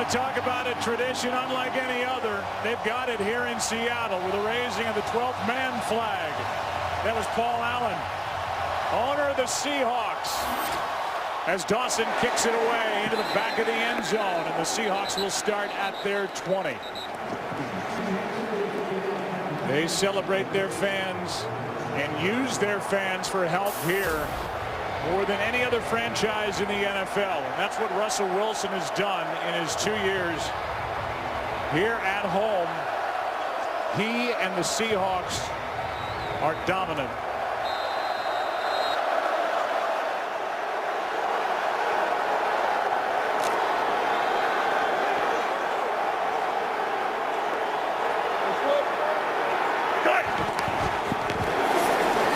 to talk about a tradition unlike any other. They've got it here in Seattle with the raising of the 12th man flag. That was Paul Allen, owner of the Seahawks, as Dawson kicks it away into the back of the end zone, and the Seahawks will start at their 20. They celebrate their fans and use their fans for help here more than any other franchise in the NFL. And that's what Russell Wilson has done in his 2 years here at home. He and the Seahawks are dominant.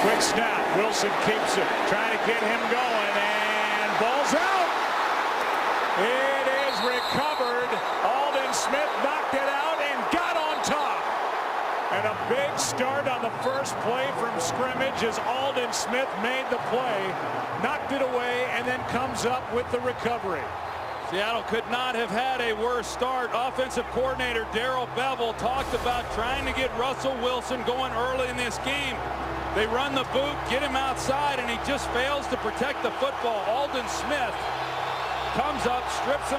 Quick snap. Wilson keeps it, trying to get him going, and ball's out. It is recovered. Aldon Smith knocked it out and got on top. And a big start on the first play from scrimmage as Aldon Smith made the play, knocked it away, and then comes up with the recovery. Seattle could not have had a worse start. Offensive coordinator Darrell Bevell talked about trying to get Russell Wilson going early in this game. They run the boot, get him outside, and he just fails to protect the football. Aldon Smith comes up, strips him.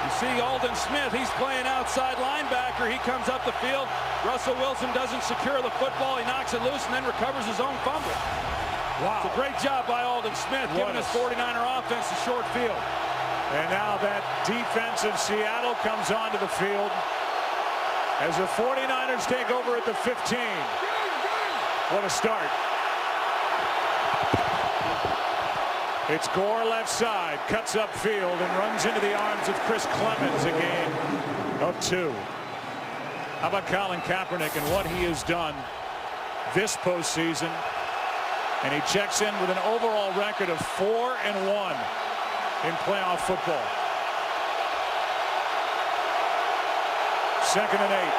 You see Aldon Smith, he's playing outside linebacker. He comes up the field. Russell Wilson doesn't secure the football. He knocks it loose and then recovers his own fumble. Wow. It's a great job by Aldon Smith, giving his 49er offense a short field. And now that defense of Seattle comes onto the field as the 49ers take over at the 15. What a start. It's Gore left side, cuts upfield and runs into the arms of Chris Clemens, a gain of 2. How about Colin Kaepernick and what he has done this postseason? And he checks in with an overall record of 4-1 in playoff football. 2nd and 8.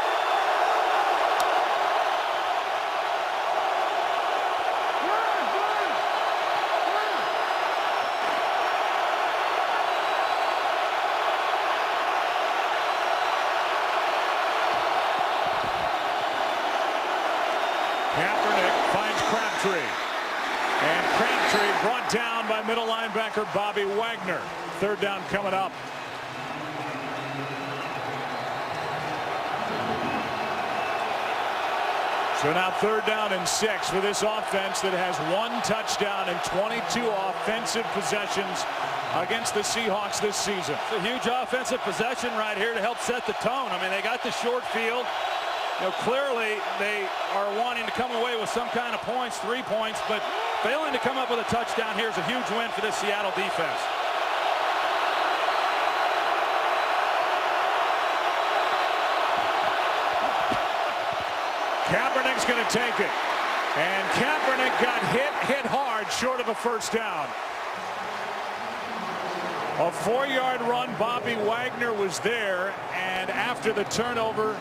Kaepernick finds Crabtree. And Crabtree brought down by middle linebacker Bobby Wagner. 3rd down coming up. So now 3rd down and 6 for this offense that has 1 touchdown and 22 offensive possessions against the Seahawks this season. It's a huge offensive possession right here to help set the tone. I mean, they got the short field. You know, clearly they are wanting to come away with some kind of points, 3 points, but failing to come up with a touchdown here is a huge win for this Seattle defense. Kaepernick's going to take it. And Kaepernick got hit hard short of a 1st down. A 4-yard run. Bobby Wagner was there, and after the turnover,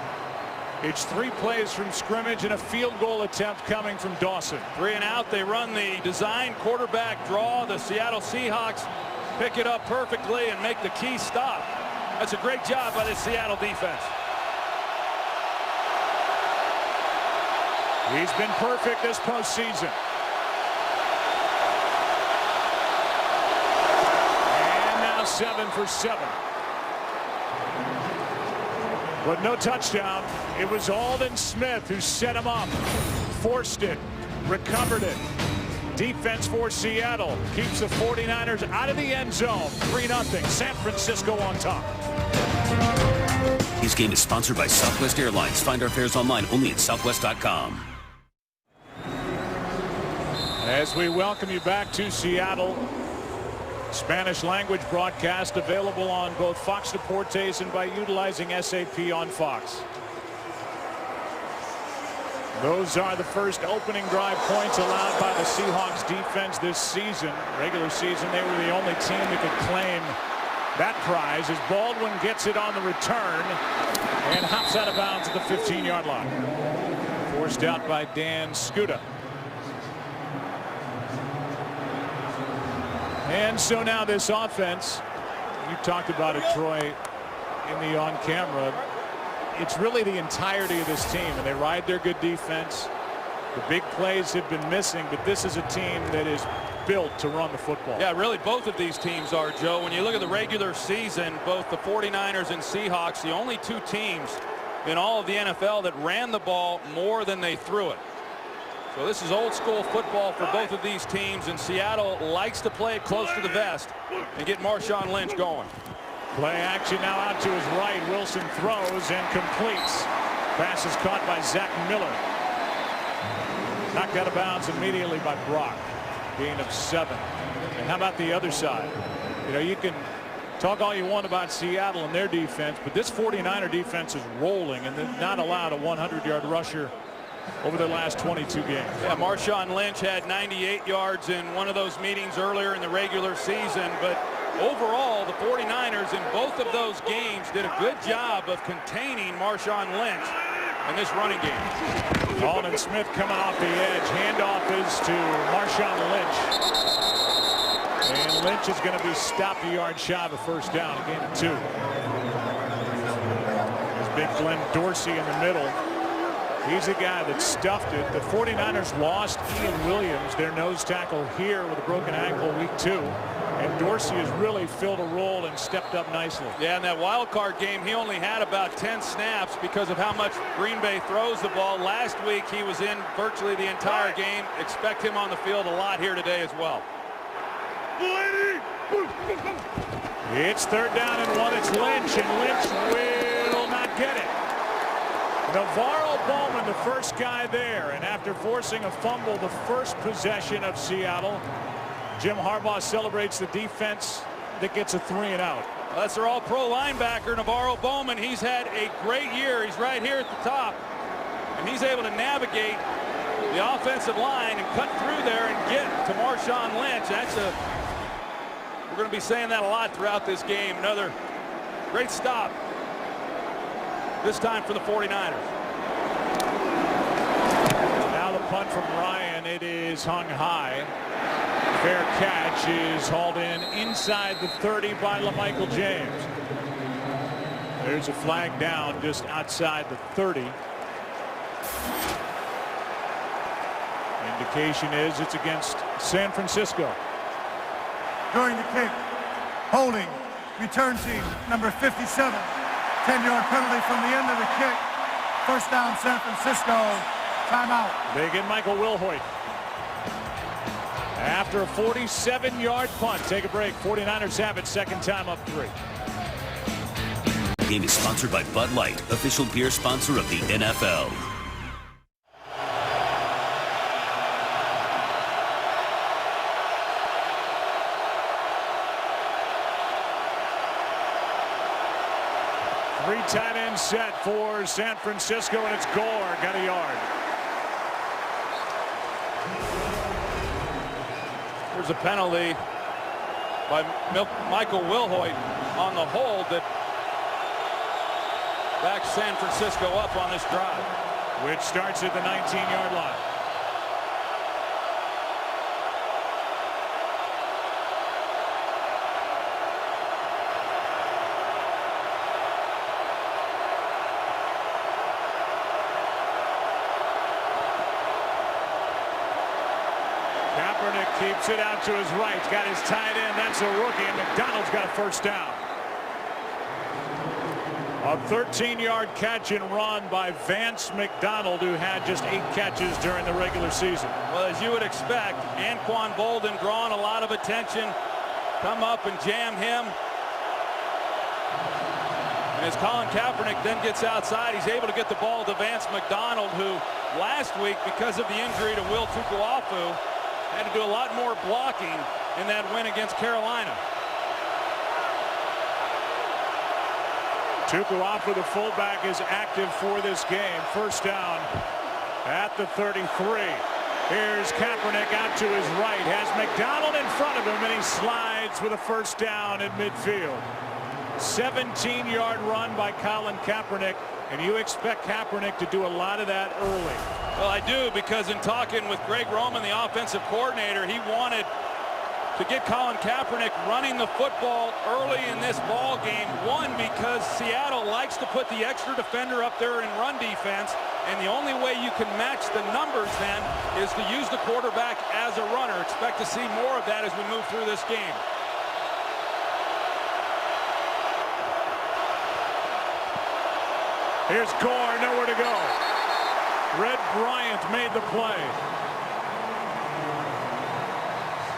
it's 3 plays from scrimmage and a field goal attempt coming from Dawson. 3 and out. They run the design quarterback draw. The Seattle Seahawks pick it up perfectly and make the key stop. That's a great job by the Seattle defense. He's been perfect this postseason. And now 7 for 7. But no touchdown. It was Aldon Smith who set him up, forced it, recovered it. Defense for Seattle keeps the 49ers out of the end zone. 3-0. San Francisco on top. This game is sponsored by Southwest Airlines. Find our fares online only at southwest.com. As we welcome you back to Seattle, Spanish language broadcast available on both Fox Deportes and by utilizing SAP on Fox. Those are the first opening drive points allowed by the Seahawks defense this season. Regular season, they were the only team that could claim that prize as Baldwin gets it on the return and hops out of bounds at the 15-yard line. Forced out by Dan Skuta. And so now this offense You talked about it, Troy, in the on camera. It's really the entirety of this team, and they ride their good defense. The big plays have been missing, but this is a team that is built to run the football. Yeah, really both of these teams are, Joe. When you look at the regular season, both the 49ers and Seahawks, the only two teams in all of the NFL that ran the ball more than they threw it. So this is old school football for both of these teams, and Seattle likes to play it close to the vest and get Marshawn Lynch going. Play action now out to his right. Wilson throws and completes. Pass is caught by Zach Miller. Knocked out of bounds immediately by Brock. Gain of 7. And how about the other side? You know, you can talk all you want about Seattle and their defense, but this 49er defense is rolling, and they've not allowed a 100-yard rusher over their last 22 games. Yeah, Marshawn Lynch had 98 yards in one of those meetings earlier in the regular season, but overall the 49ers in both of those games did a good job of containing Marshawn Lynch in this running game. Aldon Smith coming off the edge. Handoff is to Marshawn Lynch. And Lynch is going to be stopped a yard shy of a first down. A gain of 2. There's big Glenn Dorsey in the middle. He's the guy that stuffed it. The 49ers lost Ian Williams, their nose tackle, here with a broken ankle week 2. And Dorsey has really filled a role and stepped up nicely. Yeah, in that wild card game, he only had about 10 snaps because of how much Green Bay throws the ball. Last week, he was in virtually the entire game. Expect him on the field a lot here today as well. It's 3rd down and 1. It's Lynch, and Lynch will not get it. Navarro Bowman, the first guy there, and after forcing a fumble the first possession of Seattle, Jim Harbaugh celebrates the defense that gets a 3-and-out. Well, that's their all-pro linebacker, Navarro Bowman. He's had a great year. He's right here at the top, and he's able to navigate the offensive line and cut through there and get to Marshawn Lynch. We're going to be saying that a lot throughout this game. Another great stop, this time for the 49ers. Now the punt from Ryan. It is hung high. Fair catch is hauled in inside the 30 by LaMichael James. There's a flag down just outside the 30. Indication is it's against San Francisco. During the kick, holding, return team, number 57. 10-yard penalty from the end of the kick. First down, San Francisco. Timeout. They get Michael Wilhoit. After a 47-yard punt. Take a break. 49ers have it. Second time up 3. The game is sponsored by Bud Light, official beer sponsor of the NFL. Three tight end set for San Francisco, and it's Gore. Got a yard. There's a penalty by Michael Wilhoit on the hold that backs San Francisco up on this drive. Which starts at the 19-yard line. Keeps it out to his right. He's got his tight end. That's a rookie, and McDonald's got a first down. A 13-yard catch and run by Vance McDonald, who had just 8 catches during the regular season. Well, as you would expect, Anquan Bolden drawing a lot of attention. Come up and jam him. And as Colin Kaepernick then gets outside, he's able to get the ball to Vance McDonald, who last week, because of the injury to Will Tukuafu, had to do a lot more blocking in that win against Carolina. Tukuafu, the fullback, is active for this game. First down at the 33. Here's Kaepernick out to his right. Has McDonald in front of him, and he slides with a first down at midfield. 17-yard run by Colin Kaepernick, and you expect Kaepernick to do a lot of that early. Well, I do, because in talking with Greg Roman, the offensive coordinator, he wanted to get Colin Kaepernick running the football early in this ball game. One, because Seattle likes to put the extra defender up there in run defense, and the only way you can match the numbers then is to use the quarterback as a runner. Expect to see more of that as we move through this game. Here's Gore, nowhere to go. Red Bryant made the play.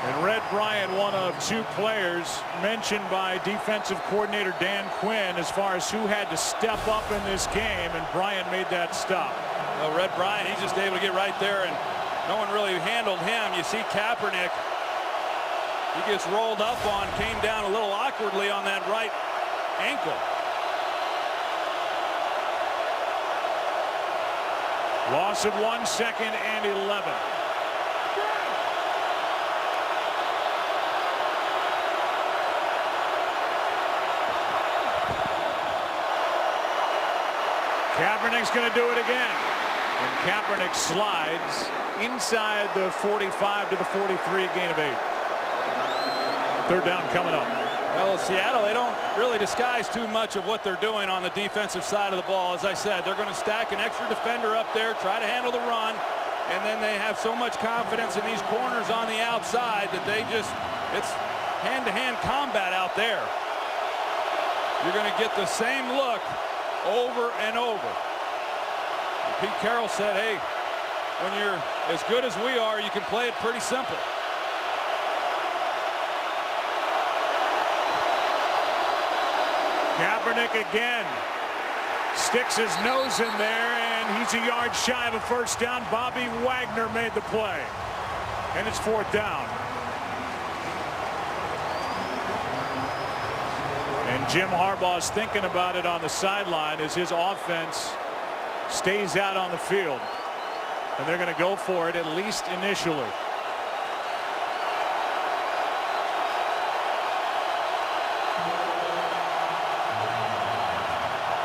And Red Bryant, one of 2 players mentioned by defensive coordinator Dan Quinn as far as who had to step up in this game, and Bryant made that stop. Well, Red Bryant, he's just able to get right there, and no one really handled him. You see Kaepernick, he gets rolled up on, came down a little awkwardly on that right ankle. Loss of 1 second and 11. Kaepernick's going to do it again. And Kaepernick slides inside the 45 to the 43, gain of 8. 3rd down coming up. Well, Seattle, they don't really disguise too much of what they're doing on the defensive side of the ball. As I said, they're going to stack an extra defender up there, try to handle the run, and then they have so much confidence in these corners on the outside that they just, it's hand-to-hand combat out there. You're going to get the same look over and over. And Pete Carroll said, hey, when you're as good as we are, you can play it pretty simple. Kaepernick again sticks his nose in there, and he's a yard shy of a 1st down. Bobby Wagner made the play, and it's 4th down. And Jim Harbaugh's thinking about it on the sideline as his offense stays out on the field, and they're going to go for it, at least initially.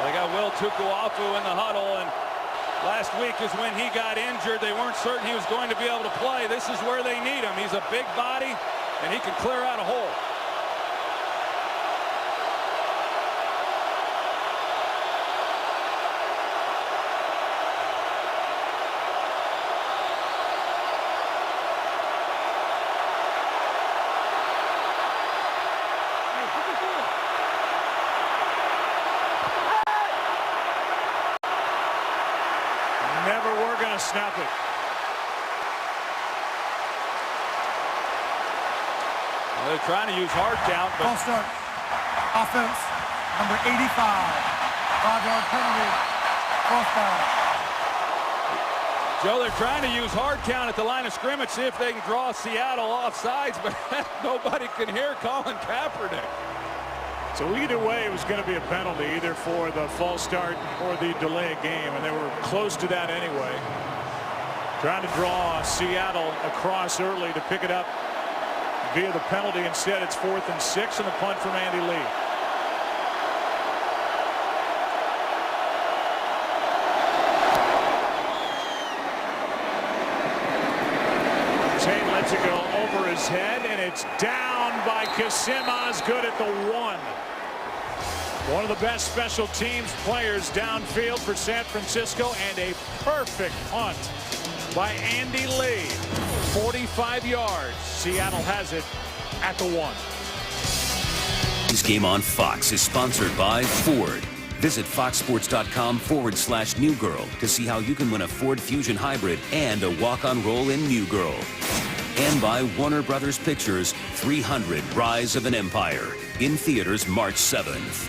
They got Will Tukuafu in the huddle, and last week is when he got injured. They weren't certain he was going to be able to play. This is where they need him. He's a big body, and he can clear out a hole. Never were going to snap it. Well, they're trying to use hard count, but False start. Offense, number 85. 5-yard penalty. 4th down. Joe, they're trying to use hard count at the line of scrimmage, see if they can draw Seattle off sides, but nobody can hear Colin Kaepernick. So either way, it was going to be a penalty, either for the false start or the delay of game, and they were close to that anyway. Trying to draw Seattle across early to pick it up via the penalty. Instead, it's 4th and 6, and the punt from Andy Lee. Tate lets it go over his head, and it's down by Kasim Osgood at the 1. One of the best special teams players downfield for San Francisco, and a perfect punt by Andy Lee. 45 yards. Seattle has it at the 1. This game on Fox is sponsored by Ford. Visit foxsports.com/New Girl to see how you can win a Ford Fusion Hybrid and a walk-on role in New Girl. And by Warner Brothers Pictures' 300 Rise of an Empire, in theaters March 7th.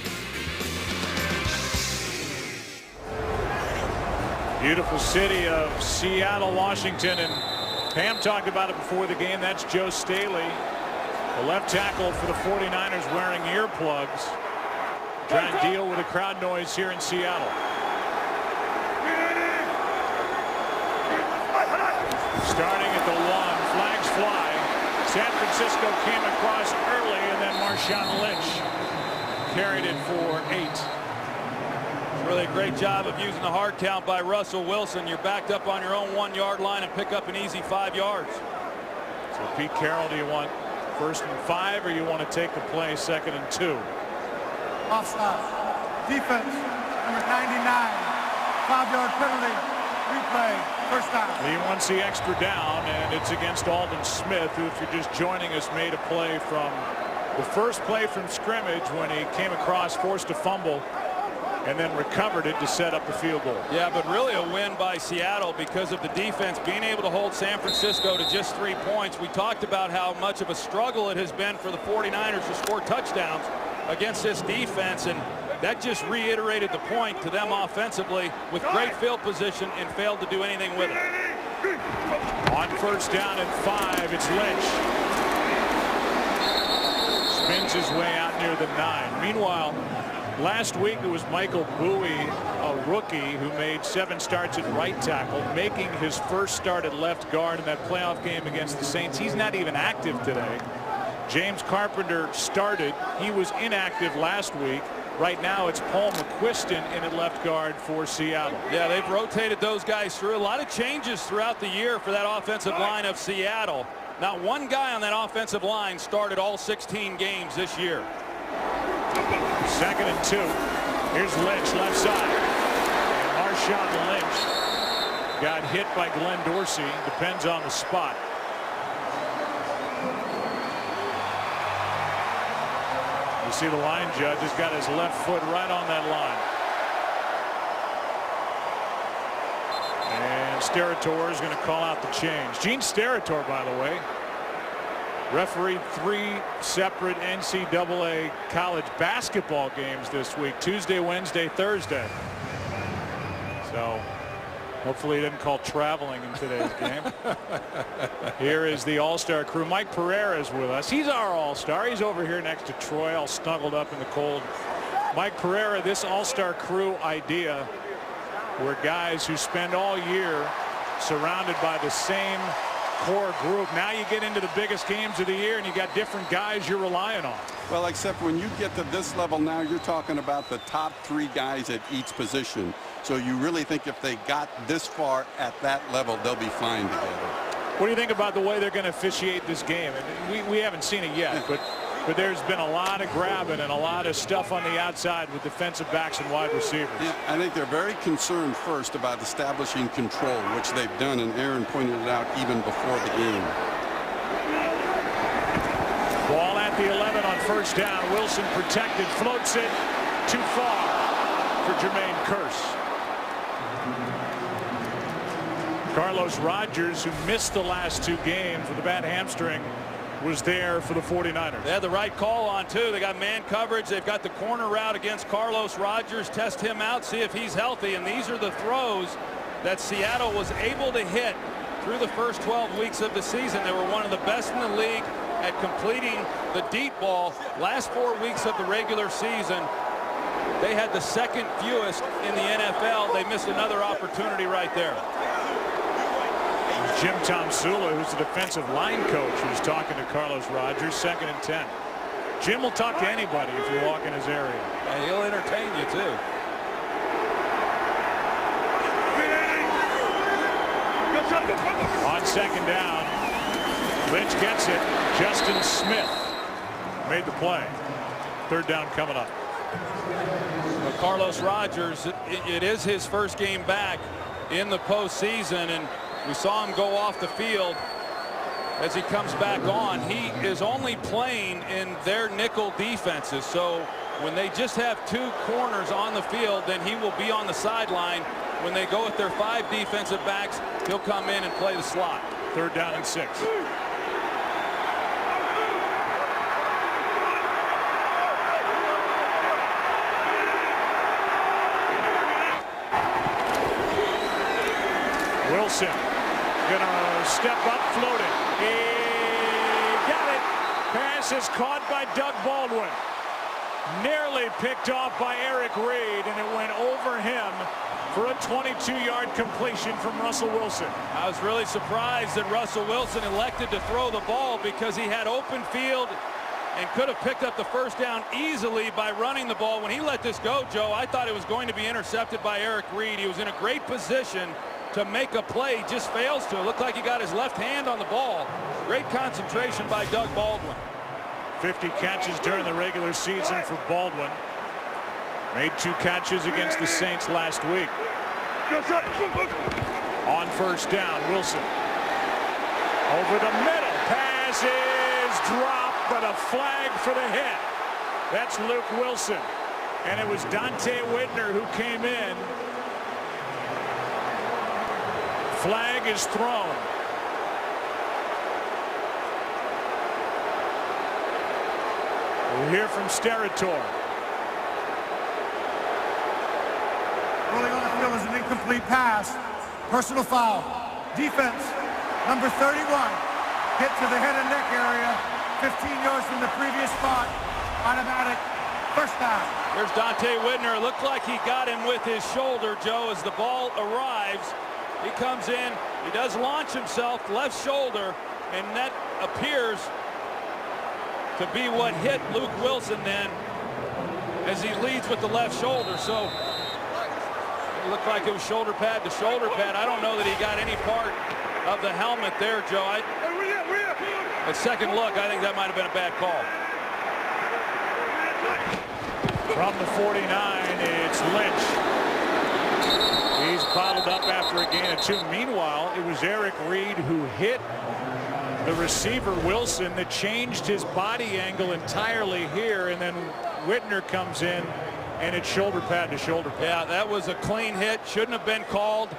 Beautiful city of Seattle, Washington, and Pam talked about it before the game. That's Joe Staley, the left tackle for the 49ers, wearing earplugs, trying to deal with the crowd noise here in Seattle. Starting at the 1, flags fly. San Francisco came across early, and then Marshawn Lynch carried it for 8. Really a great job of using the hard count by Russell Wilson. You're backed up on your own 1-yard line and pick up an easy 5 yards. So Pete Carroll, do you want 1st and 5, or you want to take the play 2nd and 2? Offside. Defense, number 99. 5-yard penalty. Replay. First down. He wants the extra down, and it's against Aldon Smith, who, if you're just joining us, made a play from the first play from scrimmage when he came across, forced a fumble, and then recovered it to set up the field goal. Yeah, but really a win by Seattle because of the defense being able to hold San Francisco to just 3 points. We talked about how much of a struggle it has been for the 49ers to score touchdowns against this defense, and that just reiterated the point to them offensively with great field position and failed to do anything with it. On 1st down and 5, it's Lynch. Spins his way out near the 9. Meanwhile, last week it was Michael Bowie, a rookie who made 7 starts at right tackle, making his first start at left guard in that playoff game against the Saints. He's not even active today. James Carpenter started. He was inactive last week. Right now it's Paul McQuiston in at left guard for Seattle. Yeah, they've rotated those guys through. A lot of changes throughout the year for that offensive line of Seattle. Not one guy on that offensive line started all 16 games this year. 2nd and 2. Here's Lynch, left side. And Marshawn Lynch got hit by Glenn Dorsey. Depends on the spot. You see the line judge has got his left foot right on that line. And Steratore is going to call out the change. Gene Steratore, by the way, refereed 3 separate NCAA college basketball games this week. Tuesday, Wednesday, Thursday. So hopefully he didn't call traveling in today's game. Here is the all-star crew. Mike Pereira is with us. He's our all-star. He's over here next to Troy, all snuggled up in the cold. Mike Pereira, this all-star crew idea where guys who spend all year surrounded by the same core group. Now you get into the biggest games of the year and you got different guys you're relying on. Well, except when you get to this level now, you're talking about the top 3 guys at each position. So you really think if they got this far at that level, they'll be fine together. What do you think about the way they're going to officiate this game? And we haven't seen it yet, but there's been a lot of grabbing and a lot of stuff on the outside with defensive backs and wide receivers. Yeah, I think they're very concerned first about establishing control, which they've done, and Aaron pointed it out even before the game. Ball at the 11 on 1st down. Wilson protected, floats it too far for Jermaine Kearse. Carlos Rogers, who missed the last 2 games with a bad hamstring, was there for the 49ers. They had the right call on, too. They got man coverage. They've got the corner route against Carlos Rogers. Test him out, see if he's healthy. And these are the throws that Seattle was able to hit through the first 12 weeks of the season. They were one of the best in the league at completing the deep ball. Last 4 weeks of the regular season, they had the 2nd fewest in the NFL. They missed another opportunity right there. Jim Tomsula, who's the defensive line coach, who's talking to Carlos Rogers. 2nd and 10. Jim will talk to anybody if you walk in his area. And he'll entertain you too. On 2nd down, Lynch gets it. Justin Smith made the play. 3rd down coming up. Well, Carlos Rogers, it is his first game back in the postseason, and we saw him go off the field as he comes back on. He is only playing in their nickel defenses, so when they just have 2 corners on the field, then he will be on the sideline. When they go with their 5 defensive backs, he'll come in and play the slot. 3rd down and 6. Wilson gonna step up, floating. He got it. Pass is caught by Doug Baldwin. Nearly picked off by Eric Reed, and it went over him for a 22-yard completion from Russell Wilson. I was really surprised that Russell Wilson elected to throw the ball because he had open field and could have picked up the 1st down easily by running the ball. When he let this go, Joe, I thought it was going to be intercepted by Eric Reed. He was in a great position to make a play, just fails to. It looked like he got his left hand on the ball. Great concentration by Doug Baldwin. 50 catches during the regular season for Baldwin. Made 2 catches against the Saints last week. On first down, Wilson. Over the middle. Pass is dropped, but a flag for the hit. That's Luke Wilson. And it was Dante Whitner who came in. Flag is thrown. We'll hear from Steratore. Rolling on the field is an incomplete pass. Personal foul. Defense, number 31. Hit to the head and neck area. 15 yards from the previous spot. Automatic first down. There's Dante Whitner. It looked like he got him with his shoulder, Joe, as the ball arrives. He comes in. He does launch himself left shoulder, and that appears to be what hit Luke Wilson then as he leads with the left shoulder. So it looked like it was shoulder pad to shoulder pad. I don't know that he got any part of the helmet there, Joe. At second look, I think that might have been a bad call. From the 49, it's Lynch. He's bottled up after a gain of 2. Meanwhile, it was Eric Reed who hit the receiver Wilson that changed his body angle entirely here, and then Whitner comes in and it's shoulder pad to shoulder pad. Yeah, that was a clean hit. Shouldn't have been called.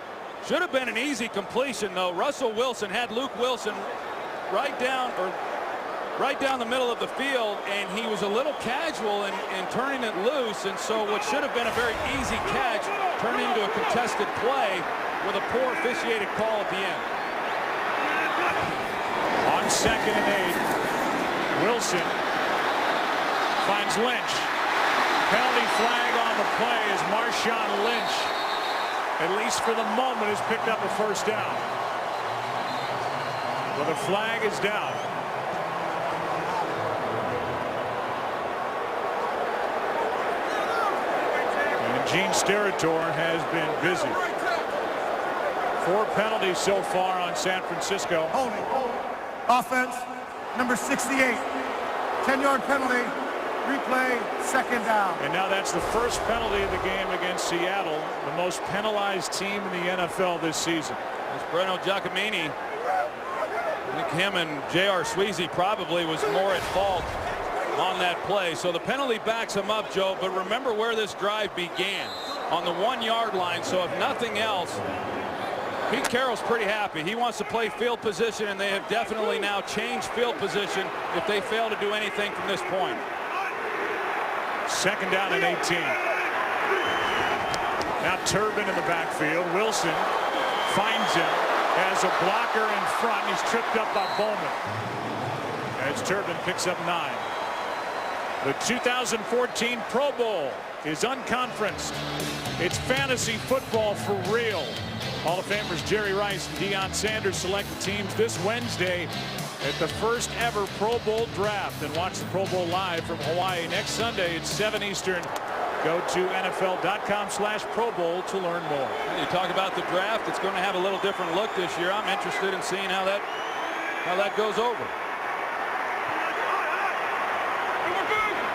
Should have been an easy completion, though. Russell Wilson had Luke Wilson right down the middle of the field, and he was a little casual in turning it loose, and so what should have been a very easy catch turned into a contested play with a poor officiated call at the end. On 2nd and 8, Wilson finds Lynch. Penalty flag on the play as Marshawn Lynch, at least for the moment, has picked up a first down. Well, the flag is down. And Gene Steratore has been busy. 4 penalties so far on San Francisco. Holding. Offense, number 68. 10-yard penalty. Replay, 2nd down. And now that's the first penalty of the game against Seattle, the most penalized team in the NFL this season. As Breno Giacomini, I think him and J.R. Sweezy probably was more at fault on that play. So the penalty backs him up, Joe, but remember where this drive began, on the 1-yard line. So if nothing else, Pete Carroll's pretty happy. He wants to play field position, and they have definitely now changed field position if they fail to do anything from this point. 2nd down and 18. Now Turbin in the backfield. Wilson finds him as a blocker in front. He's tripped up by Bowman as Turbin picks up 9. The 2014 Pro Bowl is unconferenced. It's fantasy football for real. Hall of Famers Jerry Rice and Deion Sanders select the teams this Wednesday at the first ever Pro Bowl draft, and watch the Pro Bowl live from Hawaii next Sunday at 7 Eastern. Go to NFL.com/Pro Bowl to learn more. You talk about the draft, it's going to have a little different look this year. I'm interested in seeing how that goes over.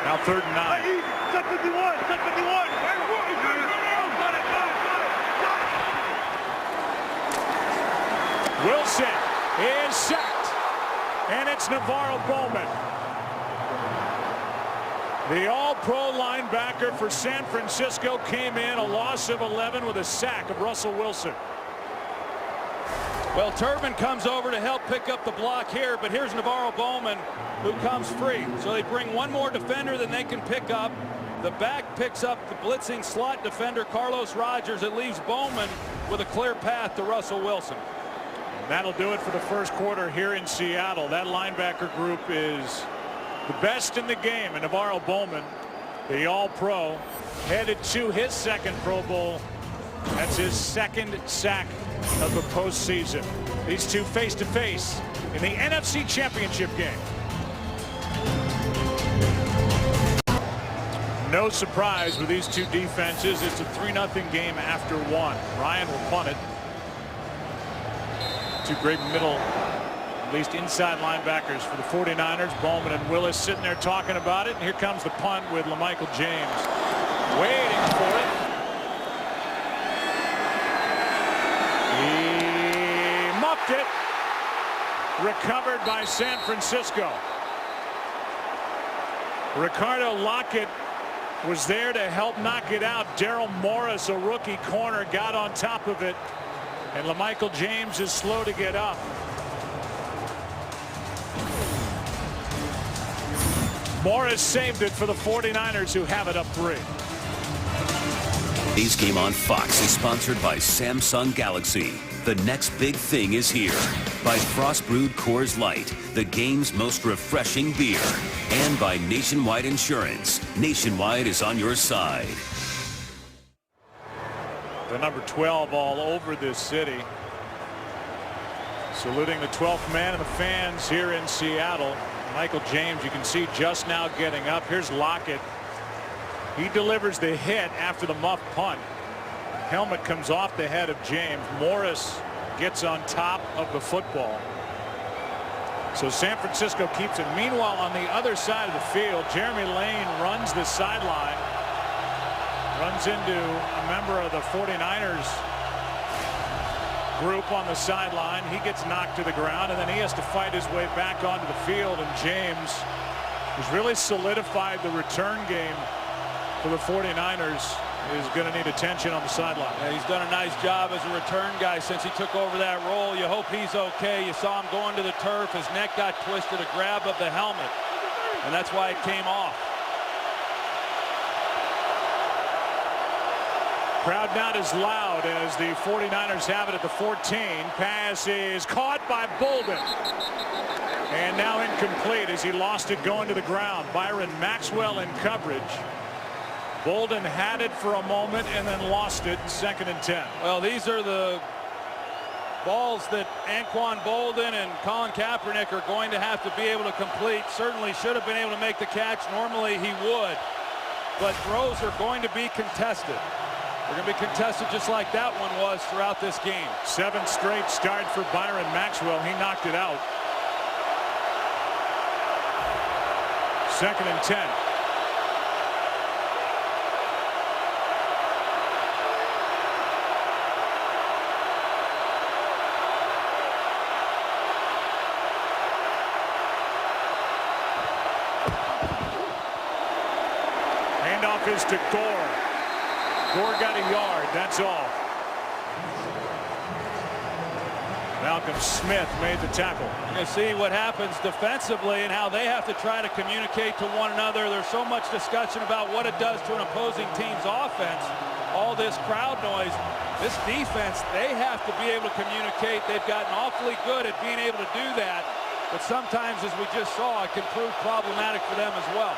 Now 3rd and 9. Wilson is sacked, and it's Navarro Bowman. The all-pro linebacker for San Francisco came in, a loss of 11 with a sack of Russell Wilson. Well, Turbin comes over to help pick up the block here, but here's Navarro Bowman who comes free. So they bring one more defender than they can pick up. The back picks up the blitzing slot defender Carlos Rogers. It leaves Bowman with a clear path to Russell Wilson. And that'll do it for the first quarter here in Seattle. That linebacker group is the best in the game, and Navarro Bowman, the all-pro, headed to his 2nd Pro Bowl. That's his 2nd sack of the postseason. These two face-to-face in the NFC Championship game. No surprise with these two defenses. It's a 3-0 game after 1. Ryan will punt it. Two great middle at least inside linebackers for the 49ers. Bowman and Willis sitting there talking about it. And here comes the punt with LaMichael James waiting for it. He muffed it. Recovered by San Francisco. Ricardo Lockett was there to help knock it out. Daryl Morris, a rookie corner, got on top of it. And LaMichael James is slow to get up. Morris saved it for the 49ers, who have it up 3. Today's game on Fox is sponsored by Samsung Galaxy. The next big thing is here. By Frost Brewed Coors Light, the game's most refreshing beer. And by Nationwide Insurance. Nationwide is on your side. The number 12 all over this city. Saluting the 12th man and the fans here in Seattle. Michael James, you can see just now getting up. Here's Lockett. He delivers the hit after the muff punt. Helmet comes off the head of James. Morris gets on top of the football. So San Francisco keeps it. Meanwhile, on the other side of the field, Jeremy Lane runs the sideline. Runs into a member of the 49ers group on the sideline. He gets knocked to the ground, and then he has to fight his way back onto the field. And James has really solidified the return game for the 49ers. Is going to need attention on the sideline. Yeah, he's done a nice job as a return guy since he took over that role. You hope he's okay. You saw him going to the turf. His neck got twisted, a grab of the helmet, and that's why it came off. Crowd not as loud as the 49ers have it at the 14. Pass is caught by Bolden. And now incomplete as he lost it going to the ground. Byron Maxwell in coverage. Bolden had it for a moment and then lost it. 2nd and 10. Well, these are the balls that Anquan Bolden and Colin Kaepernick are going to have to be able to complete. Certainly should have been able to make the catch. Normally he would. But throws are going to be contested. They're going to be contested just like that one was throughout this game. 7th straight start for Byron Maxwell. He knocked it out. 2nd and 10. Handoff is to Gore. Gore got a yard, that's all. Malcolm Smith made the tackle. You see what happens defensively and how they have to try to communicate to one another. There's so much discussion about what it does to an opposing team's offense. All this crowd noise. This defense, they have to be able to communicate. They've gotten awfully good at being able to do that. But sometimes, as we just saw, it can prove problematic for them as well.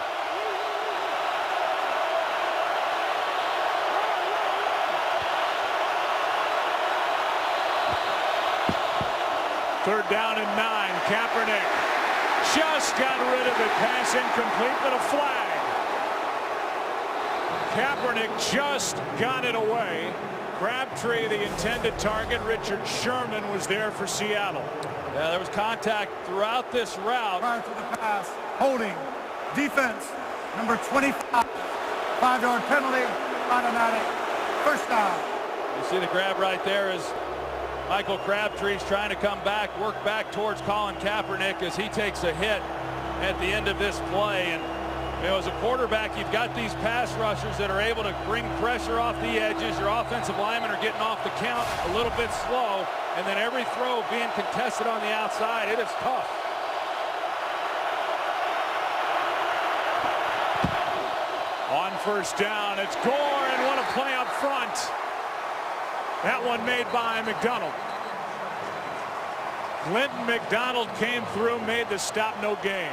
3rd down and 9. Kaepernick just got rid of it. Pass incomplete, but a flag. Kaepernick just got it away. Crabtree, the intended target. Richard Sherman was there for Seattle. Yeah, there was contact throughout this route. Prior to the pass, holding, defense, number 25, 5-yard penalty, automatic, 1st down. You see the grab right there is Michael Crabtree's trying to come back, work back towards Colin Kaepernick as he takes a hit at the end of this play. And you know, as a quarterback, you've got these pass rushers that are able to bring pressure off the edges. Your offensive linemen are getting off the count a little bit slow, and then every throw being contested on the outside. It is tough. On 1st down, it's Gore, and what a play up front. That one made by McDonald. Clinton McDonald came through, made the stop, no gain.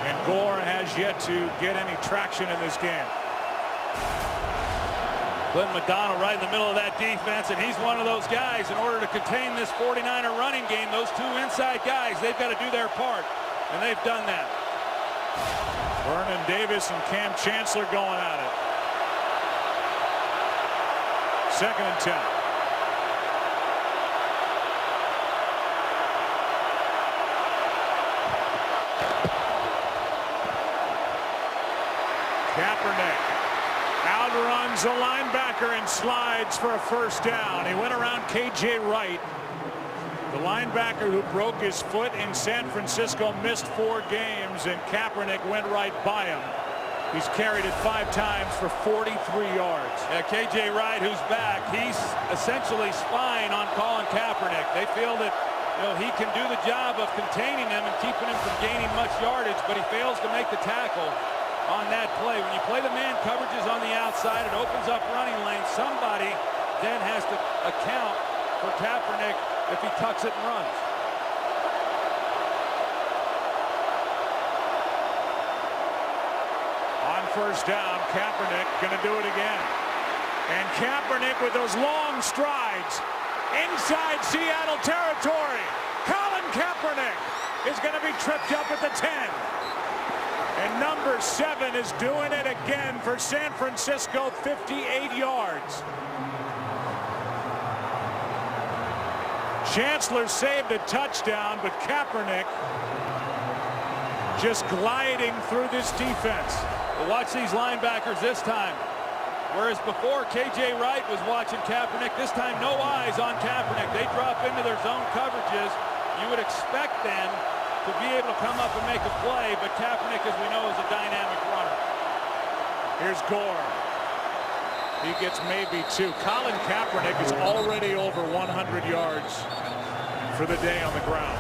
And Gore has yet to get any traction in this game. Clinton McDonald right in the middle of that defense, and he's one of those guys. In order to contain this 49er running game, those 2 inside guys, they've got to do their part, and they've done that. Vernon Davis and Cam Chancellor going at it. 2nd and 10. linebacker and slides for a first down. He went around K.J. Wright. The linebacker who broke his foot in San Francisco missed 4 games, and Kaepernick went right by him. He's carried it 5 times for 43 yards. Yeah, K.J. Wright, who's back, he's essentially spying on Colin Kaepernick. They feel that he can do the job of containing him and keeping him from gaining much yardage, but he fails to make the tackle on that play. When you play the man coverages on the outside, it opens up running lanes. Somebody then has to account for Kaepernick if he tucks it and runs. On first down, Kaepernick going to do it again. And Kaepernick with those long strides inside Seattle territory. Colin Kaepernick is going to be tripped up at the 10. And number 7 is doing it again for San Francisco, 58 yards. Chancellor saved a touchdown, but Kaepernick just gliding through this defense. Well, watch these linebackers this time. Whereas before, K.J. Wright was watching Kaepernick, this time no eyes on Kaepernick. They drop into their zone coverages. You would expect them to be able to come up and make a play, but Kaepernick, as we know, is a dynamic runner. Here's Gore. He gets maybe 2. Colin Kaepernick is already over 100 yards for the day on the ground.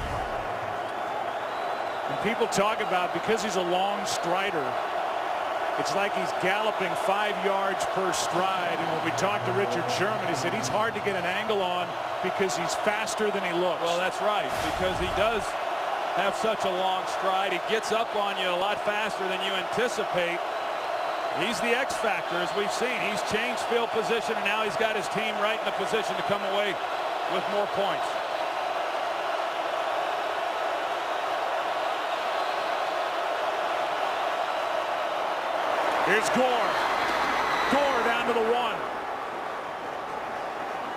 And people talk about, because he's a long strider, it's like he's galloping 5 yards per stride. And when we talked to Richard Sherman, he said he's hard to get an angle on because he's faster than he looks. Well, that's right, because he does have such a long stride. He gets up on you a lot faster than you anticipate. He's the X factor, as we've seen. He's changed field position, and now he's got his team right in the position to come away with more points. Here's Gore. Gore down to the 1.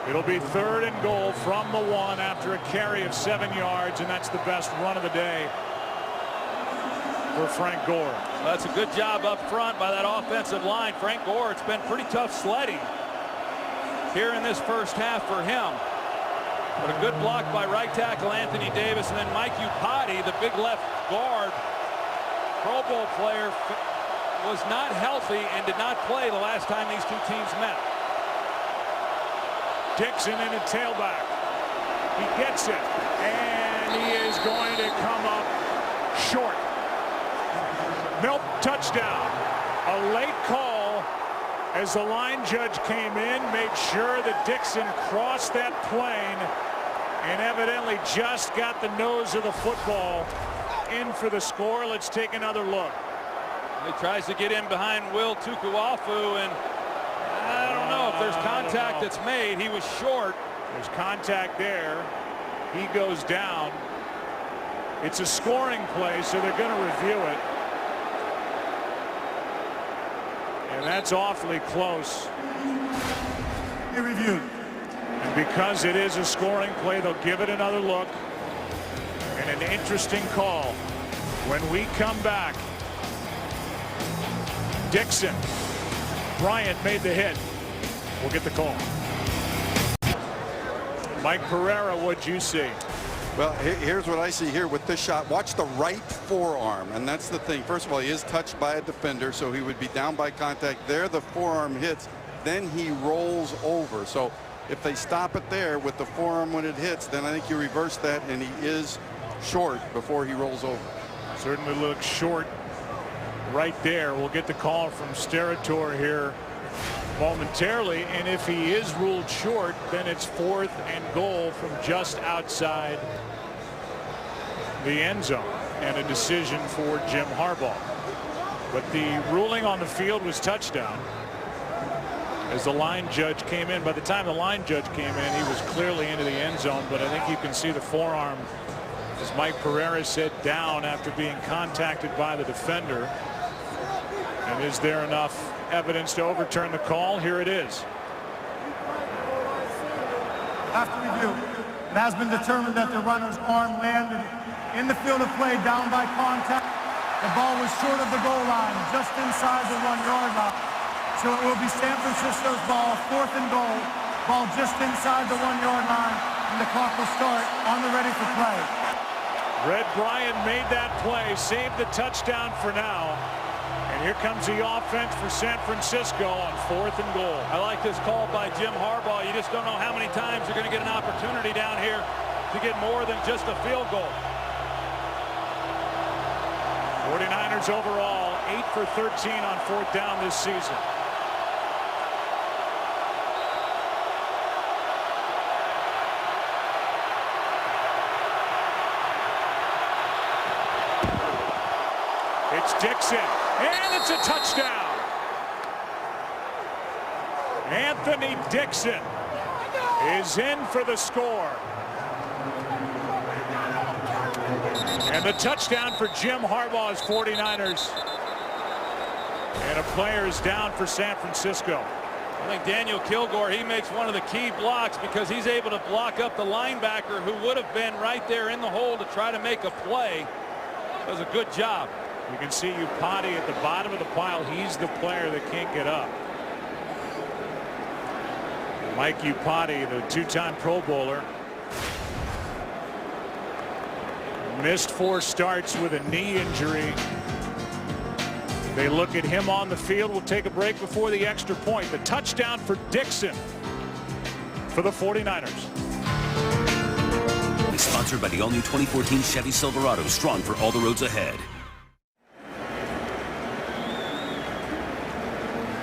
It'll be 3rd and goal from the 1 after a carry of 7 yards, and that's the best run of the day for Frank Gore. Well, that's a good job up front by that offensive line. Frank Gore, it's been pretty tough sledding here in this first half for him. But a good block by right tackle Anthony Davis, and then Mike Upati, the big left guard, Pro Bowl player, was not healthy and did not play the last time these two teams met. Dixon in a tailback. He gets it, and he is going to come up short. Nope, touchdown. A late call as the line judge came in, made sure that Dixon crossed that plane, and evidently just got the nose of the football in for the score. Let's take another look. He tries to get in behind Will Tukuafu, and I don't know if there's contact that's made. He was short. There's contact there. He goes down. It's a scoring play, so they're going to review it. And that's awfully close. Be reviewed. And because it is a scoring play, they'll give it another look. And an interesting call. When we come back, Dixon. Bryant made the hit. We'll get the call. Mike Pereira, what'd you see? Well, here's what I see here with this shot. Watch the right forearm, and that's the thing. First of all, he is touched by a defender, so he would be down by contact. There, the forearm hits. Then he rolls over. So if they stop it there with the forearm when it hits, then I think you reverse that, and he is short before he rolls over. Certainly looks short right there. We'll get the call from Sterator here momentarily, and if he is ruled short, then it's 4th and goal from just outside the end zone, and a decision for Jim Harbaugh. But the ruling on the field was touchdown as the line judge came in. By the time the line judge came in, he was clearly into the end zone, but I think you can see the forearm, as Mike Pereira said, down after being contacted by the defender. And is there enough evidence to overturn the call? Here it is. After review, it has been determined that the runner's arm landed in the field of play down by contact. The ball was short of the goal line, just inside the 1-yard line. So it will be San Francisco's ball, 4th and goal. Ball just inside the 1-yard line, and the clock will start on the ready for play. Red Bryant made that play, saved the touchdown for now. And here comes the offense for San Francisco on 4th and goal. I like this call by Jim Harbaugh. You just don't know how many times you're going to get an opportunity down here to get more than just a field goal. 49ers overall, 8 for 13 on 4th down this season. It's Dixon, and it's a touchdown. Anthony Dixon is in for the score. And the touchdown for Jim Harbaugh's 49ers. And a player is down for San Francisco. I think Daniel Kilgore, he makes one of the key blocks because he's able to block up the linebacker who would have been right there in the hole to try to make a play. That was a good job. You can see Upati at the bottom of the pile. He's the player that can't get up. Mike Upati, the 2-time Pro Bowler, missed 4 starts with a knee injury. They look at him on the field. We'll take a break before the extra point. The touchdown for Dixon for the 49ers. Is sponsored by the all-new 2014 Chevy Silverado, strong for all the roads ahead.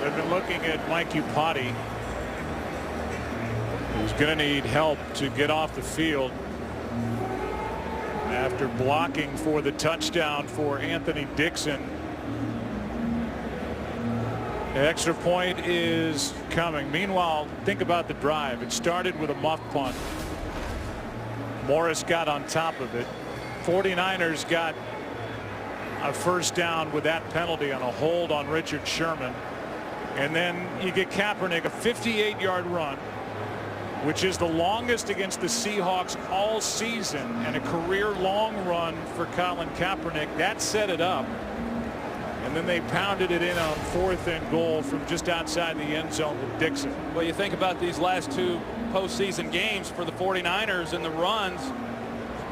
They've been looking at Mike Upati, who's going to need help to get off the field after blocking for the touchdown for Anthony Dixon. The extra point is coming. Meanwhile, think about the drive. It started with a muff punt. Morris got on top of it. 49ers got a first down with that penalty on a hold on Richard Sherman. And then you get Kaepernick, a 58-yard run, which is the longest against the Seahawks all season, and a career-long run for Colin Kaepernick. That set it up. And then they pounded it in on 4th and goal from just outside the end zone with Dixon. Well, you think about these last 2 postseason games for the 49ers and the runs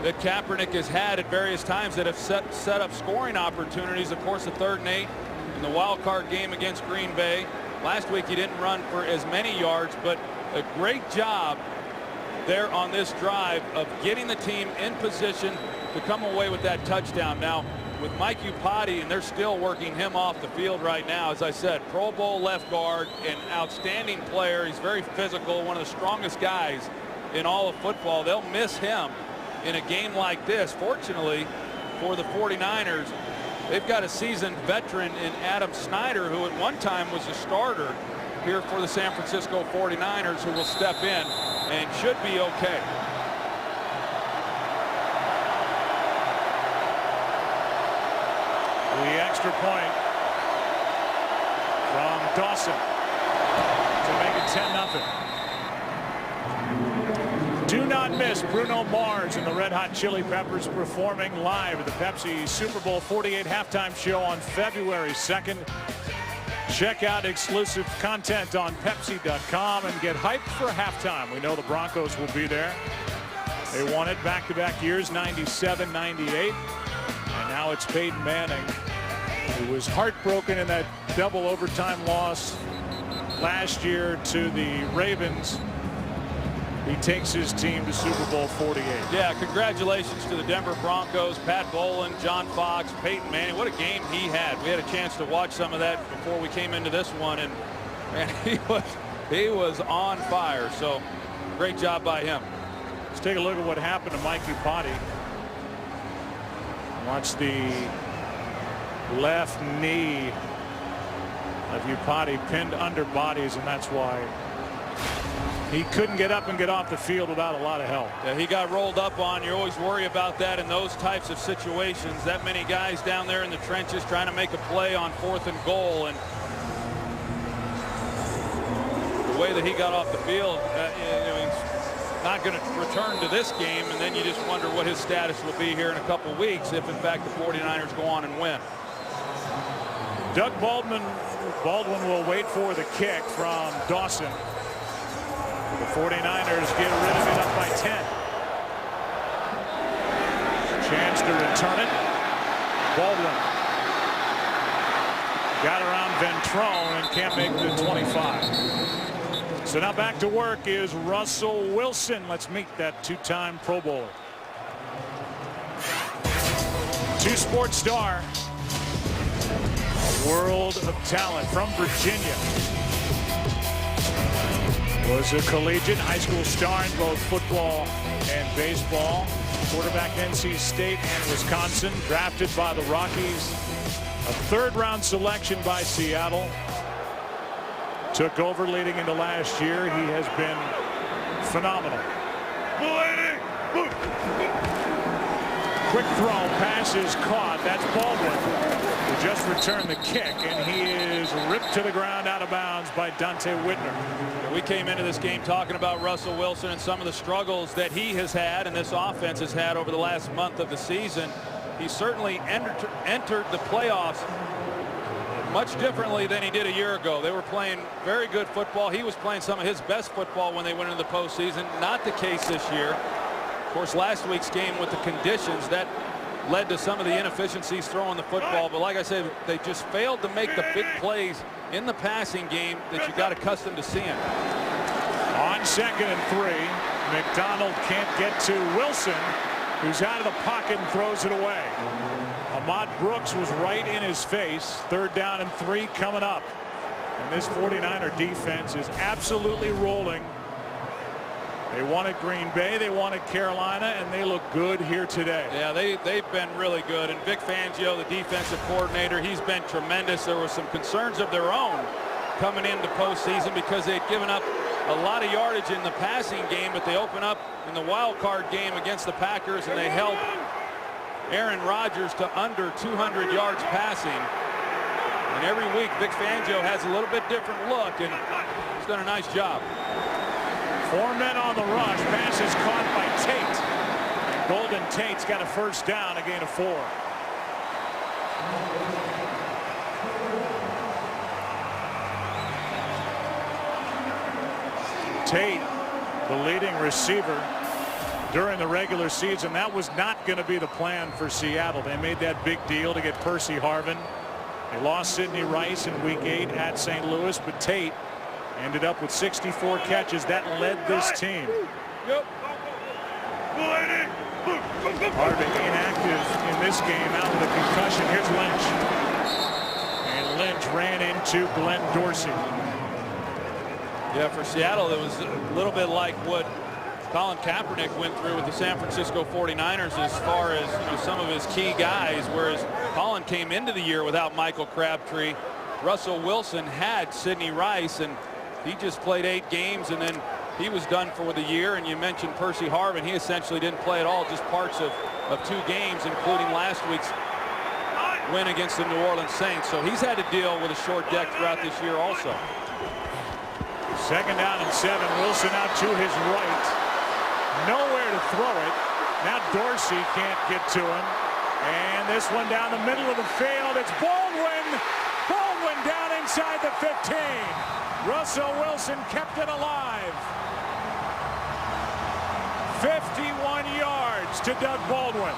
that Kaepernick has had at various times that have set up scoring opportunities. Of course, the 3rd and 8 in the wild card game against Green Bay. Last week he didn't run for as many yards, but a great job there on this drive of getting the team in position to come away with that touchdown. Now, with Mike Upati, and they're still working him off the field right now. As I said, Pro Bowl left guard, an outstanding player. He's very physical, one of the strongest guys in all of football. They'll miss him in a game like this. Fortunately for the 49ers, they've got a seasoned veteran in Adam Snyder, who at one time was a starter here for the San Francisco 49ers, who will step in and should be okay. The extra point from Dawson to make it 10-0. Do not miss Bruno Mars and the Red Hot Chili Peppers performing live at the Pepsi Super Bowl 48 halftime show on February 2nd. Check out exclusive content on Pepsi.com and get hyped for halftime. We know the Broncos will be there. They won it back-to-back years, 97, 98. And now it's Peyton Manning, who was heartbroken in that double overtime loss last year to the Ravens. He takes his team to Super Bowl 48. Yeah, congratulations to the Denver Broncos, Pat Bowlen, John Fox, Peyton Manning. What a game he had. We had a chance to watch some of that before we came into this one, and man, he was on fire. So great job by him. Let's take a look at what happened to Mike Upati. Watch the left knee of Upati pinned under bodies, and that's why he couldn't get up and get off the field without a lot of help. Yeah, he got rolled up on. You always worry about that in those types of situations. That many guys down there in the trenches trying to make a play on 4th and goal, and the way that he got off the field, he's not going to return to this game, and then you just wonder what his status will be here in a couple weeks if in fact the 49ers go on and win. Doug Baldwin Baldwin will wait for the kick from Dawson. The 49ers get rid of it, up by 10. Chance to return it. Baldwin got around Ventrone and can't make the 25. So now back to work is Russell Wilson. Let's meet that two-time Pro Bowler. Two-sport star. A world of talent from Virginia. Was a collegiate high school star in both football and baseball. Quarterback NC State and Wisconsin. Drafted by the Rockies. A third-round selection by Seattle. Took over leading into last year. He has been phenomenal. Quick throw, pass is caught. That's Baldwin, who just returned the kick, and he is ripped to the ground out of bounds by Dante Whitner. We came into this game talking about Russell Wilson and some of the struggles that he has had and this offense has had over the last month of the season. He certainly entered the playoffs much differently than he did a year ago. They were playing very good football. He was playing some of his best football when they went into the postseason. Not the case this year. Of course, last week's game with the conditions, that led to some of the inefficiencies throwing the football. But like I said, they just failed to make the big plays in the passing game that you got accustomed to seeing. On 2nd and 3, McDonald can't get to Wilson, who's out of the pocket and throws it away. Ahmad Brooks was right in his face. 3rd down and 3 coming up. And this 49er defense is absolutely rolling. They wanted Green Bay, they wanted Carolina, and they look good here today. Yeah, they've been really good. And Vic Fangio, the defensive coordinator, he's been tremendous. There were some concerns of their own coming into postseason because they'd given up a lot of yardage in the passing game, but they open up in the wild card game against the Packers, and they held Aaron Rodgers to under 200 yards passing. And every week Vic Fangio has a little bit different look, and he's done a nice job. 4 men on the rush. Pass is caught by Tate. Golden Tate's got a 1st down, a gain of 4. Tate, the leading receiver during the regular season. That was not going to be the plan for Seattle. They made that big deal to get Percy Harvin. They lost Sidney Rice in week 8 at St. Louis, but Tate ended up with 64 catches. That led this team. Harvin inactive in this game, out with a concussion. Here's Lynch. And Lynch ran into Glenn Dorsey. Yeah, for Seattle, it was a little bit like what Colin Kaepernick went through with the San Francisco 49ers as far as some of his key guys, whereas Colin came into the year without Michael Crabtree. Russell Wilson had Sidney Rice, and he just played 8 games, and then he was done for the year. And you mentioned Percy Harvin. He essentially didn't play at all, just parts of 2 games, including last week's win against the New Orleans Saints. So he's had to deal with a short deck throughout this year also. 2nd down and 7. Wilson out to his right. Nowhere to throw it. Now Dorsey can't get to him. And this one down the middle of the field. It's Baldwin. Baldwin down inside the 15. Russell Wilson kept it alive. 51 yards to Doug Baldwin.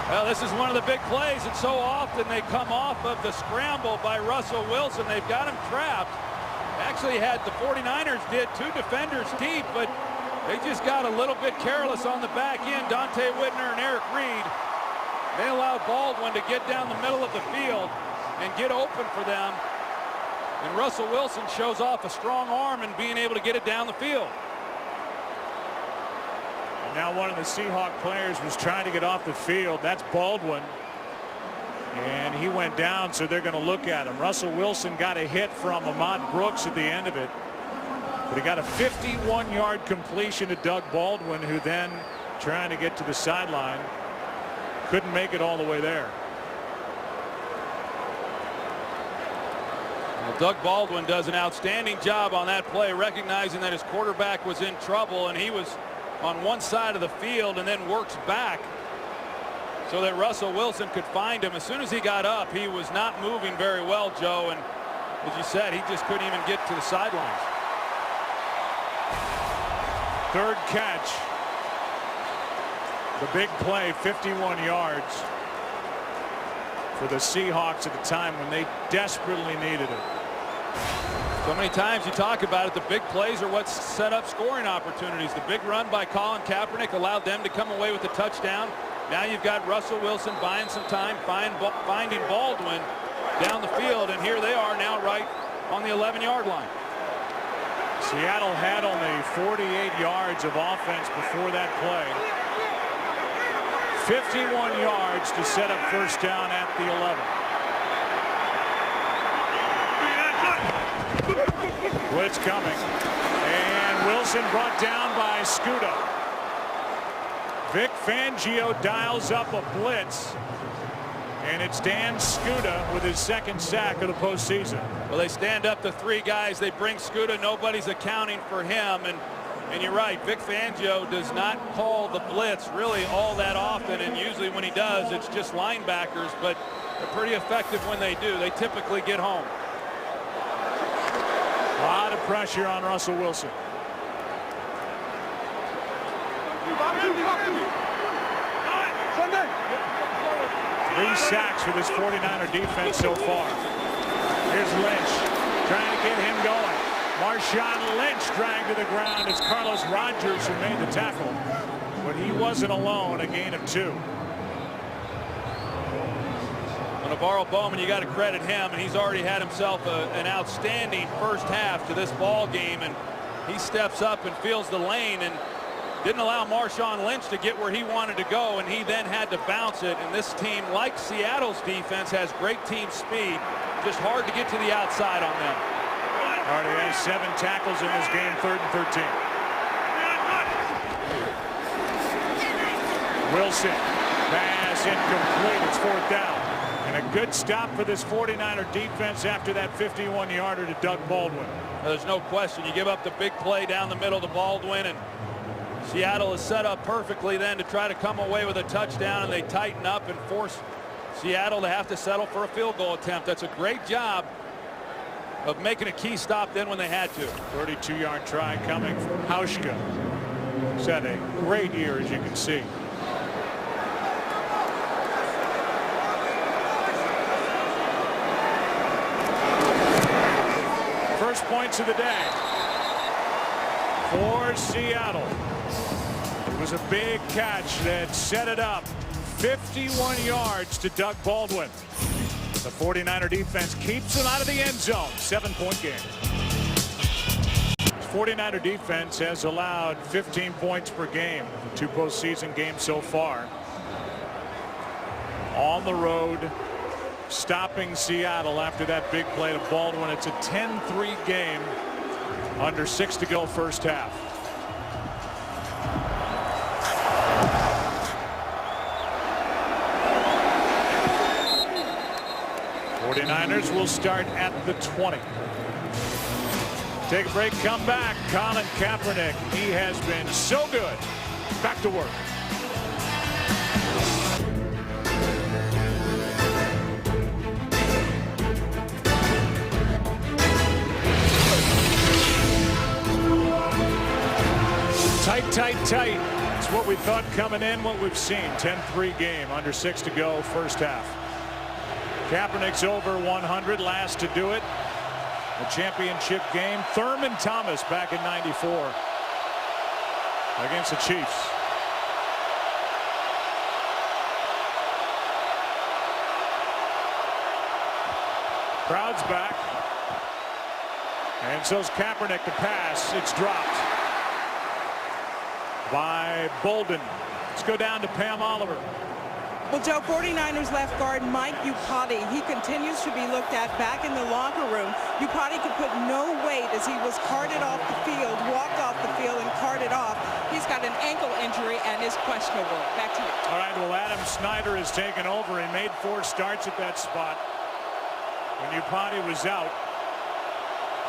Well, this is one of the big plays, and so often they come off of the scramble by Russell Wilson. They've got him trapped. Actually had the 49ers did 2 defenders deep, but they just got a little bit careless on the back end. Dante Whitner and Eric Reed. They allowed Baldwin to get down the middle of the field and get open for them. And Russell Wilson shows off a strong arm and being able to get it down the field. And now one of the Seahawks players was trying to get off the field. That's Baldwin. And he went down, so they're going to look at him. Russell Wilson got a hit from Ahmad Brooks at the end of it. But he got a 51-yard completion to Doug Baldwin, who then, trying to get to the sideline, couldn't make it all the way there. Well, Doug Baldwin does an outstanding job on that play, recognizing that his quarterback was in trouble, and he was on one side of the field and then works back. so that Russell Wilson could find him. As soon as he got up, he was not moving very well, Joe, and as you said, he just couldn't even get to the sidelines. Third catch. The big play, 51 yards for the Seahawks at the time when they desperately needed it. So many times you talk about it, the big plays are what set up scoring opportunities. The big run by Colin Kaepernick allowed them to come away with the touchdown. Now you've got Russell Wilson buying some time, finding Baldwin down the field, and here they are now right on the 11-yard line. Seattle had only 48 yards of offense before that play. 51 yards to set up first down at the 11. Blitz coming, and Wilson brought down by Scuda. Vic Fangio dials up a blitz, and it's Dan Scuda with his second sack of the postseason. Well, they stand up to three guys. They bring Scuda. Nobody's accounting for him, and you're right. Vic Fangio does not call the blitz really all that often, and usually when he does, it's just linebackers, but they're pretty effective when they do. They typically get home. A lot of pressure on Russell Wilson. 3 sacks for this 49er defense so far. Here's Lynch trying to get him going. Marshawn Lynch dragged to the ground. It's Carlos Rogers who made the tackle, but he wasn't alone. A gain of 2. Well, Navarro Bowman, you got to credit him, and he's already had himself an outstanding first half to this ball game, and he steps up and feels the lane and didn't allow Marshawn Lynch to get where he wanted to go, and he then had to bounce it. And this team, like Seattle's defense, has great team speed. Just hard to get to the outside on them. Already has 7 tackles in this game, 3rd and 13. Wilson, pass incomplete. It's 4th down. And a good stop for this 49er defense after that 51-yarder to Doug Baldwin. There's no question. You give up the big play down the middle to Baldwin, and Seattle is set up perfectly then to try to come away with a touchdown, and they tighten up and force Seattle to have to settle for a field goal attempt. That's a great job of making a key stop then when they had to. 32-yard try coming from Hauschka. He's had a great year, as you can see. First points of the day for Seattle. It was a big catch that set it up. 51 yards to Doug Baldwin. The 49er defense keeps him out of the end zone. 7-point game. 49er defense has allowed 15 points per game in 2 postseason games so far. On the road, stopping Seattle after that big play to Baldwin. It's a 10-3 game. Under 6 to go first half. '49ers will start at the 20. Take a break, come back. Colin Kaepernick, he has been so good. Back to work. Tight. It's what we thought coming in, what we've seen. 10-3 game, under 6 to go first half. Kaepernick's over 100, last to do it. The championship game. Thurman Thomas back in '94 against the Chiefs. Crowd's back. And so's Kaepernick. The pass, it's dropped by Bolden. Let's go down to Pam Oliver. Well, Joe, 49ers left guard Mike Iupati, he continues to be looked at back in the locker room. Iupati could put no weight as he was carted off the field, walked off the field and carted off. He's got an ankle injury and is questionable. Back to you. All right, well, Adam Snyder has taken over. He made 4 starts at that spot when Iupati was out.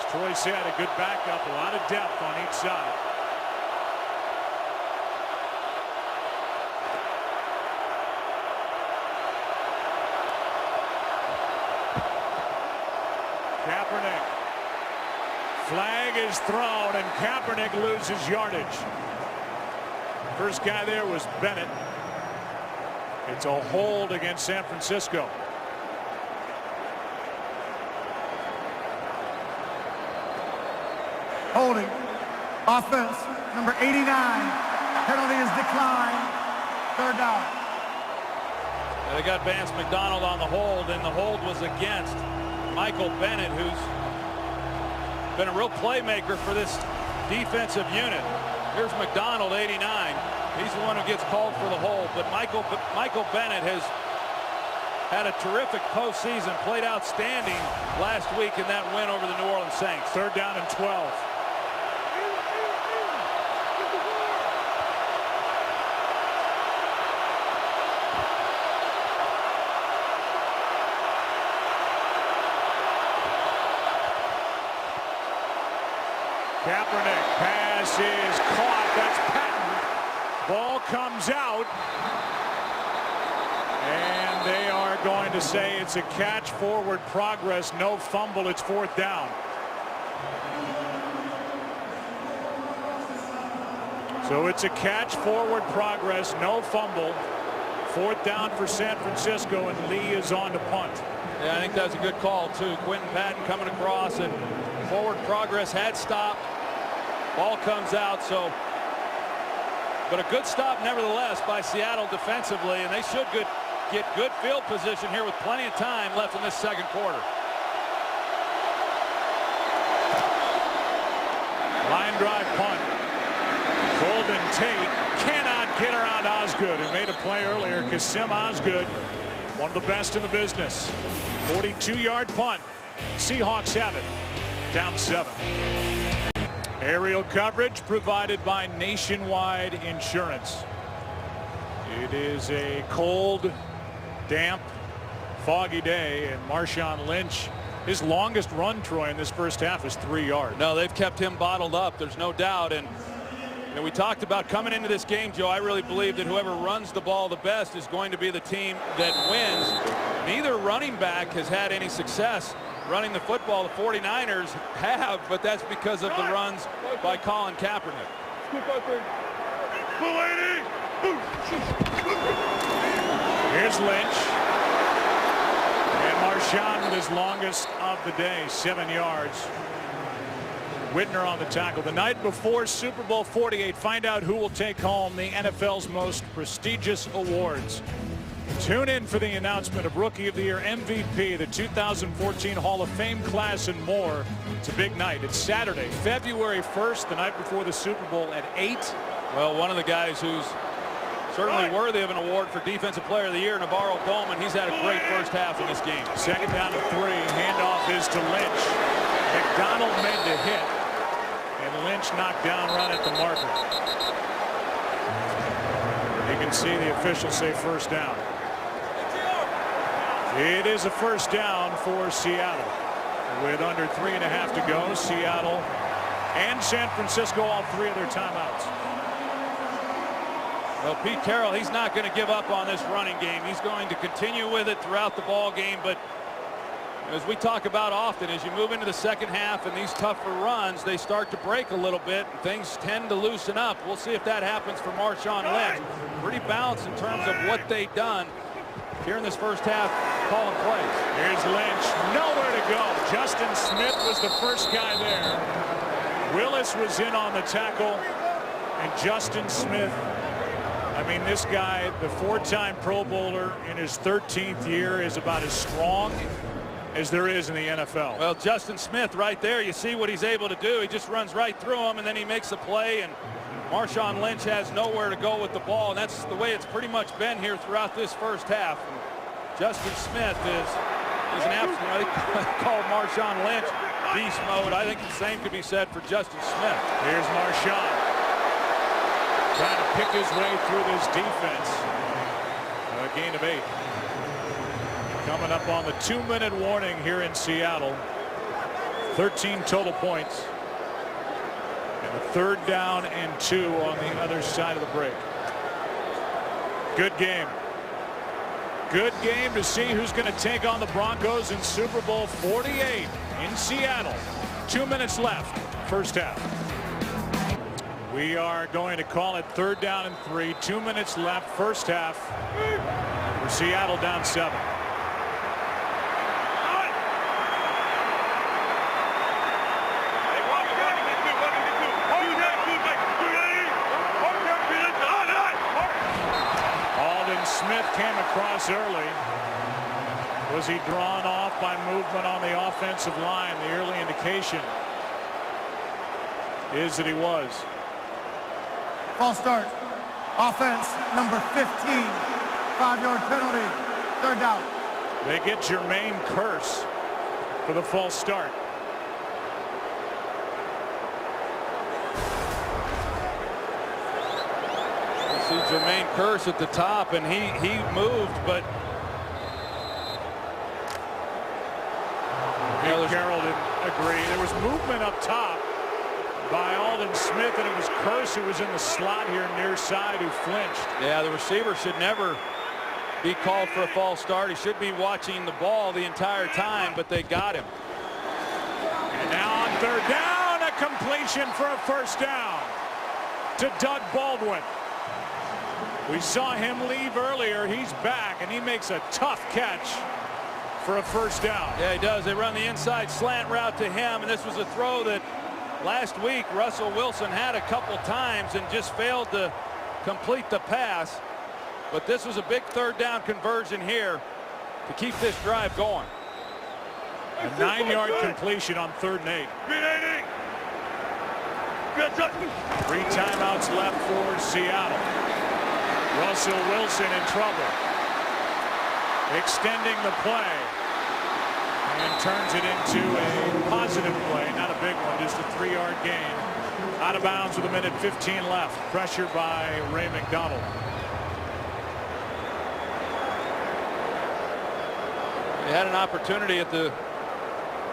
As Troy said, a good backup, a lot of depth on each side. is thrown, and Kaepernick loses yardage. First guy there was Bennett. It's a hold against San Francisco. Holding. Offense, number 89. Penalty is declined. Third down. They got Vance McDonald on the hold, and the hold was against Michael Bennett, who's been a real playmaker for this defensive unit. Here's McDonald, 89. He's the one who gets called for the hold, but Michael Bennett has had a terrific postseason, played outstanding last week in that win over the New Orleans Saints. Third down and 12. Kaepernick, pass is caught. That's Patton. Ball comes out. And they are going to say it's a catch, forward progress, no fumble. It's fourth down. So it's a catch, forward progress, no fumble. Fourth down for San Francisco, and Lee is on to punt. Yeah, I think that's a good call, too. Quentin Patton coming across, and forward progress had stopped. Ball comes out, so. But a good stop, nevertheless, by Seattle defensively, and they should get good field position here with plenty of time left in this second quarter. Line drive punt. Golden Tate cannot get around Osgood, and made a play earlier. Kasim Osgood, one of the best in the business. 42-yard punt. Seahawks have it. Down 7. Aerial coverage provided by Nationwide Insurance. It is a cold, damp, foggy day, and Marshawn Lynch, his longest run, Troy, in this first half is 3 yards. No, they've kept him bottled up. There's no doubt. And we talked about coming into this game, Joe. I really believe that whoever runs the ball the best is going to be the team that wins. Neither running back has had any success running the football. The 49ers have, but that's because of the runs by Colin Kaepernick. Here's Lynch. And Marshawn with his longest of the day, 7 yards. Whitner on the tackle. The night before Super Bowl 48, find out who will take home the NFL's most prestigious awards. Tune in for the announcement of Rookie of the Year, MVP, the 2014 Hall of Fame class, and more. It's a big night. It's Saturday, February 1st, the night before the Super Bowl at 8. Well, one of the guys who's certainly worthy of an award for Defensive Player of the Year, Navarro Bowman. He's had a great first half in this game. Second down to 3. Handoff is to Lynch. McDonald made the hit, and Lynch knocked down right at the marker. You can see the officials say first down. It is a first down for Seattle. With under 3.5 to go, Seattle and San Francisco, all 3 of their timeouts. Well, Pete Carroll, he's not going to give up on this running game. He's going to continue with it throughout the ball game. But as we talk about often, as you move into the second half and these tougher runs, they start to break a little bit, and things tend to loosen up. We'll see if that happens for Marshawn Lynch. Pretty balanced in terms of what they've done here in this first half, calling plays. Here's Lynch, nowhere to go. Justin Smith was the first guy there. Willis was in on the tackle, and Justin Smith, I mean, this guy, the 4-time Pro Bowler in his 13th year, is about as strong as there is in the NFL. Well, Justin Smith right there, you see what he's able to do. He just runs right through him, and then he makes a play, and Marshawn Lynch has nowhere to go with the ball, and that's the way it's pretty much been here throughout this first half. And Justin Smith is an absolute, I call Marshawn Lynch beast mode. I think the same could be said for Justin Smith. Here's Marshawn trying to pick his way through this defense. A gain of 8. Coming up on the 2-minute warning here in Seattle. 13 total points. And a third down and 2 on the other side of the break. Good game. Good game to see who's going to take on the Broncos in Super Bowl 48 in Seattle. 2 minutes left. first half. We are going to call it 3rd down and 3. 2 minutes left, first half. For Seattle down 7. Smith came across early. Was he drawn off by movement on the offensive line? The early indication is that he was. False start. Offense number 15. 5-yard penalty. 3rd down. They get Jermaine Kearse for the false start. See Jermaine Kearse at the top, and he moved, but Carroll didn't agree. There was movement up top by Aldon Smith, and it was Kearse who was in the slot here near side who flinched. Yeah, the receiver should never be called for a false start. He should be watching the ball the entire time, but they got him. And now on 3rd down, a completion for a first down to Doug Baldwin. We saw him leave earlier. He's back, and he makes a tough catch for a first down. Yeah, he does. They run the inside slant route to him, and this was a throw that last week Russell Wilson had a couple times and just failed to complete the pass. But this was a big 3rd down conversion here to keep this drive going. A 9-yard completion on 3rd and 8. 3 timeouts left for Seattle. Russell Wilson in trouble. Extending the play. And turns it into a positive play. Not a big one, just a 3-yard gain. Out of bounds with 1:15 left. Pressure by Ray McDonald. He had an opportunity at the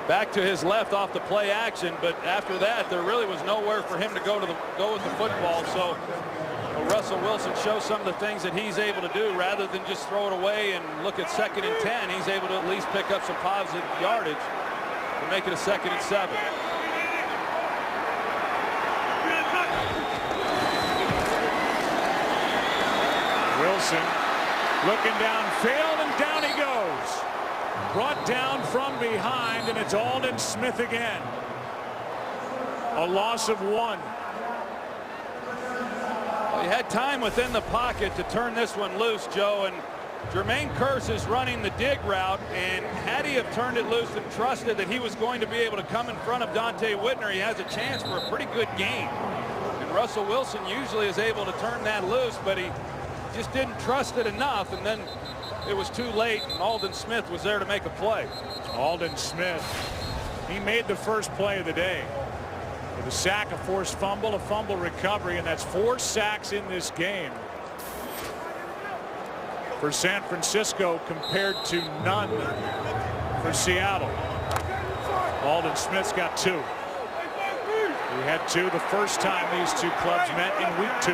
back to his left off the play action, but after that there really was nowhere for him to go with the football. So Russell Wilson shows some of the things that he's able to do rather than just throw it away and look at 2nd and 10. He's able to at least pick up some positive yardage to make it a 2nd and 7. Wilson looking downfield, and down he goes. Brought down from behind, and it's Aldon Smith again. A loss of 1. He had time within the pocket to turn this one loose, Joe, and Jermaine Kearse is running the dig route, and had he have turned it loose and trusted that he was going to be able to come in front of Dante Whitner, he has a chance for a pretty good game. And Russell Wilson usually is able to turn that loose, but he just didn't trust it enough, and then it was too late, and Aldon Smith was there to make a play. Aldon Smith, he made the first play of the day. With a sack, a forced fumble, a fumble recovery, and that's 4 sacks in this game for San Francisco compared to none for Seattle. Aldon Smith's got 2. He had 2 the first time these two clubs met in week 2.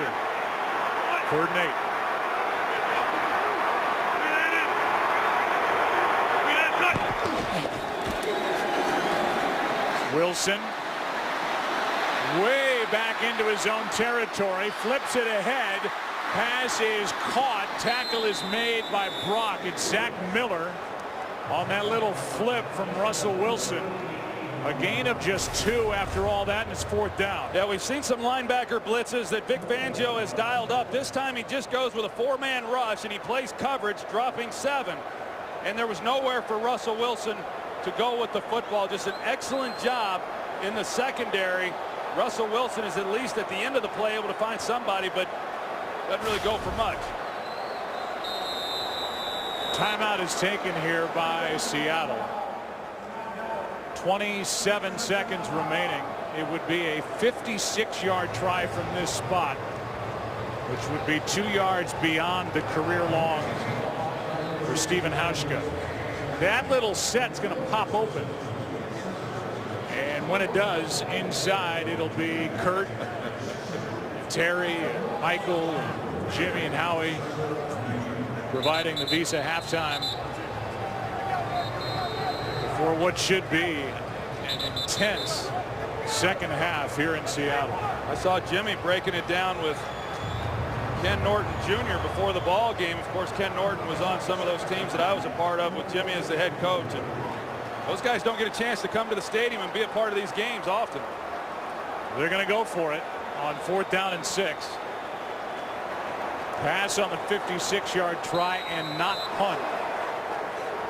3rd and 8. Wilson way back into his own territory, flips it ahead. Pass is caught. Tackle is made by Brock. It's Zach Miller on that little flip from Russell Wilson. A gain of just 2 after all that, and it's 4th down. Yeah, we've seen some linebacker blitzes that Vic Fangio has dialed up. This time he just goes with a 4-man rush, and he plays coverage, dropping 7. And there was nowhere for Russell Wilson to go with the football. Just an excellent job in the secondary. Russell Wilson is at least at the end of the play able to find somebody, but doesn't really go for much. Timeout is taken here by Seattle. 27 seconds remaining. It would be a 56-yard try from this spot, which would be 2 yards beyond the career long for Stephen Hauschka. That little set's going to pop open. And when it does, inside it'll be Kurt, Terry, and Michael, and Jimmy, and Howie providing the Visa halftime for what should be an intense second half here in Seattle. I saw Jimmy breaking it down with Ken Norton Jr. before the ball game. Of course, Ken Norton was on some of those teams that I was a part of with Jimmy as the head coach. And those guys don't get a chance to come to the stadium and be a part of these games often. They're going to go for it on 4th down and 6. Pass on the 56-yard try and not punt.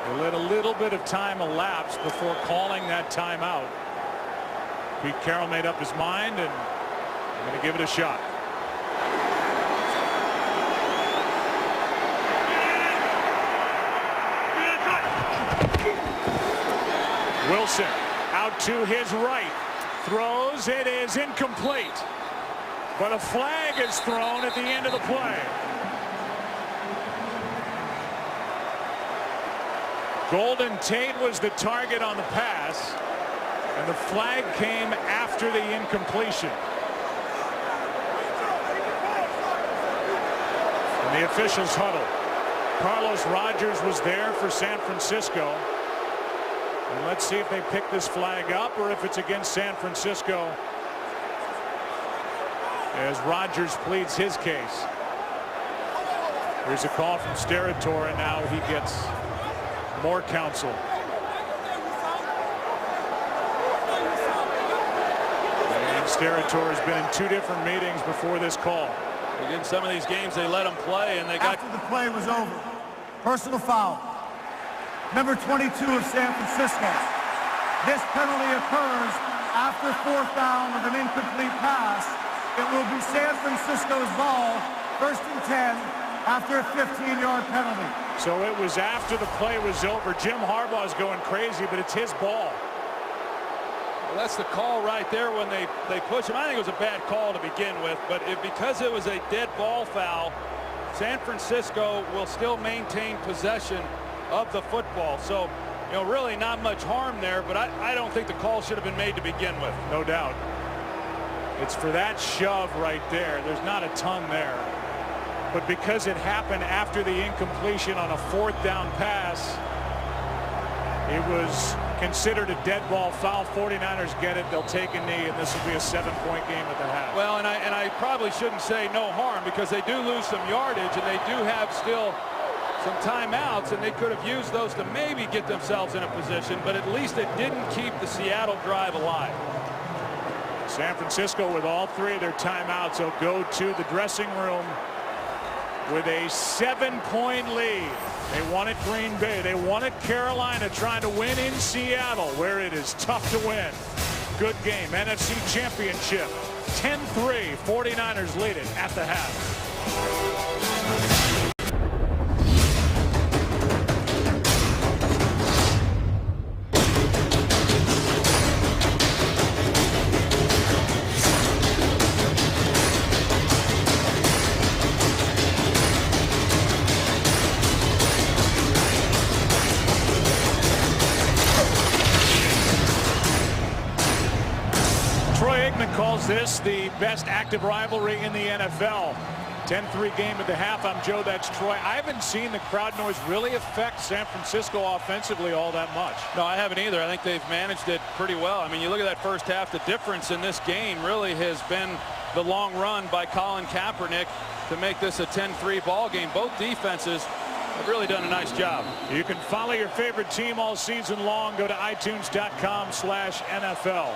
They let a little bit of time elapse before calling that timeout. Pete Carroll made up his mind and they're going to give it a shot. Wilson out to his right, throws. It is incomplete, but a flag is thrown at the end of the play. Golden Tate was the target on the pass, and the flag came after the incompletion. And the officials huddle. Carlos Rogers was there for San Francisco. And let's see if they pick this flag up or if it's against San Francisco as Rogers pleads his case. Here's a call from Steratore, and now he gets more counsel. And Steratore has been in 2 different meetings before this call. In some of these games, they let them play, and they got... After the play was over, personal foul. Number 22 of San Francisco. This penalty occurs after 4th down with an incomplete pass. It will be San Francisco's ball, 1st and 10, after a 15-yard penalty. So it was after the play was over. Jim Harbaugh's going crazy, but it's his ball. Well, that's the call right there when they push him. I think it was a bad call to begin with, but because it was a dead ball foul, San Francisco will still maintain possession of the football. So, you know, really not much harm there, but I don't think the call should have been made to begin with. No doubt. It's for that shove right there. There's not a ton there. But because it happened after the incompletion on a 4th down pass, it was considered a dead ball foul. 49ers get it. They'll take a knee, and this will be a 7-point game at the half. Well, and I probably shouldn't say no harm, because they do lose some yardage, and they do have still some timeouts, and they could have used those to maybe get themselves in a position, but at least it didn't keep the Seattle drive alive. San Francisco, with all 3 of their timeouts, will go to the dressing room with a 7-point lead. They wanted Green Bay. They wanted Carolina trying to win in Seattle, where it is tough to win. Good game. NFC Championship. 10-3. 49ers lead it at the half. Calls this the best active rivalry in the NFL. 10-3 game at the half. I'm Joe. That's Troy. I haven't seen the crowd noise really affect San Francisco offensively all that much. No, I haven't either. I think they've managed it pretty well. I mean, you look at that first half, the difference in this game really has been the long run by Colin Kaepernick to make this a 10-3 ball game. Both defenses have really done a nice job. You can follow your favorite team all season long. Go to itunes.com/NFL.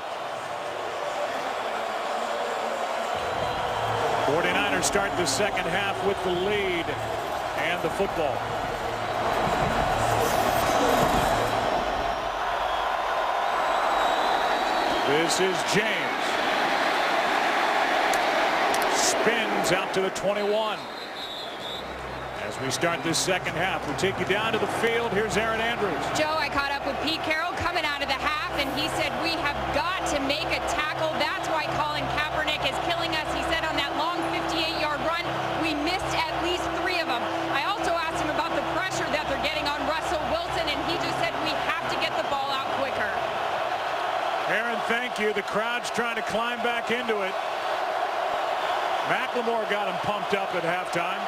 49ers start the second half with the lead and the football. This is James. Spins out to the 21. As we start this second half, we'll take you down to the field. Here's Aaron Andrews. Joe, I caught up with Pete Carroll coming out of the half, and he said we have got to make a tackle. That's why Colin Kaepernick is killing us. He said on that long 58-yard run, we missed at least 3 of them. I also asked him about the pressure that they're getting on Russell Wilson, and he just said we have to get the ball out quicker. Aaron, thank you. The crowd's trying to climb back into it. McLemore got him pumped up at halftime.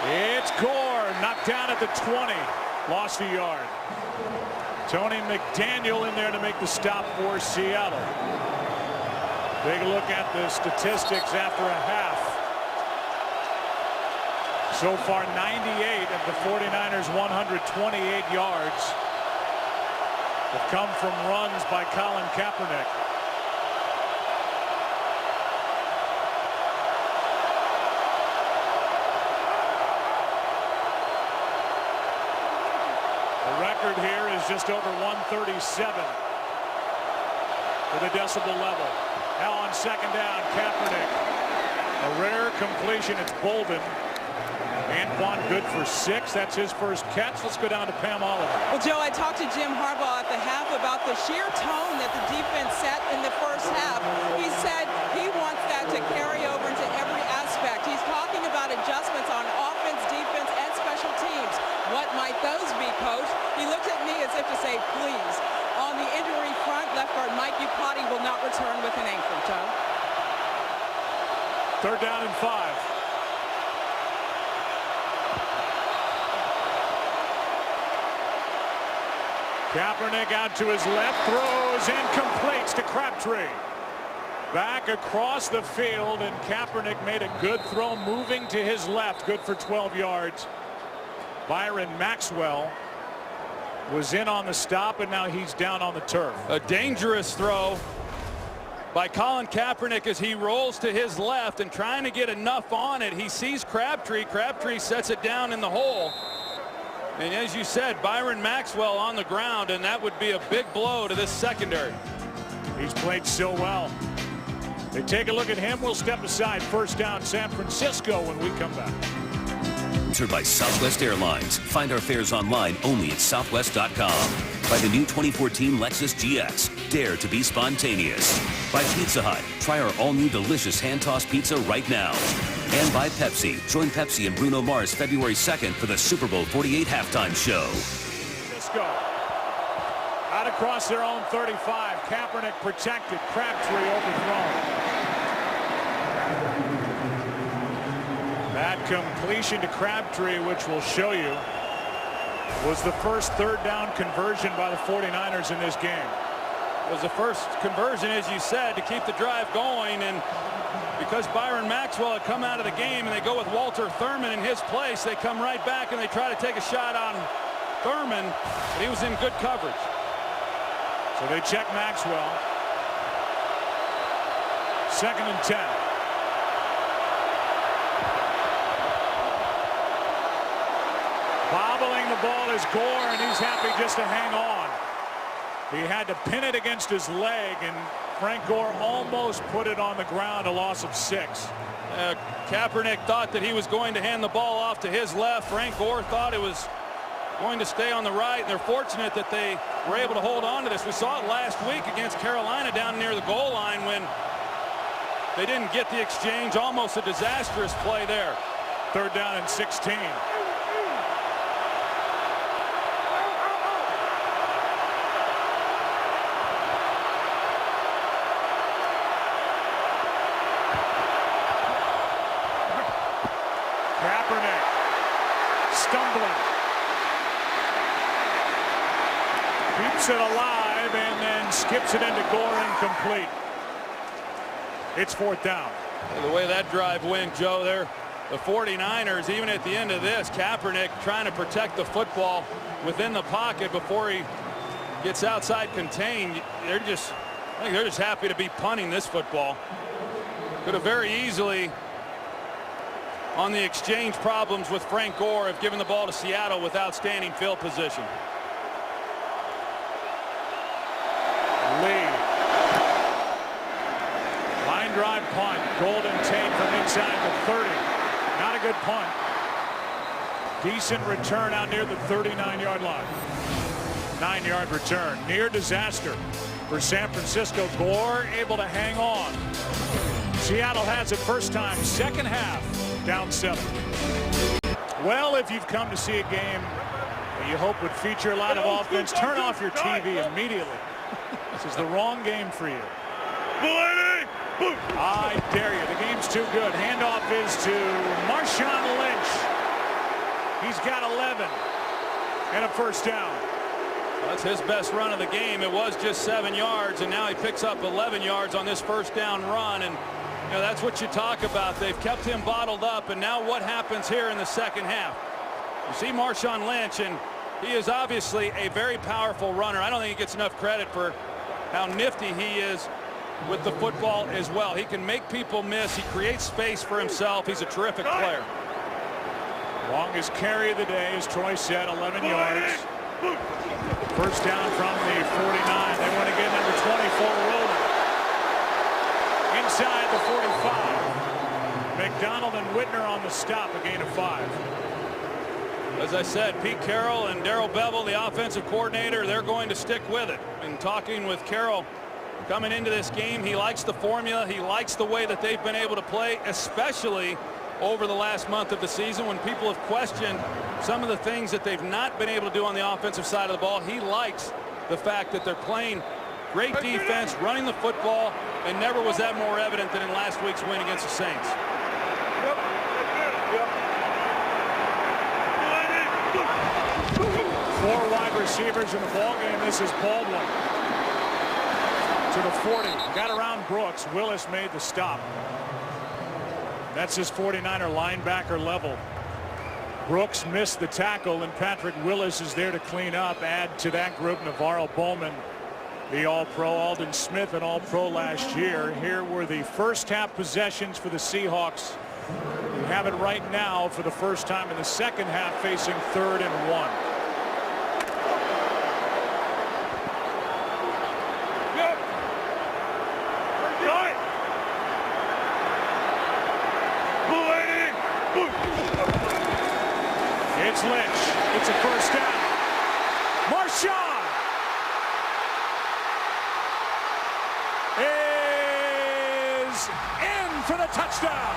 It's Gore, knocked down at the 20, lost a yard. Tony McDaniel in there to make the stop for Seattle. Take a look at the statistics after a half. So far, 98 of the 49ers' 128 yards have come from runs by Colin Kaepernick. The record here is just over 137 for the decibel level. Now on second down, Kaepernick. A rare completion. It's Bolden. Anquan good for 6. That's his first catch. Let's go down to Pam Oliver. Well, Joe, I talked to Jim Harbaugh at the half about the sheer tone that the defense set in the first half. He said he wants that to carry over into every aspect. He's talking about adjustments on offense, defense, and special teams. What might those be, Coach? He looked at me as if to say, please. On the injury front, left guard Mike Iupati will not return with an ankle, Joe. Third down and 5. Kaepernick out to his left, throws and completes to Crabtree. Back across the field, and Kaepernick made a good throw moving to his left, good for 12 yards. Byron Maxwell was in on the stop, and now he's down on the turf. A dangerous throw by Colin Kaepernick as he rolls to his left and trying to get enough on it. He sees Crabtree. Crabtree sets it down in the hole. And as you said, Byron Maxwell on the ground, and that would be a big blow to this secondary. He's played so well. They take a look at him. We'll step aside. First down, San Francisco, when we come back. Sponsored by Southwest Airlines. Find our fares online only at southwest.com. By the new 2014 Lexus GX. Dare to be spontaneous. By Pizza Hut. Try our all-new delicious hand-tossed pizza right now. And by Pepsi. Join Pepsi and Bruno Mars February 2nd for the Super Bowl 48 halftime show. Francisco out across their own 35. Kaepernick protected. Crabtree overthrown. That completion to Crabtree, which we'll show you, was the first third down conversion by the 49ers in this game. It was the first conversion, as you said, to keep the drive going, and because Byron Maxwell had come out of the game and they go with Walter Thurman in his place, they come right back and they try to take a shot on Thurman, but he was in good coverage. So they check Maxwell. 2nd and 10. Bobbling the ball is Gore, and he's happy just to hang on. He had to pin it against his leg, and Frank Gore almost put it on the ground, a loss of 6. Kaepernick thought that he was going to hand the ball off to his left. Frank Gore thought it was going to stay on the right, and they're fortunate that they were able to hold on to this. We saw it last week against Carolina down near the goal line when they didn't get the exchange. Almost a disastrous play there. Third down and 16. Kaepernick stumbling, keeps it alive and then skips it into Gore, incomplete. It's 4th down. The way that drive went, Joe, there, the 49ers, even at the end of this, Kaepernick trying to protect the football within the pocket before he gets outside contained. I think they're just happy to be punting this football. Could have very easily, on the exchange problems with Frank Gore, have given the ball to Seattle with outstanding field position. Lee. Line drive punt. Golden Tate from inside the 30. Not a good punt. Decent return out near the 39-yard line. 9-yard return. Near disaster for San Francisco. Gore able to hang on. Seattle has it first time, second half. Down 7. Well, if you've come to see a game that you hope would feature a lot of offense, turn off your TV immediately. This is the wrong game for you. I dare you. The game's too good. Handoff is to Marshawn Lynch. He's got 11 and a first down. That's his best run of the game. It was just 7 yards, and now he picks up 11 yards on this first down run. And you know, that's what you talk about. They've kept him bottled up, and now what happens here in the second half? You see Marshawn Lynch, and he is obviously a very powerful runner. I don't think he gets enough credit for how nifty he is with the football as well. He can make people miss. He creates space for himself. He's a terrific player. Longest carry of the day, as Troy said, 11 yards. First down from the 49. They want to get number 24 rolling. Inside the 45. McDonald and Whitner on the stop, a gain of 5. As I said, Pete Carroll and Darrell Bevell, the offensive coordinator, they're going to stick with it. And talking with Carroll coming into this game, he likes the formula. He likes the way that they've been able to play, especially over the last month of the season when people have questioned some of the things that they've not been able to do on the offensive side of the ball. He likes the fact that they're playing great defense, running the football, and never was that more evident than in last week's win against the Saints. Four wide receivers in the ballgame. This is Baldwin to the 40. Got around Brooks. Willis made the stop. That's his 49er linebacker level. Brooks missed the tackle, and Patrick Willis is there to clean up. Add to that group Navarro Bowman, the All-Pro, Aldon Smith, an All-Pro last year. Here were the first half possessions for the Seahawks. We have it right now for the first time in the second half, facing 3rd and 1. It's Lynch. It's a first down. Marshawn is in for the touchdown.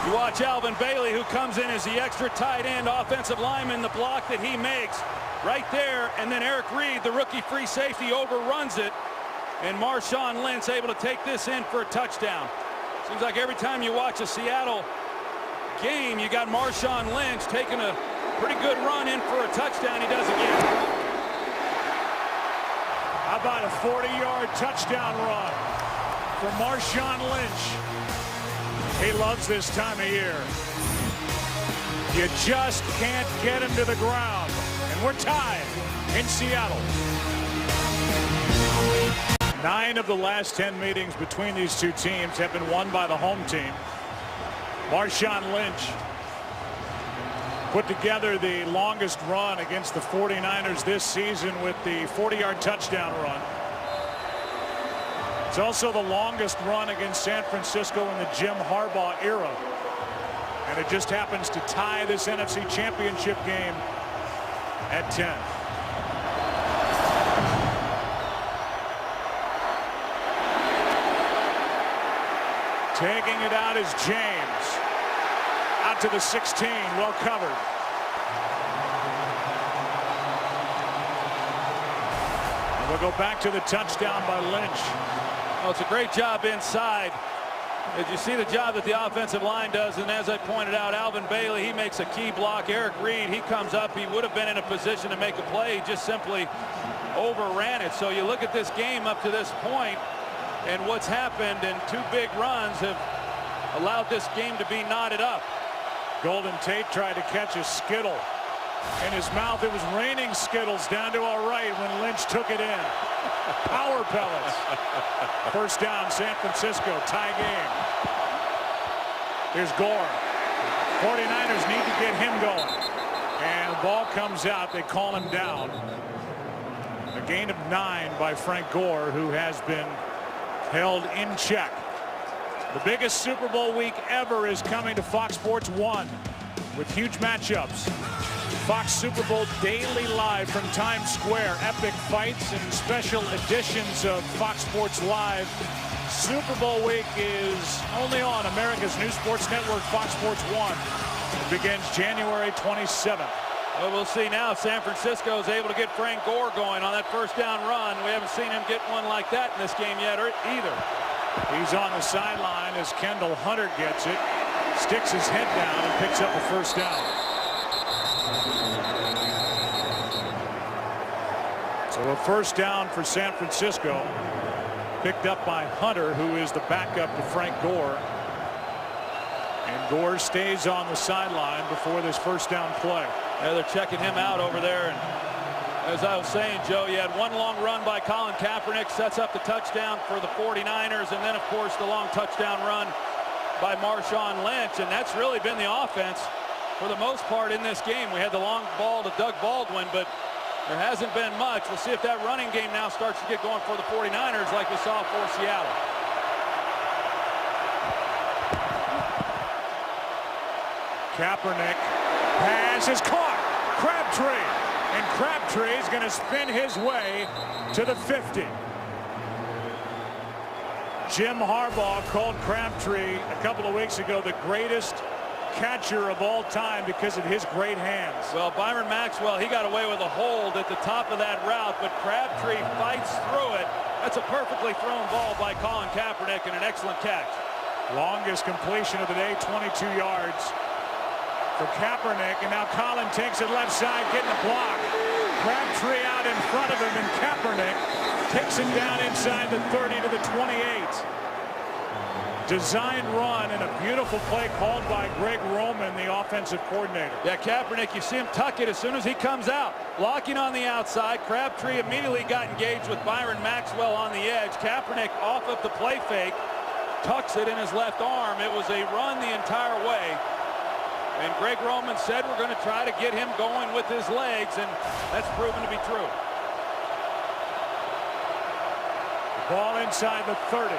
You watch Alvin Bailey, who comes in as the extra tight end offensive lineman, the block that he makes right there, and then Eric Reed, the rookie free safety, overruns it, and Marshawn Lynch able to take this in for a touchdown. Seems like every time you watch a Seattle game, you got Marshawn Lynch taking a pretty good run in for a touchdown. He does again. How about a 40-yard touchdown run for Marshawn Lynch? He loves this time of year. You just can't get him to the ground. And we're tied in Seattle. 9 of the last 10 meetings between these two teams have been won by the home team. Marshawn Lynch put together the longest run against the 49ers this season with the 40-yard touchdown run. It's also the longest run against San Francisco in the Jim Harbaugh era. And it just happens to tie this NFC Championship game at 10. Taking it out is James. Out to the 16, well covered. And we'll go back to the touchdown by Lynch. Well, it's a great job inside. As you see the job that the offensive line does, and as I pointed out, Alvin Bailey, he makes a key block. Eric Reed, he comes up. He would have been in a position to make a play. He just simply overran it. So you look at this game up to this point, and what's happened, and 2 big runs have allowed this game to be knotted up. Golden Tate tried to catch a Skittle in his mouth. It was raining Skittles down to our right when Lynch took it in. Power pellets. First down, San Francisco, tie game. Here's Gore. 49ers need to get him going. And the ball comes out. They call him down. A gain of 9 by Frank Gore, who has been held in check. The biggest Super Bowl week ever is coming to Fox Sports 1 with huge matchups. Fox Super Bowl daily live from Times Square. Epic fights and special editions of Fox Sports Live. Super Bowl week is only on America's new sports network, Fox Sports 1. It begins January 27th. Well, we'll see now. San Francisco is able to get Frank Gore going on that first down run. We haven't seen him get one like that in this game yet either. He's on the sideline as Kendall Hunter gets it, sticks his head down and picks up a first down. So a first down for San Francisco, picked up by Hunter, who is the backup to Frank Gore. And Gore stays on the sideline before this first down play. Yeah, they're checking him out over there. And as I was saying, Joe, you had one long run by Colin Kaepernick, sets up the touchdown for the 49ers, and then, of course, the long touchdown run by Marshawn Lynch. And that's really been the offense for the most part in this game. We had the long ball to Doug Baldwin, but there hasn't been much. We'll see if that running game now starts to get going for the 49ers like we saw for Seattle. Kaepernick pass is caught. Crabtree. And Crabtree is going to spin his way to the 50. Jim Harbaugh called Crabtree a couple of weeks ago the greatest catcher of all time because of his great hands. Well, Byron Maxwell, he got away with a hold at the top of that route, but Crabtree fights through it. That's a perfectly thrown ball by Colin Kaepernick and an excellent catch. Longest completion of the day, 22 yards for Kaepernick, and now Colin takes it left side, getting a block. Crabtree out in front of him, and Kaepernick takes him down inside the 30 to the 28. Design run and a beautiful play called by Greg Roman, the offensive coordinator. Yeah, Kaepernick, you see him tuck it as soon as he comes out. Blocking on the outside. Crabtree immediately got engaged with Byron Maxwell on the edge. Kaepernick off of the play fake, tucks it in his left arm. It was a run the entire way. And Greg Roman said we're going to try to get him going with his legs, and that's proven to be true. Ball inside the 30.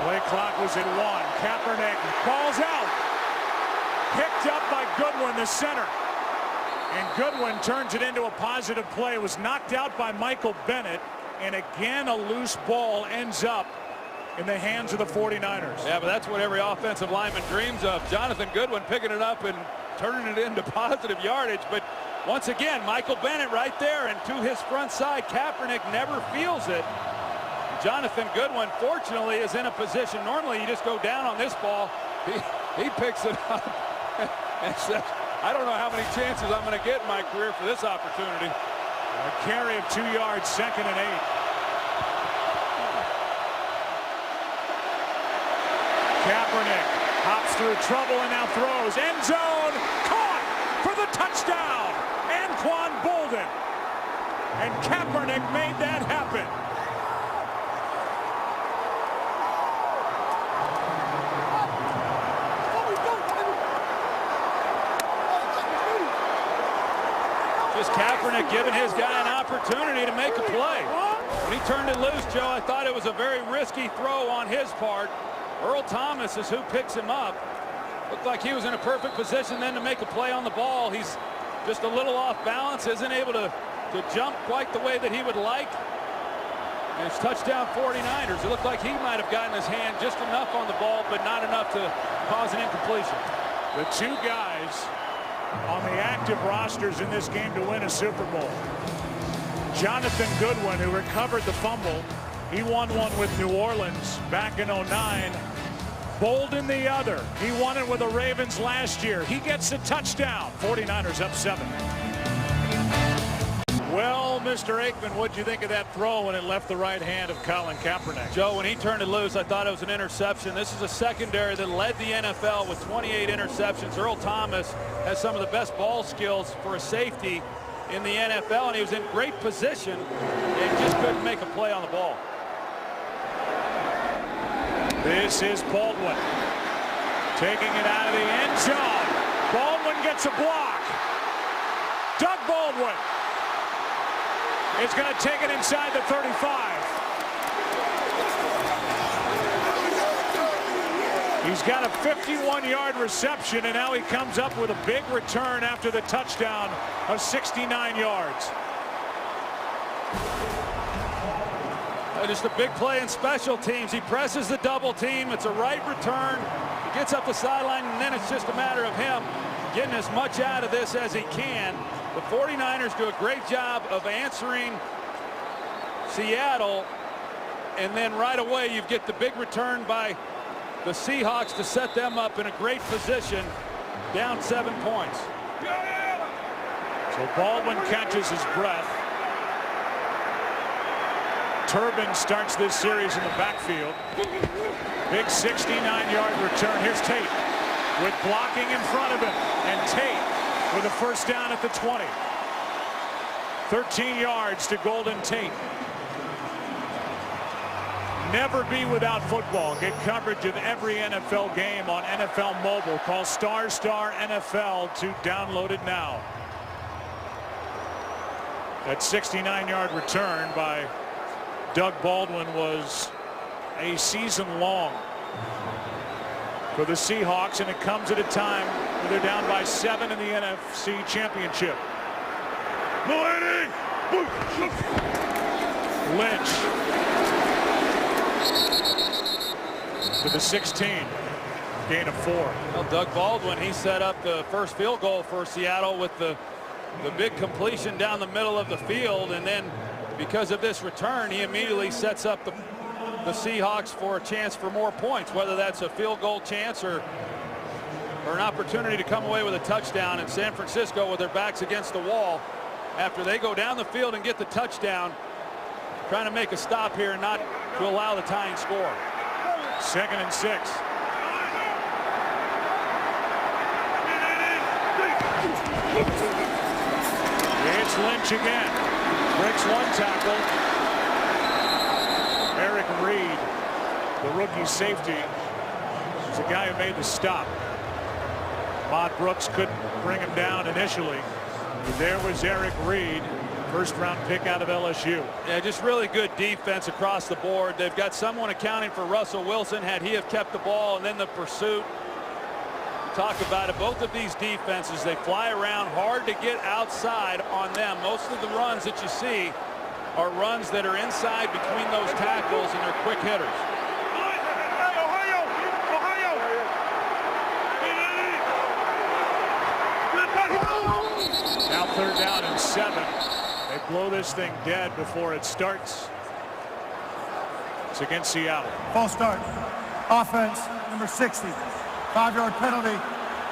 Play clock was at 1. Kaepernick, ball's out. Picked up by Goodwin, the center. And Goodwin turns it into a positive play. It was knocked out by Michael Bennett. And again, a loose ball ends up in the hands of the 49ers. Yeah, but that's what every offensive lineman dreams of. Jonathan Goodwin picking it up and turning it into positive yardage. But once again, Michael Bennett right there, and to his front side, Kaepernick never feels it. Jonathan Goodwin, fortunately, is in a position. Normally, you just go down on this ball. He picks it up and says, I don't know how many chances I'm going to get in my career for this opportunity. A carry of 2 yards, 2nd and 8. Kaepernick hops through trouble and now throws. End zone, caught for the touchdown. Anquan Bolden. And Kaepernick made that happen. Just Kaepernick giving his guy an opportunity to make a play. When he turned it loose, Joe, I thought it was a very risky throw on his part. Earl Thomas is who picks him up. Looked like he was in a perfect position then to make a play on the ball. He's just a little off balance, isn't able to jump quite the way that he would like. And it's touchdown 49ers. It looked like he might have gotten his hand just enough on the ball, but not enough to cause an incompletion. The two guys on the active rosters in this game to win a Super Bowl. Jonathan Goodwin, who recovered the fumble. He won one with New Orleans back in '09. Bolden the other. He won it with the Ravens last year. He gets the touchdown. 49ers up 7. Well, Mr. Aikman, what'd you think of that throw when it left the right hand of Colin Kaepernick? Joe, when he turned it loose, I thought it was an interception. This is a secondary that led the NFL with 28 interceptions. Earl Thomas has some of the best ball skills for a safety in the NFL, and he was in great position and just couldn't make a play on the ball. This is Baldwin taking it out of the end zone. Baldwin gets a block. Doug Baldwin is going to take it inside the 35. He's got a 51-yard reception, and now he comes up with a big return after the touchdown of 69 yards. Just a big play in special teams. He presses the double team. It's a right return. He gets up the sideline, and then it's just a matter of him getting as much out of this as he can. The 49ers do a great job of answering Seattle, and then right away you get the big return by the Seahawks to set them up in a great position, down 7 points. So Baldwin catches his breath. Turbin starts this series in the backfield. Big 69-yard return. Here's Tate with blocking in front of him, and Tate with a first down at the 20. 13 yards to Golden Tate. Never be without football. Get coverage of every NFL game on NFL Mobile. Call ** NFL to download it now. That 69-yard return by Doug Baldwin was a season long for the Seahawks, and it comes at a time where they're down by 7 in the NFC Championship. Lynch to the 16, gain of 4. Well, Doug Baldwin, he set up the first field goal for Seattle with the big completion down the middle of the field, and then because of this return, he immediately sets up the Seahawks for a chance for more points, whether that's a field goal chance or an opportunity to come away with a touchdown. In San Francisco, with their backs against the wall, after they go down the field and get the touchdown, trying to make a stop here and not to allow the tying score. 2nd and 6. It's Lynch again. Breaks one tackle. Eric Reed, the rookie safety, is the guy who made the stop. Ahmad Brooks couldn't bring him down initially. But there was Eric Reed, first-round pick out of LSU. Yeah, just really good defense across the board. They've got someone accounting for Russell Wilson had he have kept the ball, and then the pursuit. Talk about it. Both of these defenses, they fly around hard to get outside on them. Most of the runs that you see are runs that are inside between those tackles, and they're quick hitters. Now 3rd down and 7. They blow this thing dead before it starts. It's against Seattle. False start. Offense, number 60. 5-yard penalty.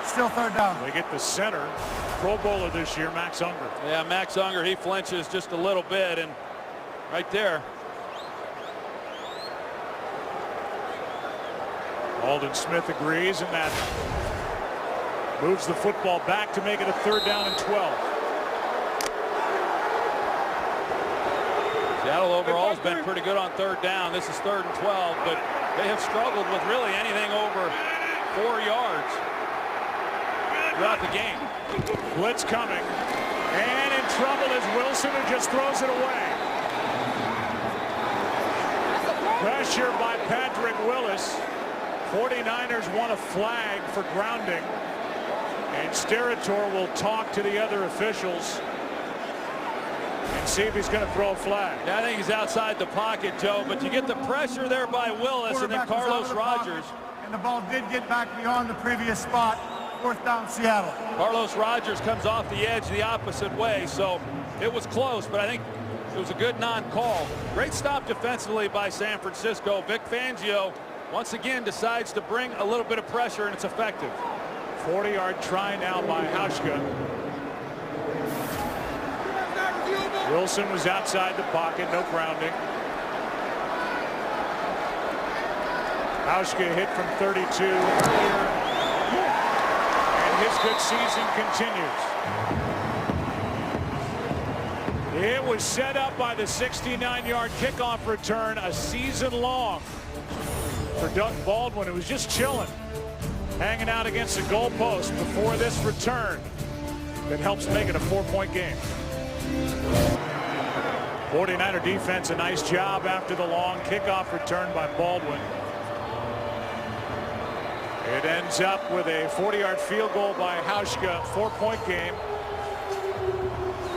Still 3rd down. They get the center, Pro Bowler this year, Max Unger. Yeah, Max Unger, he flinches just a little bit, and right there. Aldon Smith agrees, and that moves the football back to make it a 3rd down and 12. Seattle overall has been pretty good on 3rd down. This is 3rd and 12, but they have struggled with really anything over 4 yards throughout the game. Blitz coming, and in trouble is Wilson, who just throws it away. Pressure by Patrick Willis. 49ers want a flag for grounding, and Sterator will talk to the other officials and see if he's going to throw a flag. Yeah, I think he's outside the pocket, Joe, but you get the pressure there by Willis, and then Carlos Rogers. And the ball did get back beyond the previous spot. 4th down, Seattle. Carlos Rogers comes off the edge the opposite way, so it was close, but I think it was a good non-call. Great stop defensively by San Francisco. Vic Fangio once again decides to bring a little bit of pressure, and it's effective. 40-yard try now by Hauschka. Wilson was outside the pocket, no grounding. Hauschka hit from 32 earlier, and his good season continues. It was set up by the 69-yard kickoff return, a season long for Doug Baldwin. It was just chilling, hanging out against the goalpost before this return that helps make it a 4-point game. 49er defense, a nice job after the long kickoff return by Baldwin. It ends up with a 40-yard field goal by Hauschka. 4-point game.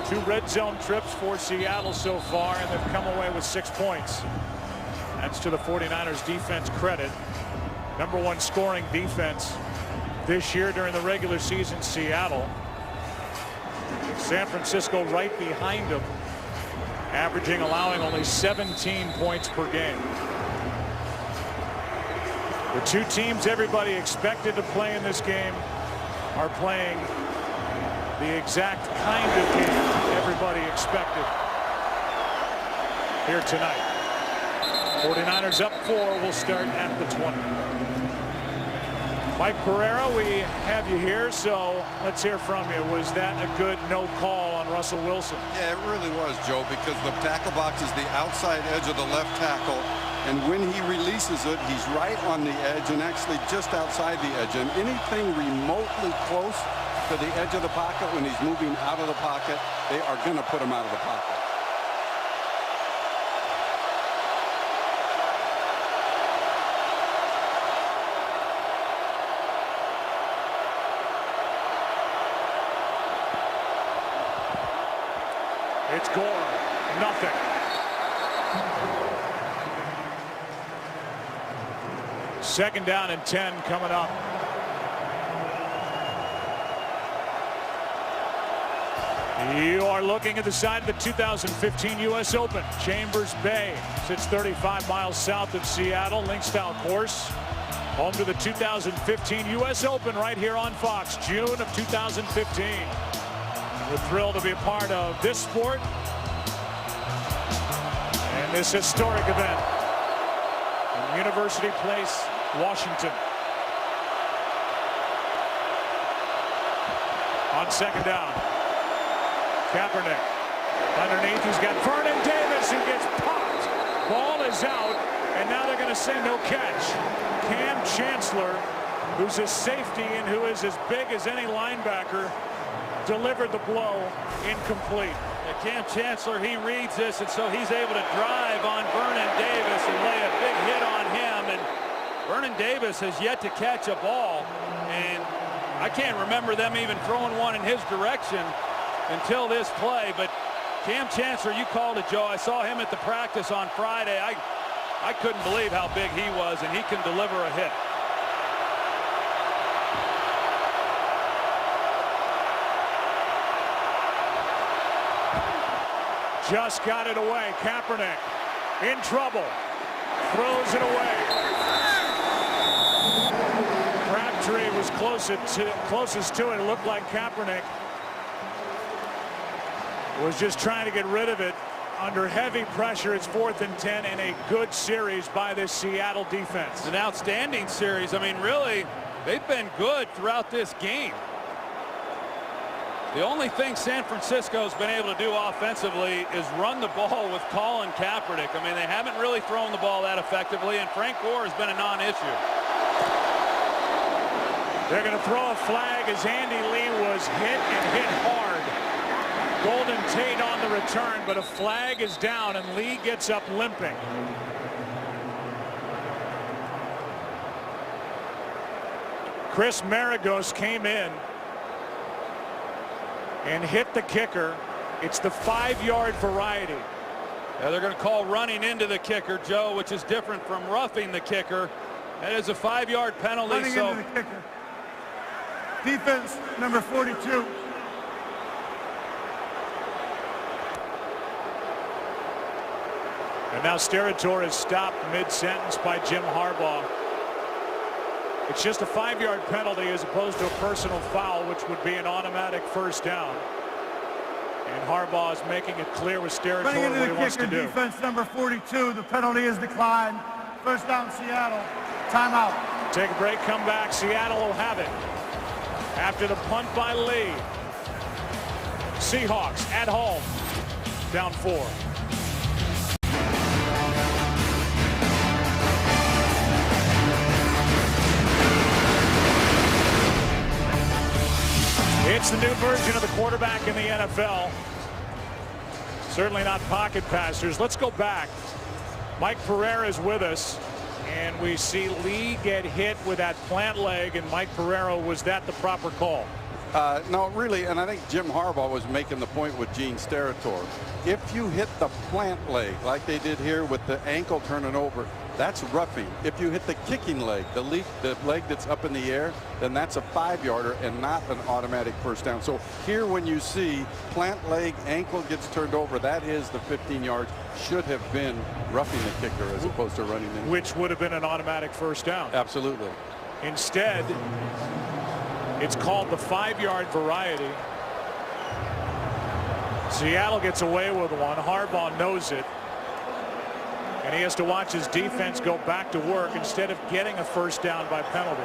2 red zone trips for Seattle so far, and they've come away with 6 points. That's to the 49ers defense credit. #1 scoring defense this year during the regular season, Seattle. San Francisco right behind them, allowing only 17 points per game. The 2 teams everybody expected to play in this game are playing the exact kind of game everybody expected here tonight. 49ers up 4, will start at the 20. Mike Pereira, we have you here, so let's hear from you. Was that a good no call on Russell Wilson? Yeah, it really was, Joe, because the tackle box is the outside edge of the left tackle, and when he releases it, he's right on the edge and actually just outside the edge. And anything remotely close to the edge of the pocket when he's moving out of the pocket, they are going to put him out of the pocket. It's Gore, nothing. Second down and 10 coming up. You are looking at the side of the 2015 U.S. Open. Chambers Bay sits 35 miles south of Seattle. Link-style course. Home to the 2015 U.S. Open right here on Fox, June of 2015. We're thrilled to be a part of this sport and this historic event in University Place, Washington. On second down, Kaepernick underneath. He's got Vernon Davis who gets popped. Ball is out, and now they're going to say no catch. Cam Chancellor, who's a safety and who is as big as any linebacker, delivered the blow incomplete. And Cam Chancellor, he reads this, and so he's able to drive on Vernon Davis and lay a big hit on him. And Vernon Davis has yet to catch a ball, and I can't remember them even throwing one in his direction until this play. But Cam Chancellor, you called it, Joe. I saw him at the practice on Friday. I couldn't believe how big he was, and he can deliver a hit. Just got it away. Kaepernick in trouble. Throws it away. Crabtree was closest to it. It looked like Kaepernick was just trying to get rid of it. Under heavy pressure, it's 4th and 10, and a good series by this Seattle defense. An outstanding series. I mean, really, they've been good throughout this game. The only thing San Francisco's been able to do offensively is run the ball with Colin Kaepernick. I mean, they haven't really thrown the ball that effectively, and Frank Gore has been a non-issue. They're going to throw a flag as Andy Lee was hit and hit hard. Golden Tate on the return, but a flag is down, and Lee gets up limping. Chris Maragos came in and hit the kicker. It's the 5-yard variety. Yeah, they're going to call running into the kicker, Joe, which is different from roughing the kicker. That is a 5-yard penalty. Running into the kicker. Defense number 42. And now Steratore is stopped mid-sentence by Jim Harbaugh. It's just a 5-yard penalty as opposed to a personal foul, which would be an automatic first down. And Harbaugh is making it clear with Steratore what he wants to do. Defense number 42. The penalty is declined. First down, Seattle. Timeout. Take a break, come back. Seattle will have it after the punt by Lee. Seahawks at home, down 4. It's the new version of the quarterback in the NFL. Certainly not pocket passers. Let's go back. Mike Pereira is with us. And we see Lee get hit with that plant leg, and Mike Pereira, was that the proper call? No, really, and I think Jim Harbaugh was making the point with Gene Steratore. If you hit the plant leg like they did here with the ankle turning over, that's roughing. If you hit the kicking leg, the leg that's up in the air, then that's a 5-yarder and not an automatic first down. So here when you see plant leg, ankle gets turned over, that is the 15 yards. Should have been roughing the kicker as opposed to running in. Which would have been an automatic first down. Absolutely. Instead, it's called the 5-yard variety. Seattle gets away with one. Harbaugh knows it. And he has to watch his defense go back to work instead of getting a first down by penalty.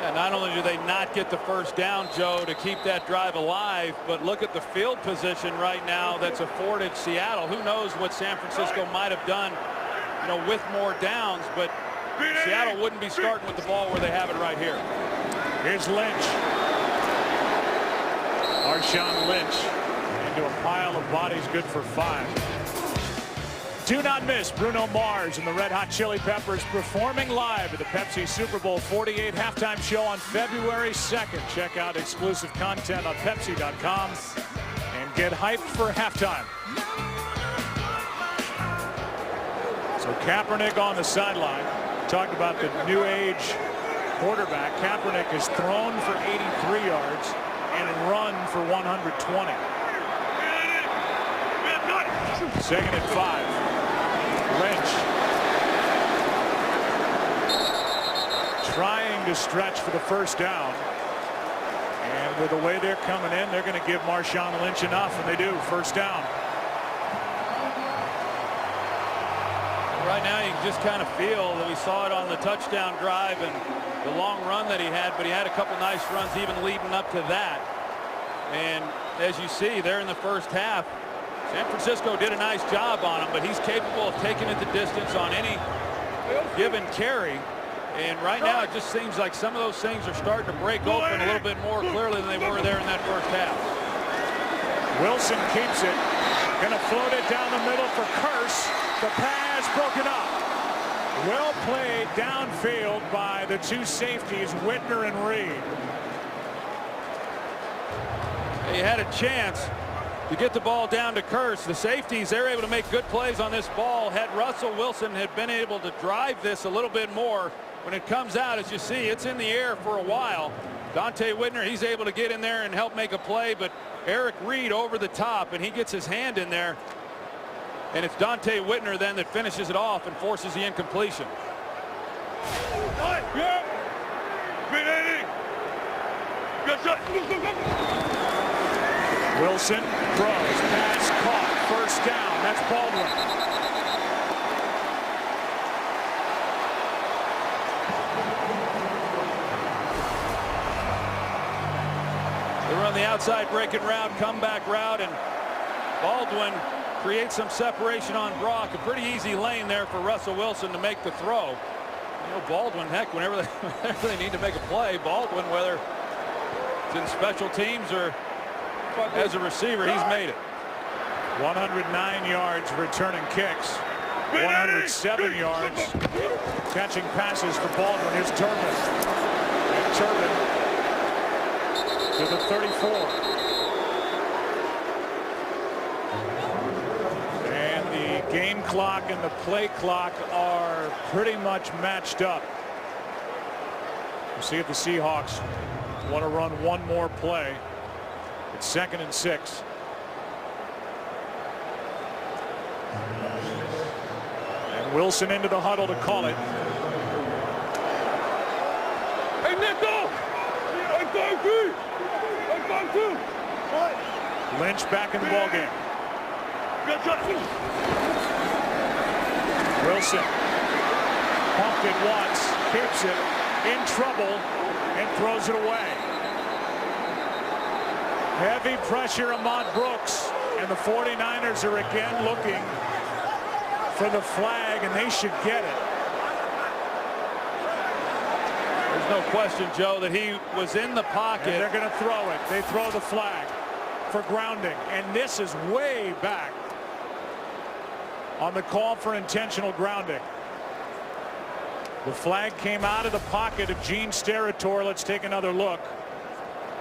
Yeah, not only do they not get the first down, Joe, to keep that drive alive, but look at the field position right now that's afforded Seattle. Who knows what San Francisco might have done, you know, with more downs, but Seattle wouldn't be starting with the ball where they have it right here. Here's Lynch. Marshawn Lynch into a pile of bodies, good for 5. Do not miss Bruno Mars and the Red Hot Chili Peppers performing live at the Pepsi Super Bowl 48 halftime show on February 2nd. Check out exclusive content on Pepsi.com and get hyped for halftime. So Kaepernick on the sideline. Talked about the new age quarterback. Kaepernick has thrown for 83 yards and run for 120. Second and 5. Lynch trying to stretch for the first down. And with the way they're coming in, they're going to give Marshawn Lynch enough, and they do. First down. Right now you can just kind of feel that we saw it on the touchdown drive and the long run that he had, but he had a couple nice runs even leading up to that. And as you see there in the first half, San Francisco did a nice job on him, but he's capable of taking it the distance on any given carry. And right now it just seems like some of those things are starting to break open a little bit more clearly than they were there in that first half. Wilson keeps it. Going to float it down the middle for Curse. The pass broken up. Well played downfield by the two safeties, Whitner and Reed. He had a chance to get the ball down to Curse. The safeties, they're able to make good plays on this ball. Had Russell Wilson had been able to drive this a little bit more, when it comes out, as you see, it's in the air for a while. Dante Whitner, he's able to get in there and help make a play, but Eric Reed over the top, and he gets his hand in there. And it's Dante Whitner then that finishes it off and forces the incompletion. Wilson throws, pass caught, first down. That's Baldwin. They run the outside breaking route, comeback route, and Baldwin creates some separation on Brock. A pretty easy lane there for Russell Wilson to make the throw. You know, Baldwin, heck, whenever they need to make a play, Baldwin, whether it's in special teams or as a receiver, he's made it. 109 yards returning kicks. 107 yards catching passes for Baldwin. Here's Turbin. And Turbin to the 34. And the game clock and the play clock are pretty much matched up. We'll see if the Seahawks want to run one more play. It's 2nd and 6. And Wilson into the huddle to call it. Hey, Nico! I got you! I got you! Lynch back in the ball game. Wilson pumped it once, keeps it in trouble, and throws it away. Heavy pressure, Ahmad Brooks, and the 49ers are again looking for the flag, and they should get it. There's no question, Joe, that he was in the pocket. And they're going to throw it. They throw the flag for grounding, and this is way back on the call for intentional grounding. The flag came out of the pocket of Gene Steratore. Let's take another look.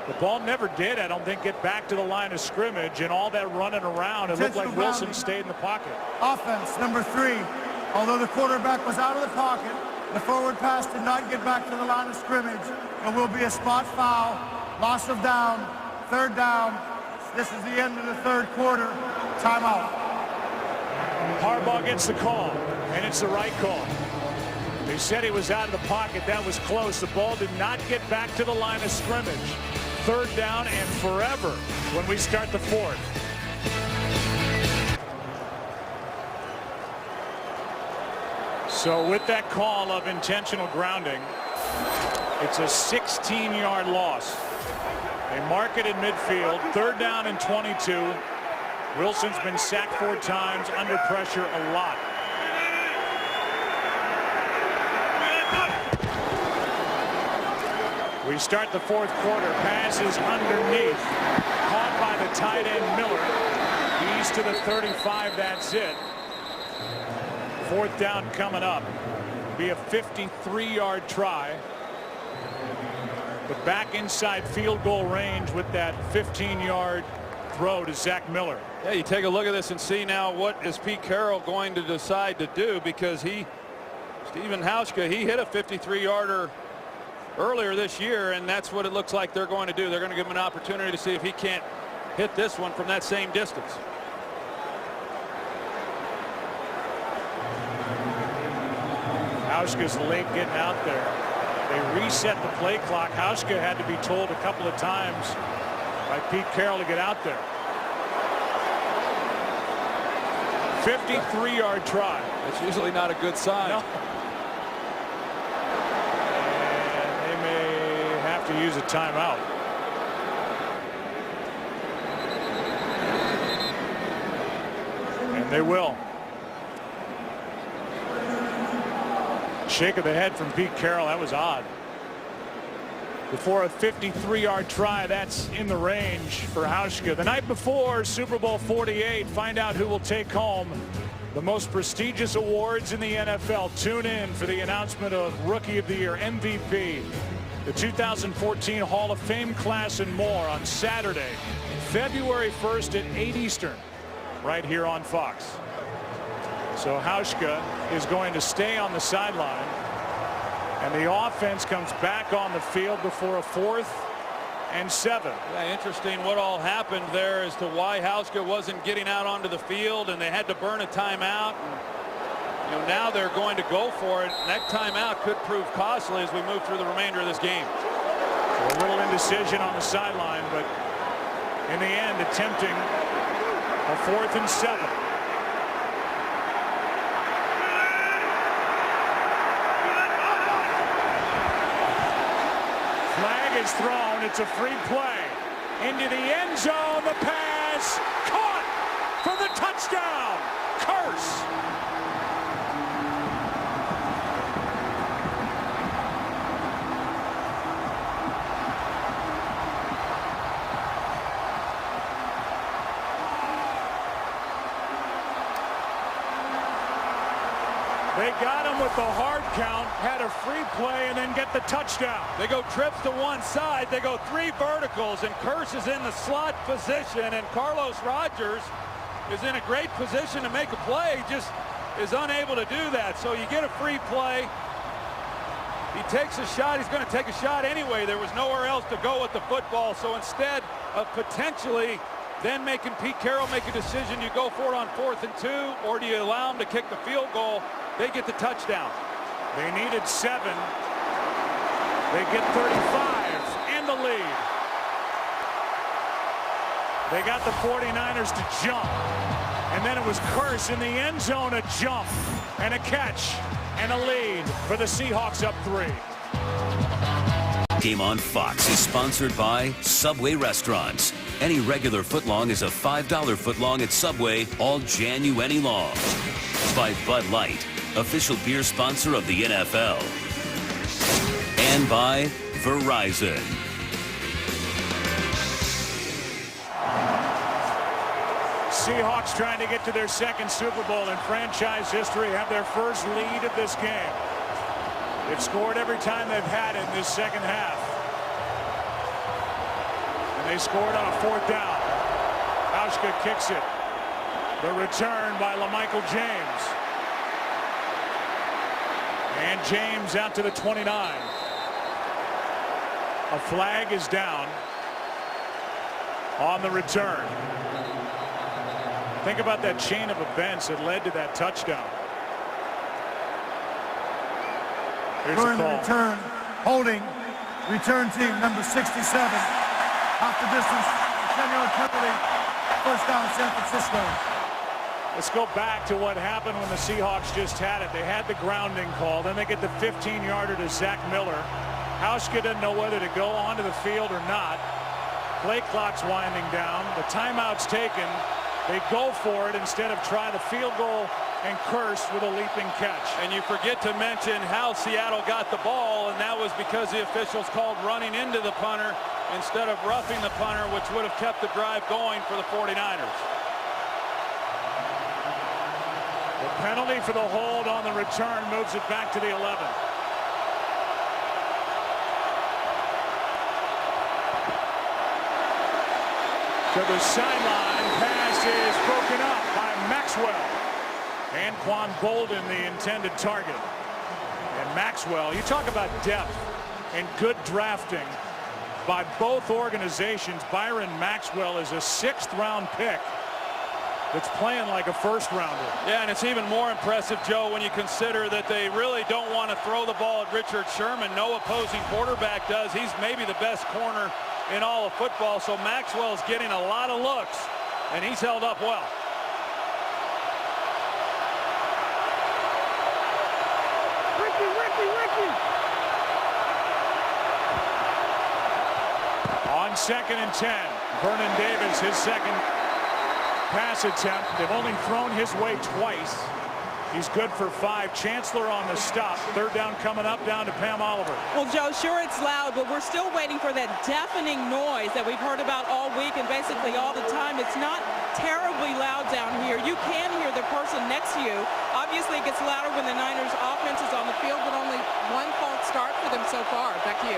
The ball never did, I don't think, get back to the line of scrimmage, and all that running around, it looked like Wilson stayed in the pocket. Offense, number 3. Although the quarterback was out of the pocket, the forward pass did not get back to the line of scrimmage. It will be a spot foul, loss of down, 3rd down. This is the end of the 3rd quarter. Timeout. Harbaugh gets the call, and it's the right call. They said he was out of the pocket. That was close. The ball did not get back to the line of scrimmage. 3rd down and forever when we start the 4th. So with that call of intentional grounding, it's a 16-yard loss. They mark it in midfield. 3rd down and 22. Wilson's been sacked 4 times, under pressure a lot. We start the 4th quarter. Passes underneath. Caught by the tight end Miller. He's to the 35. That's it. 4th down coming up. Be a 53-yard try. But back inside field goal range with that 15-yard throw to Zach Miller. Yeah, you take a look at this and see now what is Pete Carroll going to decide to do, because Stephen Hauschka, he hit a 53-yarder earlier this year, and that's what it looks like they're going to do. They're going to give him an opportunity to see if he can't hit this one from that same distance. Hauschka's late getting out there. They reset the play clock. Hauschka had to be told a couple of times by Pete Carroll to get out there. 53-yard try. It's usually not a good sign. No. And they may have to use a timeout. And they will. Shake of the head from Pete Carroll. That was odd. Before a 53-yard try, that's in the range for Hauschka. The night before Super Bowl 48, find out who will take home the most prestigious awards in the NFL. Tune in for the announcement of Rookie of the Year, MVP, the 2014 Hall of Fame class, and more on Saturday, February 1st at 8 Eastern, right here on Fox. So Hauschka is going to stay on the sideline, and the offense comes back on the field before a 4th and 7. Yeah, interesting what all happened there as to why Hauschka wasn't getting out onto the field, and they had to burn a timeout. And, now they're going to go for it, and that timeout could prove costly as we move through the remainder of this game. So a little indecision on the sideline, but in the end attempting a 4th and 7. Is thrown. It's a free play into the end zone. The pass caught for the touchdown. Curse. They got him with the hard count, had a free play, and then get the touchdown. They go trips to one side. They go 3 verticals, and Curse is in the slot position, and Carlos Rogers is in a great position to make a play. He just is unable to do that. So you get a free play. He takes a shot. He's going to take a shot anyway. There was nowhere else to go with the football. So instead of potentially then making Pete Carroll make a decision, you go for it on 4th and 2, or do you allow him to kick the field goal? They get the touchdown. They needed 7. They get 35 and the lead. They got the 49ers to jump. And then it was Curse in the end zone, a jump and a catch and a lead for the Seahawks, up 3. Game on Fox is sponsored by Subway Restaurants. Any regular footlong is a $5 footlong at Subway all Jan-U-Any long. By Bud Light, official beer sponsor of the NFL. And by Verizon. Seahawks trying to get to their 2nd Super Bowl in franchise history, have their first lead of this game. They've scored every time they've had it in this second half. And they scored on a 4th down. Hauschka kicks it. The return by LaMichael James. And James out to the 29. A flag is down on the return. Think about that chain of events that led to that touchdown. Here's During the the call. return, holding return team number 67. Off the distance, 10-yard penalty. First down, San Francisco. Let's go back to what happened when the Seahawks just had it. They had the grounding call. Then they get the 15-yarder to Zach Miller. Hauschka didn't know whether to go onto the field or not. Play clock's winding down. The timeout's taken. They go for it instead of try the field goal and curse with a leaping catch. And you forget to mention how Seattle got the ball, and that was because the officials called running into the punter instead of roughing the punter, which would have kept the drive going for the 49ers. The penalty for the hold on the return moves it back to the 11. To the sideline, pass is broken up by Maxwell. Anquan Bolden, the intended target. And Maxwell, you talk about depth and good drafting by both organizations. Byron Maxwell is a 6th-round pick that's playing like a first-rounder. Yeah, and it's even more impressive, Joe, when you consider that they really don't want to throw the ball at Richard Sherman. No opposing quarterback does. He's maybe the best corner in all of football, so Maxwell's getting a lot of looks, and he's held up well. Ricky. On 2nd and 10, Vernon Davis, his second pass attempt. They've only thrown his way twice. He's good for 5. Chancellor on the stop. 3rd down coming up, down to Pam Oliver. Well, Joe, sure it's loud, but we're still waiting for that deafening noise that we've heard about all week and basically all the time. It's not terribly loud down here. You can hear the person next to you. Obviously, it gets louder when the Niners offense is on the field, but only one false start for them so far. Back to you.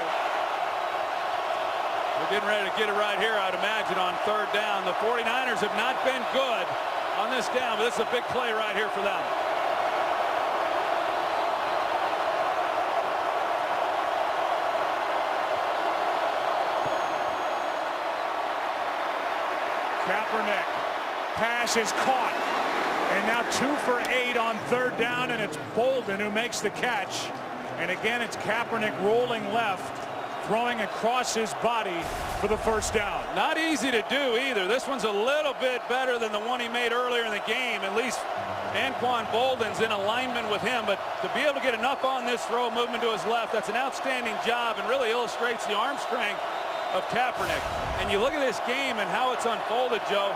We're getting ready to get it right here, I'd imagine, on 3rd down. The 49ers have not been good on this down, but this is a big play right here for them. Kaepernick. Pass is caught. And now 2 for 8 on 3rd down, and it's Bolden who makes the catch. And again, it's Kaepernick rolling left, throwing across his body for the 1st down. Not easy to do either. This one's a little bit better than the one he made earlier in the game. At least Anquan Bolden's in alignment with him, but to be able to get enough on this throw, movement to his left, that's an outstanding job and really illustrates the arm strength of Kaepernick. And you look at this game and how it's unfolded, Joe,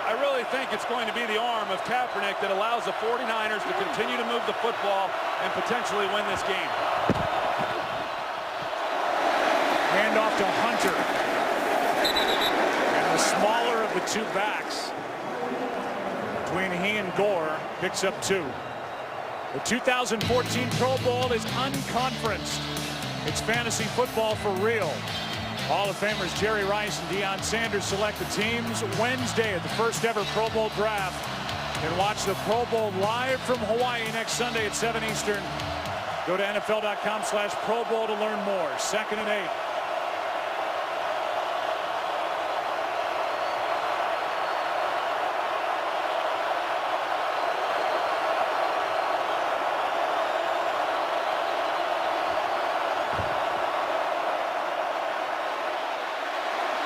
I really think it's going to be the arm of Kaepernick that allows the 49ers to continue to move the football and potentially win this game. Hand off to Hunter. And the smaller of the 2 backs between he and Gore picks up 2. The 2014 Pro Bowl is unconferenced. It's fantasy football for real. Hall of Famers Jerry Rice and Deion Sanders select the teams Wednesday at the first ever Pro Bowl draft. And watch the Pro Bowl live from Hawaii next Sunday at 7 Eastern. Go to NFL.com/Pro Bowl to learn more. 2nd and 8.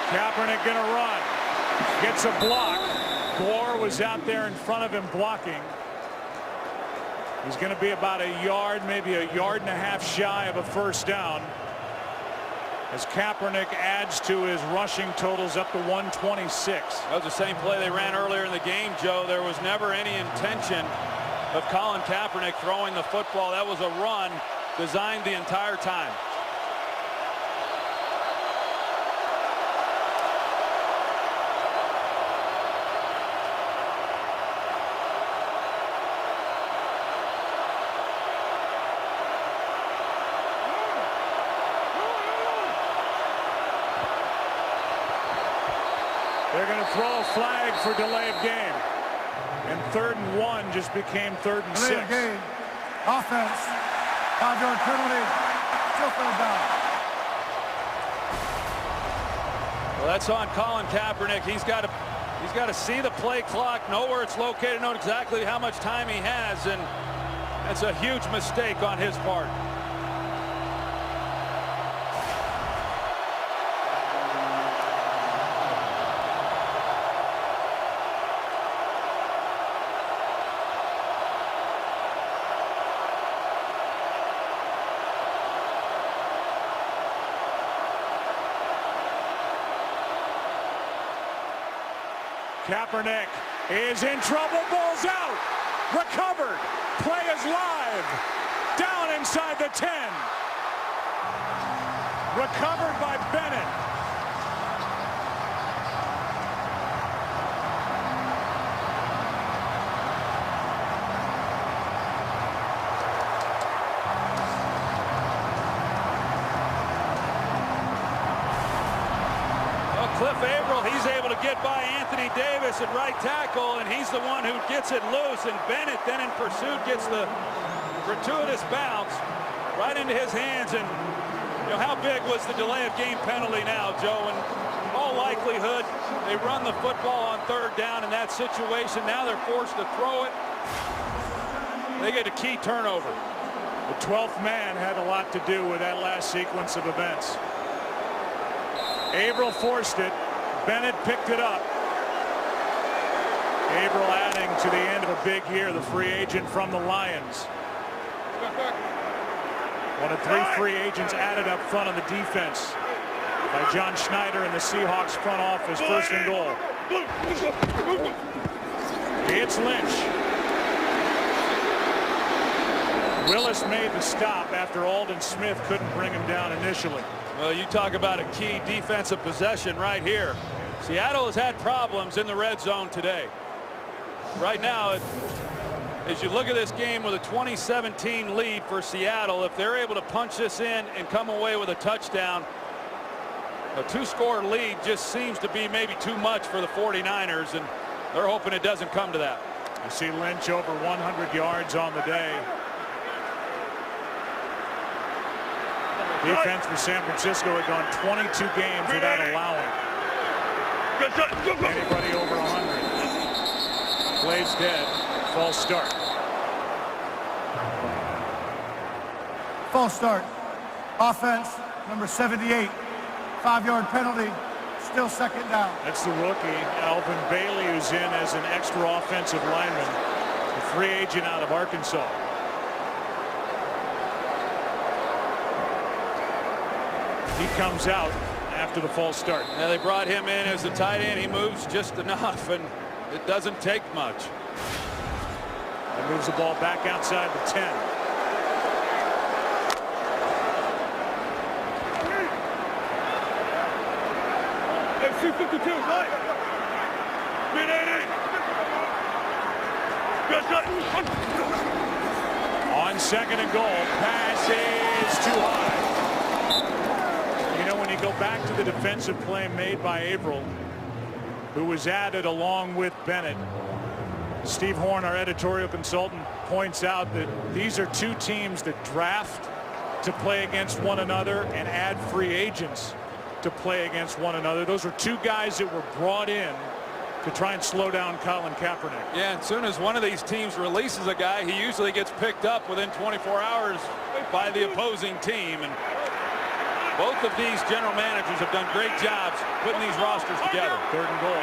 Kaepernick gonna run. Gets a block. Gore was out there in front of him blocking. He's going to be about a yard, maybe a yard and a half shy of a 1st down, as Kaepernick adds to his rushing totals up to 126. That was the same play they ran earlier in the game, Joe. There was never any intention of Colin Kaepernick throwing the football. That was a run designed the entire time. They're going to throw a flag for delay of game. And 3rd and 1 just became 3rd and 6. Delay of game. Offense. 5-yard penalty. Still 3rd down. Well, that's on Colin Kaepernick. He's got to see the play clock, know where it's located, know exactly how much time he has, and that's a huge mistake on his part. Kaepernick is in trouble. Ball's out. Recovered. Play is live. Down inside the 10. Recovered by Bennett. Cliff Averill, he's able to get by Anthony Davis at right tackle, and he's the one who gets it loose, and Bennett then in pursuit gets the gratuitous bounce right into his hands. And you know, how big was the delay of game penalty now, Joe? In all likelihood, they run the football on 3rd down in that situation. Now they're forced to throw it. They get a key turnover. The 12th man had a lot to do with that last sequence of events. Averill forced it. Bennett picked it up. Averill adding to the end of a big year, the free agent from the Lions. One of 3 free agents added up front on the defense by John Schneider in the Seahawks front office. 1st and goal. It's Lynch. Willis made the stop after Aldon Smith couldn't bring him down initially. Well, you talk about a key defensive possession right here. Seattle has had problems in the red zone today. Right now, as you look at this game with a 2017 lead for Seattle, if they're able to punch this in and come away with a touchdown, a 2-score lead just seems to be maybe too much for the 49ers, and they're hoping it doesn't come to that. You see Lynch over 100 yards on the day. Defense for San Francisco had gone 22 games without allowing anybody over 100. Plays dead. False start. False start. Offense, number 78. 5-yard penalty. Still 2nd down. That's the rookie, Alvin Bailey, who's in as an extra offensive lineman. A free agent out of Arkansas. He comes out after the false start. Now they brought him in as the tight end. He moves just enough, and it doesn't take much. He moves the ball back outside the 10. NFC 52, right. On 2nd and goal, pass is too high. When you go back to the defensive play made by Averill, who was added along with Bennett, Steve Horn, our editorial consultant, points out that these are 2 teams that draft to play against one another and add free agents to play against one another. Those are 2 guys that were brought in to try and slow down Colin Kaepernick. Yeah, and as soon as one of these teams releases a guy, he usually gets picked up within 24 hours by the opposing team. And both of these general managers have done great jobs putting these rosters together. 3rd and goal.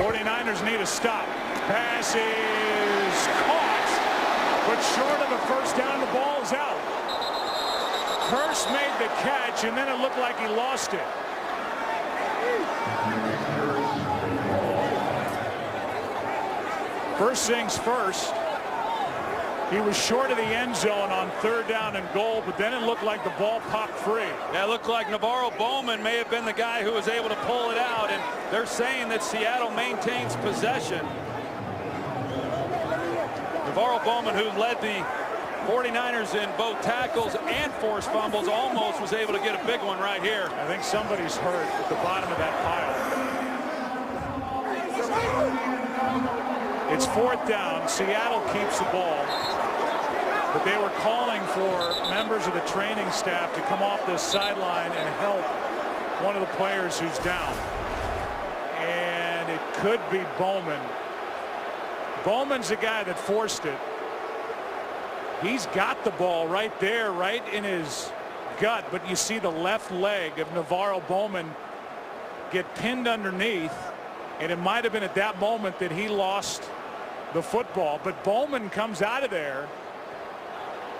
49ers need a stop. Pass is caught, but short of a 1st down. The ball is out. Hurst made the catch, and then it looked like he lost it. First things first. He was short of the end zone on 3rd down and goal, but then it looked like the ball popped free. Yeah, it looked like Navarro Bowman may have been the guy who was able to pull it out, and they're saying that Seattle maintains possession. Navarro Bowman, who led the 49ers in both tackles and forced fumbles, almost was able to get a big one right here. I think somebody's hurt at the bottom of that pile. It's 4th down. Seattle keeps the ball. But they were calling for members of the training staff to come off this sideline and help one of the players who's down. And it could be Bowman. Bowman's the guy that forced it. He's got the ball right there, right in his gut. But you see the left leg of Navarro Bowman get pinned underneath. And it might have been at that moment that he lost the football. But Bowman comes out of there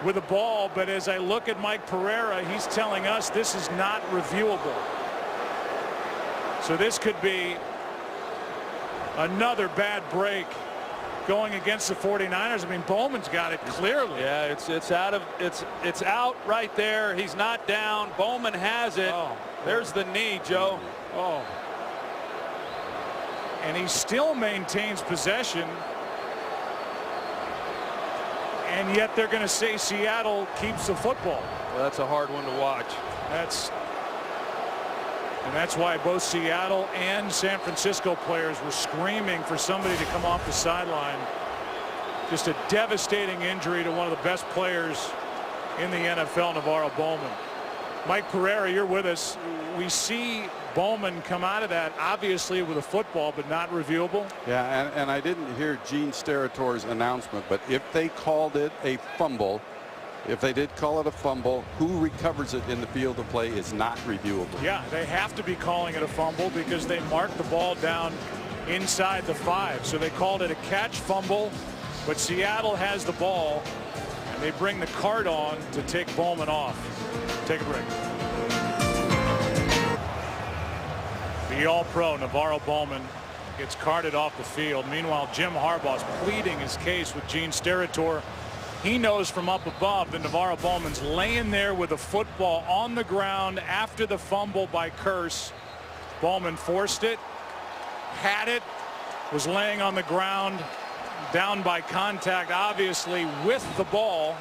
with a ball. But as I look at Mike Pereira, he's telling us this is not reviewable. So this could be another bad break going against the 49ers. I mean, Bowman's got it clearly. Yeah, it's out right there. He's not down. Bowman has it. Oh, there's the knee, Joe. Oh. And he still maintains possession. And yet they're going to say Seattle keeps the football. Well, that's a hard one to watch. And that's why both Seattle and San Francisco players were screaming for somebody to come off the sideline. Just a devastating injury to one of the best players in the NFL, Navarro Bowman. Mike Pereira, you're with us. We see Bowman come out of that obviously with a football, but not reviewable. Yeah, and I didn't hear Gene Sterator's announcement, but if they called it a fumble, if they did call it a fumble, who recovers it in the field of play is not reviewable. Yeah, they have to be calling it a fumble because they marked the ball down inside the 5. So they called it a catch fumble, but Seattle has the ball and they bring the cart on to take Bowman off. Take a break. The All-Pro Navarro Bowman gets carted off the field. Meanwhile, Jim Harbaugh's pleading his case with Gene Sterator. He knows from up above that Navarro Bowman's laying there with a football on the ground after the fumble by Curse. Bowman forced it, had it, was laying on the ground, down by contact, obviously, with the ball.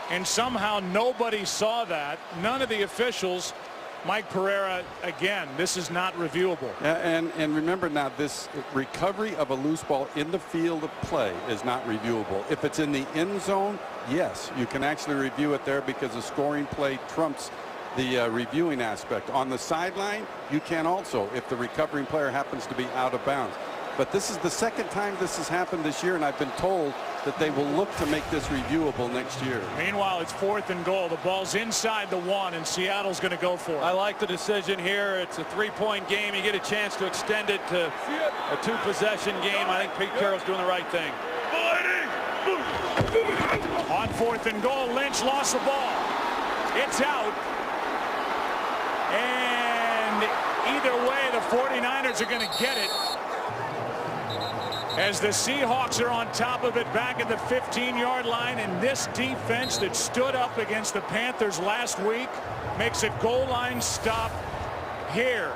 And somehow nobody saw that. None of the officials. Mike Pereira, again, this is not reviewable. And remember now, this recovery of a loose ball in the field of play is not reviewable. If it's in the end zone, yes, you can actually review it there because the scoring play trumps the reviewing aspect. On the sideline, you can also, if the recovering player happens to be out of bounds. But this is the second time this has happened this year, and I've been told that they will look to make this reviewable next year. Meanwhile, it's 4th and goal. The ball's inside the 1, and Seattle's going to go for it. I like the decision here. It's a 3-point game. You get a chance to extend it to a 2-possession game. I think Pete Carroll's doing the right thing. On 4th and goal, Lynch lost the ball. It's out. And either way, the 49ers are going to get it, as the Seahawks are on top of it back at the 15-yard line. And this defense that stood up against the Panthers last week makes a goal line stop here,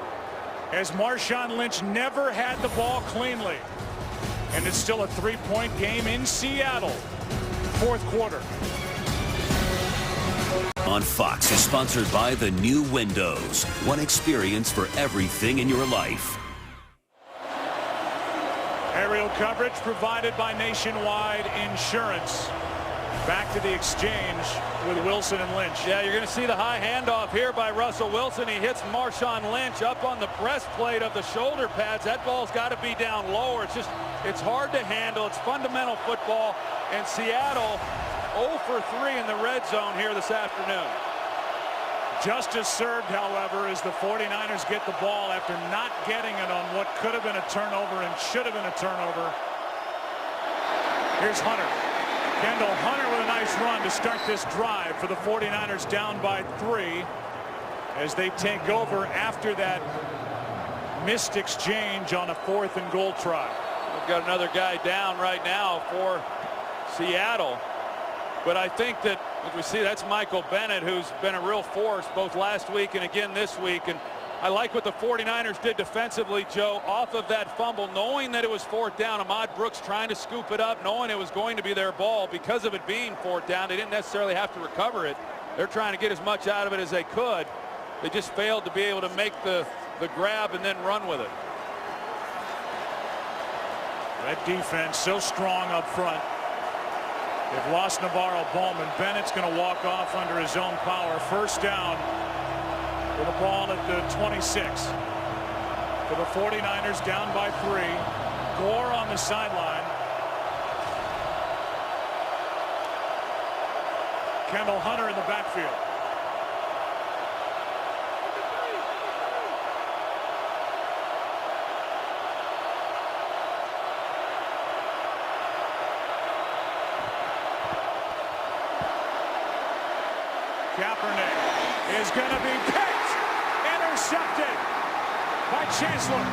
as Marshawn Lynch never had the ball cleanly. And it's still a 3-point game in Seattle. 4th quarter. On Fox is sponsored by the new Windows. One experience for everything in your life. Aerial coverage provided by Nationwide Insurance. Back to the exchange with Wilson and Lynch. Yeah, you're going to see the high handoff here by Russell Wilson. He hits Marshawn Lynch up on the breastplate of the shoulder pads. That ball's got to be down lower. It's hard to handle. It's fundamental football. And Seattle 0 for 3 in the red zone here this afternoon. Justice served, however, as the 49ers get the ball after not getting it on what could have been a turnover and should have been a turnover. Here's Hunter. Kendall Hunter with a nice run to start this drive for the 49ers, down by 3 as they take over after that missed exchange on a 4th and goal try. We've got another guy down right now for Seattle. But I think that, as we see, that's Michael Bennett, who's been a real force both last week and again this week. And I like what the 49ers did defensively, Joe, off of that fumble, knowing that it was 4th down. Ahmad Brooks trying to scoop it up, knowing it was going to be their ball. Because of it being 4th down, they didn't necessarily have to recover it. They're trying to get as much out of it as they could. They just failed to be able to make the grab and then run with it. That defense so strong up front. They've lost Navarro Bowman. Bennett's going to walk off under his own power. First down with the ball at the 26. For the 49ers, down by 3. Gore on the sideline. Kendall Hunter in the backfield. Kaepernick is going to be picked, intercepted by Chancellor.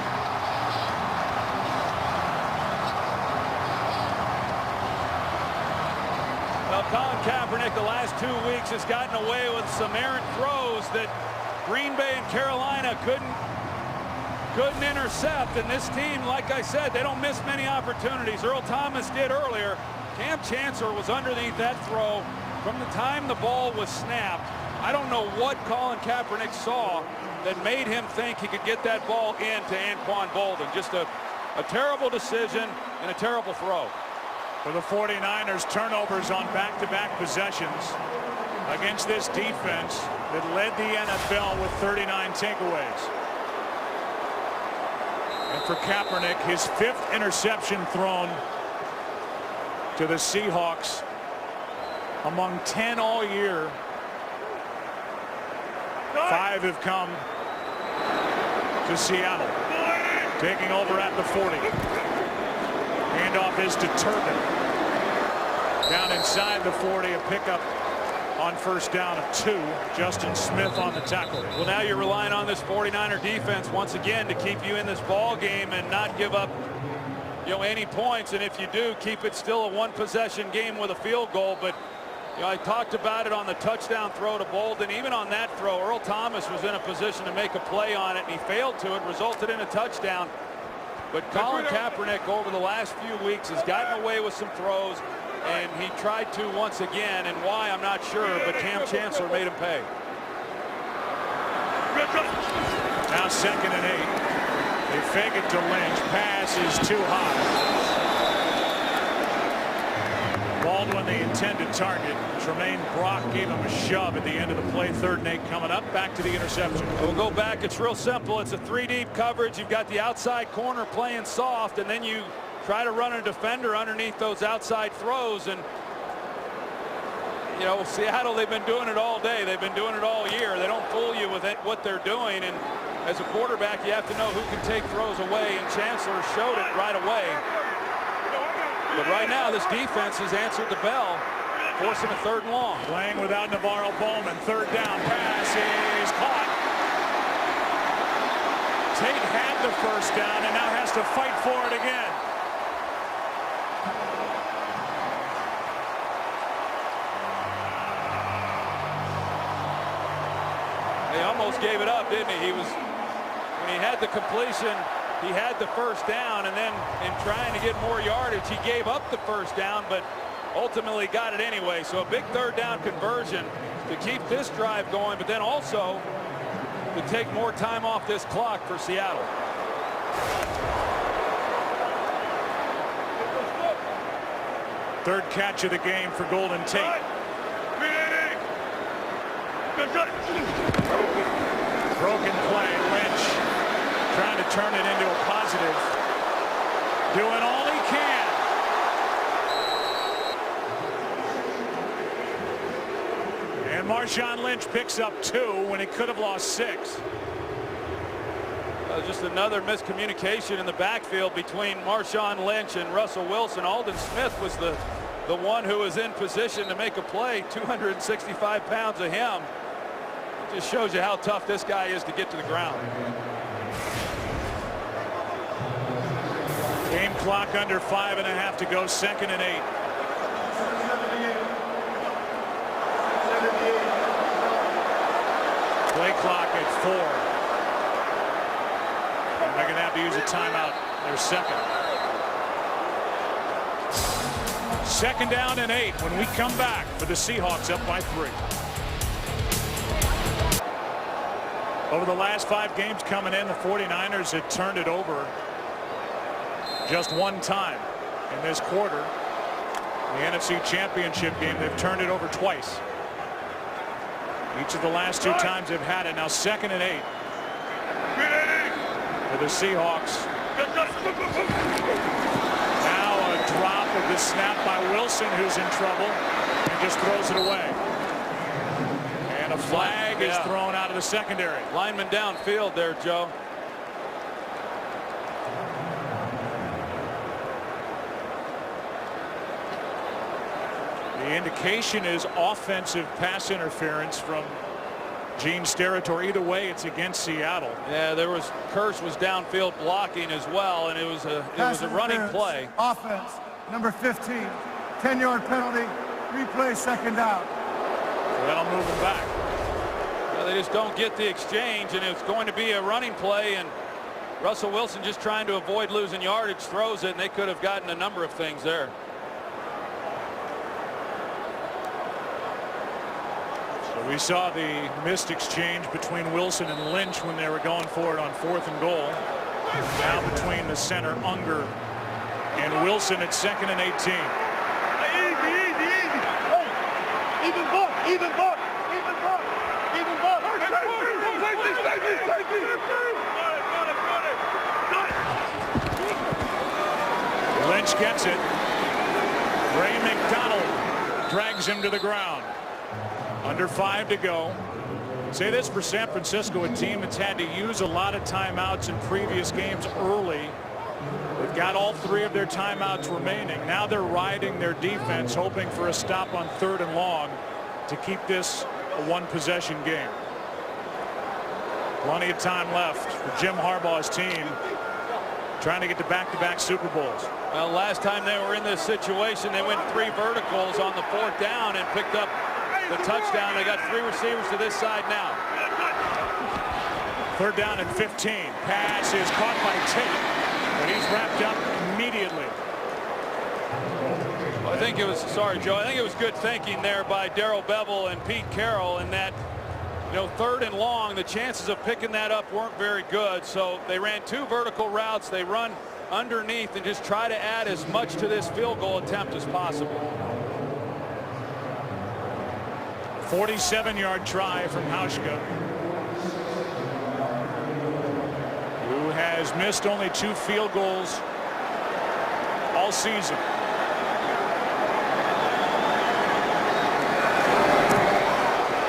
Well, Colin Kaepernick the last 2 weeks has gotten away with some errant throws that Green Bay and Carolina couldn't intercept. And this team, like I said, they don't miss many opportunities. Earl Thomas did earlier. Cam Chancellor was underneath that throw from the time the ball was snapped. I don't know what Colin Kaepernick saw that made him think he could get that ball in to Anquan Boldin. Just a terrible decision and a terrible throw. For the 49ers, turnovers on back-to-back possessions against this defense that led the NFL with 39 takeaways. And for Kaepernick, his 5th interception thrown to the Seahawks among 10 all year. 5 have come to Seattle. Taking over at the 40. Handoff is to Turbin. Down inside the 40, a pickup on first down of 2. Justin Smith on the tackle. Well, now you're relying on this 49er defense once again to keep you in this ball game and not give up, any points. And if you do, keep it still a 1-possession game with a field goal. But I talked about it on the touchdown throw to Boldin. Even on that throw, Earl Thomas was in a position to make a play on it, and he failed to. It resulted in a touchdown. But Colin Kaepernick over the last few weeks has gotten away with some throws, and he tried to once again. And why, I'm not sure, but Cam Chancellor made him pay. Now 2nd and 8. They fake it to Lynch. Pass is too high. Baldwin, the intended target. Tremaine Brock gave him a shove at the end of the play. 3rd and 8 coming up. Back to the interception. We'll go back. It's real simple. It's a 3-deep coverage. You've got the outside corner playing soft, and then you try to run a defender underneath those outside throws. And Seattle, they've been doing it all day. They've been doing it all year. They don't fool you with what they're doing. And as a quarterback, you have to know who can take throws away, and Chancellor showed it right away. But right now, this defense has answered the bell, forcing a 3rd and long. Playing without Navarro Bowman. 3rd down. Pass is caught. Tate had the first down and now has to fight for it again. He almost gave it up, didn't he? When he had the completion, he had the first down, and then in trying to get more yardage, he gave up the first down, but ultimately got it anyway. So a big 3rd down conversion to keep this drive going, but then also to take more time off this clock for Seattle. Third catch of the game for Golden Tate. Broken play. Lynch trying to turn it into a positive. Doing all he can. And Marshawn Lynch picks up 2 when he could have lost 6. Just another miscommunication in the backfield between Marshawn Lynch and Russell Wilson. Aldon Smith was the one who was in position to make a play. 265 pounds of him. It just shows you how tough this guy is to get to the ground. Game clock under 5.5 to go. 2nd and 8. Play clock at 4. And they're going to have to use a timeout. Their second. 2nd down and 8 when we come back for the Seahawks up by 3. Over the last 5 games coming in, the 49ers had turned it over just one time in this quarter. The NFC Championship game, they've turned it over twice. Each of the last 2 times they've had it. Now 2nd and 8 for the Seahawks. Now a drop of the snap by Wilson, who's in trouble, and just throws it away. And a flag is thrown out of the secondary. Lineman downfield there, Joe. The indication is offensive pass interference from Gene's territory. Either way, it's against Seattle. Yeah, Kearse was downfield blocking as well, and it was a running play. Offense, number 15, 10-yard penalty, replay, 2nd down. So that'll move them back. Yeah, they just don't get the exchange, and it's going to be a running play, and Russell Wilson just trying to avoid losing yardage, throws it, and they could have gotten a number of things there. We saw the missed exchange between Wilson and Lynch when they were going for it on 4th and goal. Now between the center, Unger, and Wilson at 2nd and 18. Easy. Hey, even ball. Lynch gets it. Ray McDonald drags him to the ground. Under 5 to go. Say this for San Francisco, a team that's had to use a lot of timeouts in previous games early. They've got all 3 of their timeouts remaining. Now they're riding their defense, hoping for a stop on 3rd and long to keep this a 1-possession game. Plenty of time left for Jim Harbaugh's team, trying to get to back-to-back Super Bowls. Well, last time they were in this situation, they went 3 verticals on the 4th down and picked up the touchdown. They got 3 receivers to this side now. 3rd down and 15. Pass is caught by Tate, but he's wrapped up immediately. Well, I think it was, sorry, Joe, I think it was good thinking there by Darrell Bevell and Pete Carroll in that, 3rd and long, the chances of picking that up weren't very good. So they ran 2 vertical routes. They run underneath and just try to add as much to this field goal attempt as possible. 47-yard try from Hauschka, who has missed only 2 field goals all season.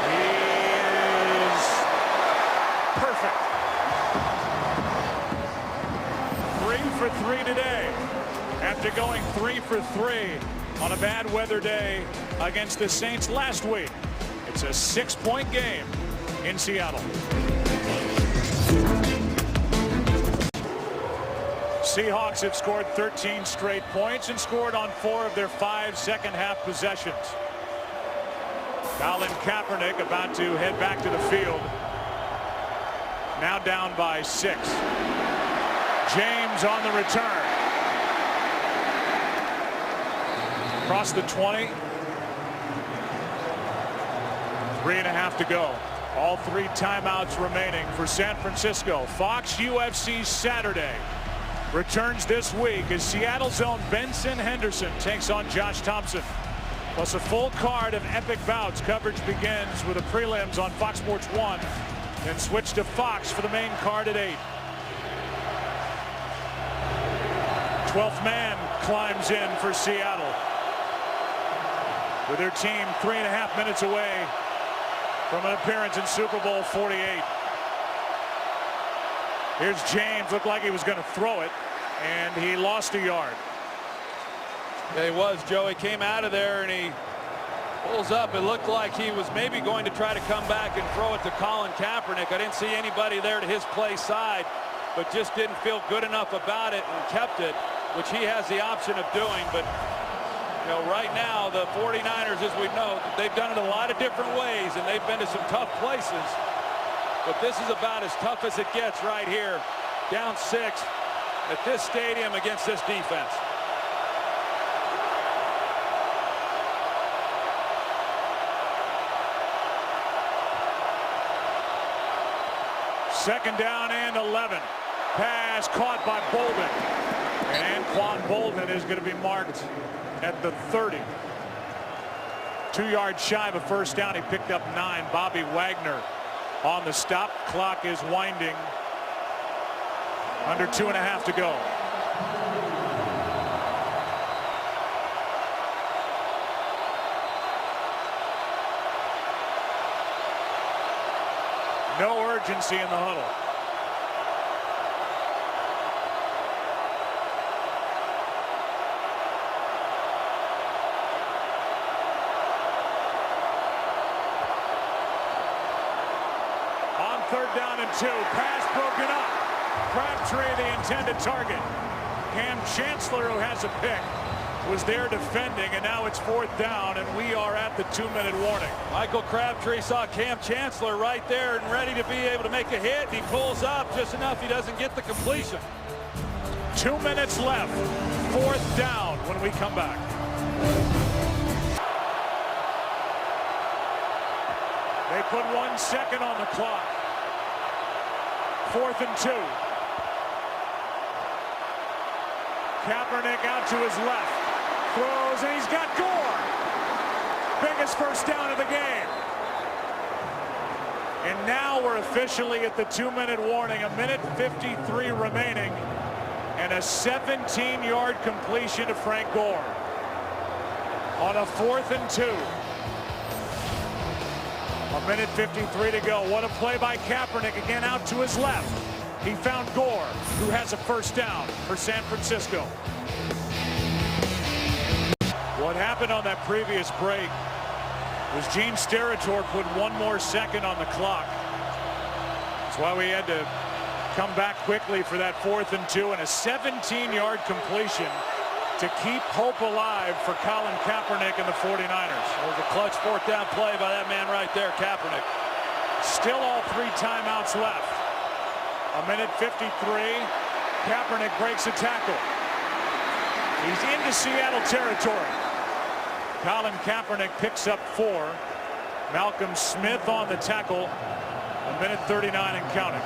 He is perfect. 3 for 3 today after going 3 for 3 on a bad weather day against the Saints last week. It's a 6-point game in Seattle. Seahawks have scored 13 straight points and scored on 4 of their 5 second-half possessions. Colin Kaepernick about to head back to the field. Now down by 6. James on the return. Across the 20. 3.5 to go. All 3 timeouts remaining for San Francisco. Fox UFC Saturday returns this week as Seattle's own Benson Henderson takes on Josh Thompson. Plus a full card of epic bouts. Coverage begins with the prelims on Fox Sports 1. Then switch to Fox for the main card at 8. 12th man climbs in for Seattle, with their team 3.5 minutes away from an appearance in Super Bowl 48. Here's James. Looked like he was going to throw it, and he lost a yard. Yeah, he was, Joe. He came out of there, and he pulls up. It looked like he was maybe going to try to come back and throw it to Colin Kaepernick. I didn't see anybody there to his play side, but just didn't feel good enough about it and kept it, which he has the option of doing. But right now, the 49ers, as we know, they've done it a lot of different ways, and they've been to some tough places. But this is about as tough as it gets right here. Down 6 at this stadium against this defense. Second down and 11. Pass caught by Bolden. And Anquan Bolden is going to be marked at the 30. 2 yards shy of a first down. He picked up 9. Bobby Wagner on the stop. Clock is winding. Under 2.5 to go. No urgency in the huddle. On 3rd down and 2. Pass broken up. Crabtree the intended target. Cam Chancellor, who has a pick, was there defending, and now it's 4th down, and we are at the 2-minute warning. Michael Crabtree saw Cam Chancellor right there and ready to be able to make a hit. He pulls up just enough. He doesn't get the completion. 2 minutes left. 4th down when we come back. They put 1 second on the clock. 4th and 2. Kaepernick out to his left. Throws, and he's got Gore. Biggest first down of the game. And now we're officially at the 2-minute warning. 1:53 remaining. And a 17-yard completion to Frank Gore. On a 4th and 2. 1:53 to go. What a play by Kaepernick. Again out to his left. He found Gore, who has a first down for San Francisco. What happened on that previous break was Gene Steratore put 1 more second on the clock. That's why we had to come back quickly for that 4th and 2 and a 17-yard completion to keep hope alive for Colin Kaepernick and the 49ers. It was a clutch 4th down play by that man right there, Kaepernick. Still all 3 timeouts left. 1:53. Kaepernick breaks a tackle. He's into Seattle territory. Colin Kaepernick picks up 4. Malcolm Smith on the tackle. 1:39 and counting.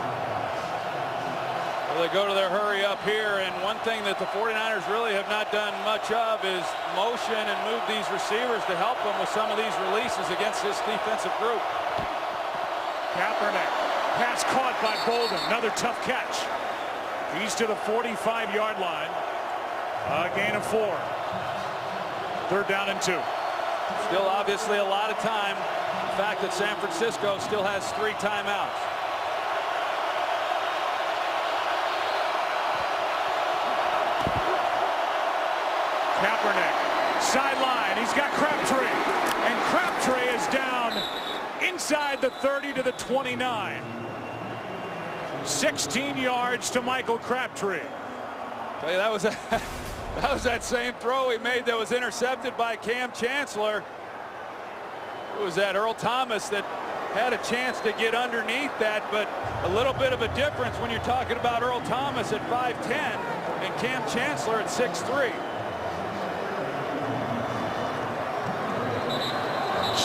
Well, they go to their hurry up here, and one thing that the 49ers really have not done much of is motion and move these receivers to help them with some of these releases against this defensive group. Kaepernick, pass caught by Bolden. Another tough catch. He's to the 45-yard line. A gain of 4. 3rd down and 2. Still obviously a lot of time. The fact that San Francisco still has 3 timeouts. Kaepernick, sideline. He's got Crabtree. And Crabtree is down inside the 30 to the 29. 16 yards to Michael Crabtree. Tell you, that was that same throw he made that was intercepted by Cam Chancellor. It was that Earl Thomas that had a chance to get underneath that, but a little bit of a difference when you're talking about Earl Thomas at 5'10 and Cam Chancellor at 6'3.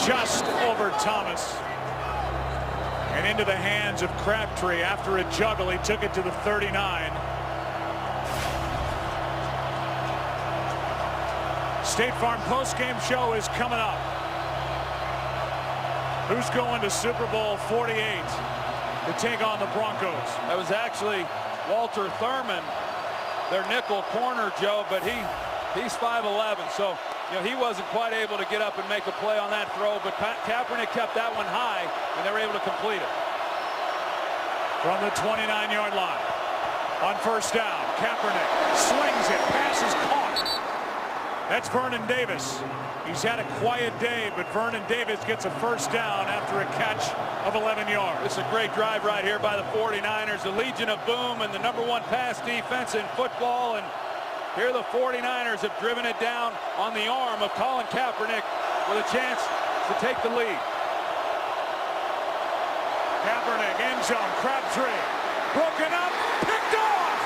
Just over Thomas. And into the hands of Crabtree. After a juggle, he took it to the 39. State Farm postgame show is coming up. Who's going to Super Bowl 48 to take on the Broncos? That was actually Walter Thurman, their nickel corner, Joe, but he's 5'11", so he wasn't quite able to get up and make a play on that throw, but Kaepernick kept that one high, and they were able to complete it. From the 29-yard line. On 1st down, Kaepernick slings it. Pass is caught. That's Vernon Davis. He's had a quiet day, but Vernon Davis gets a first down after a catch of 11 yards. It's a great drive right here by the 49ers. The Legion of Boom and the #1 pass defense in football, and here the 49ers have driven it down on the arm of Colin Kaepernick with a chance to take the lead. Kaepernick, end zone, Crabtree, broken up, picked off!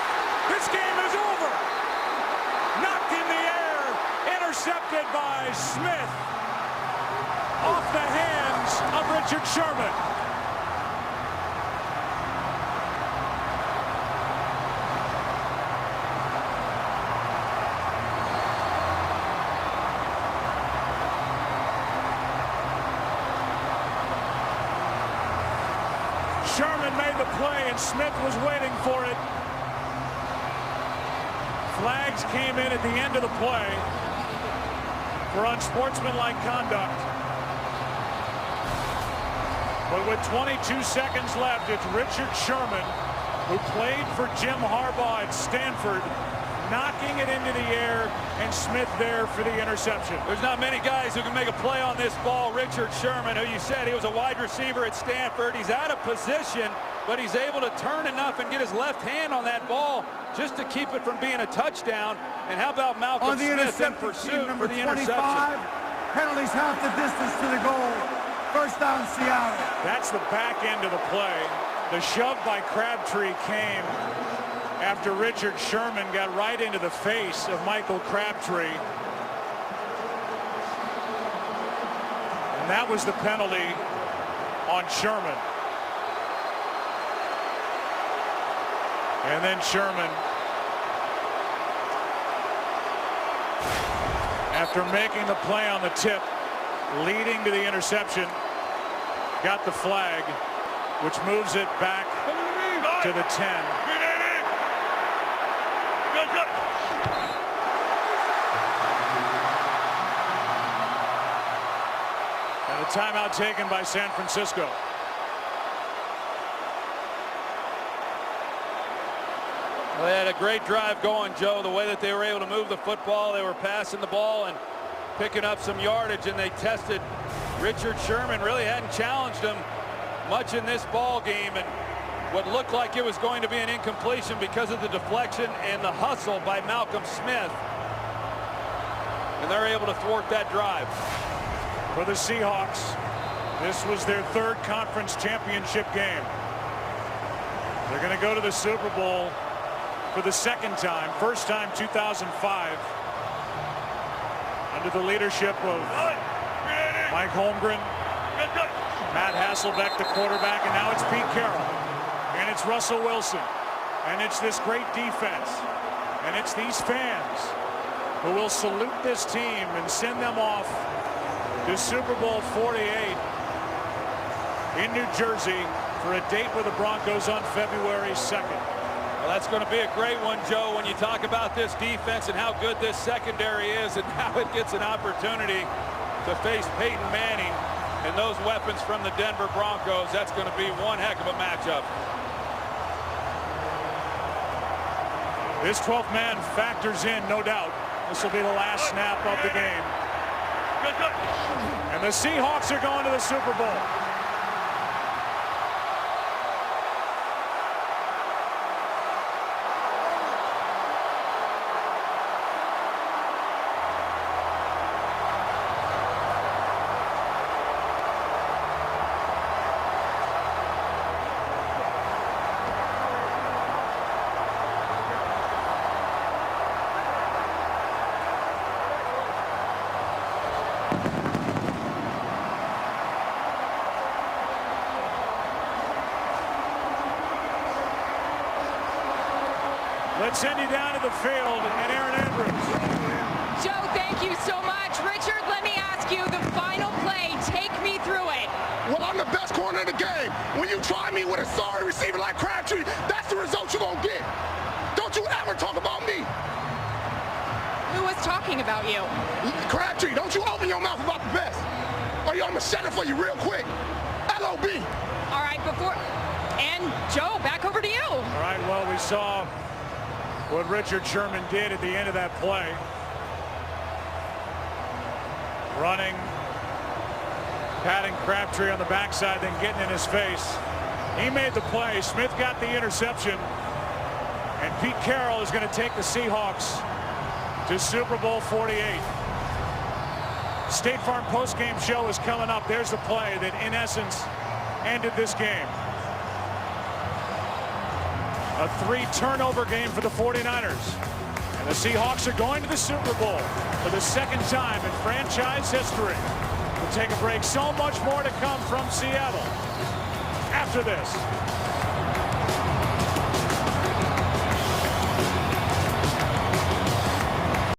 This game is over! Knocked in the air, intercepted by Smith. Off the hands of Richard Sherman. Sherman made the play, and Smith was waiting for it. Flags came in at the end of the play for unsportsmanlike conduct. But with 22 seconds left, it's Richard Sherman, who played for Jim Harbaugh at Stanford, knocking it into the air, and Smith there for the interception. There's not many guys who can make a play on this ball. Richard Sherman, who you said he was a wide receiver at Stanford, he's out of position, but he's able to turn enough and get his left hand on that ball just to keep it from being a touchdown. And how about Malcolm Smith in pursuit for the interception? Penalties half the distance to the goal. First down, Seattle. That's the back end of the play. The shove by Crabtree came after Richard Sherman got right into the face of Michael Crabtree. And that was the penalty on Sherman. And then Sherman, after making the play on the tip, leading to the interception, got the flag, which moves it back to the 10. And a timeout taken by San Francisco. Well, they had a great drive going, Joe. The way that they were able to move the football, they were passing the ball and picking up some yardage, and they tested Richard Sherman. Really hadn't challenged him much in this ball game, and what looked like it was going to be an incompletion because of the deflection and the hustle by Malcolm Smith. And they're able to thwart that drive. For the Seahawks, this was their third conference championship game. They're going to go to the Super Bowl for the second time. First time 2005. Under the leadership of Mike Holmgren, Matt Hasselbeck, the quarterback, and now it's Pete Carroll. And it's Russell Wilson. And it's this great defense. And it's these fans who will salute this team and send them off to Super Bowl 48 in New Jersey for a date with the Broncos on February 2nd. Well, that's going to be a great one, Joe, when you talk about this defense and how good this secondary is and how it gets an opportunity to face Peyton Manning and those weapons from the Denver Broncos. That's going to be one heck of a matchup. This 12th man factors in, no doubt. This will be the last snap of the game. And the Seahawks are going to the Super Bowl. Let's send you down to the field and Aaron Andrews. Joe, thank you so much. Richard, let me ask you the final play. Take me through it. Well, I'm the best corner in the game. When you try me with a sorry receiver like Crabtree, that's the result you're going to get. Don't you ever talk about me. Who was talking about you? Crabtree, don't you open your mouth about the best. Or I'm going to shut it for you real quick. LOB. All right, and Joe, back over to you. All right, well, we saw what Richard Sherman did at the end of that play. Running, patting Crabtree on the backside, then getting in his face. He made the play. Smith got the interception. And Pete Carroll is going to take the Seahawks to Super Bowl 48. State Farm postgame show is coming up. There's the play that, in essence, ended this game. A 3-turnover game for the 49ers. And the Seahawks are going to the Super Bowl for the second time in franchise history. We'll take a break. So much more to come from Seattle after this.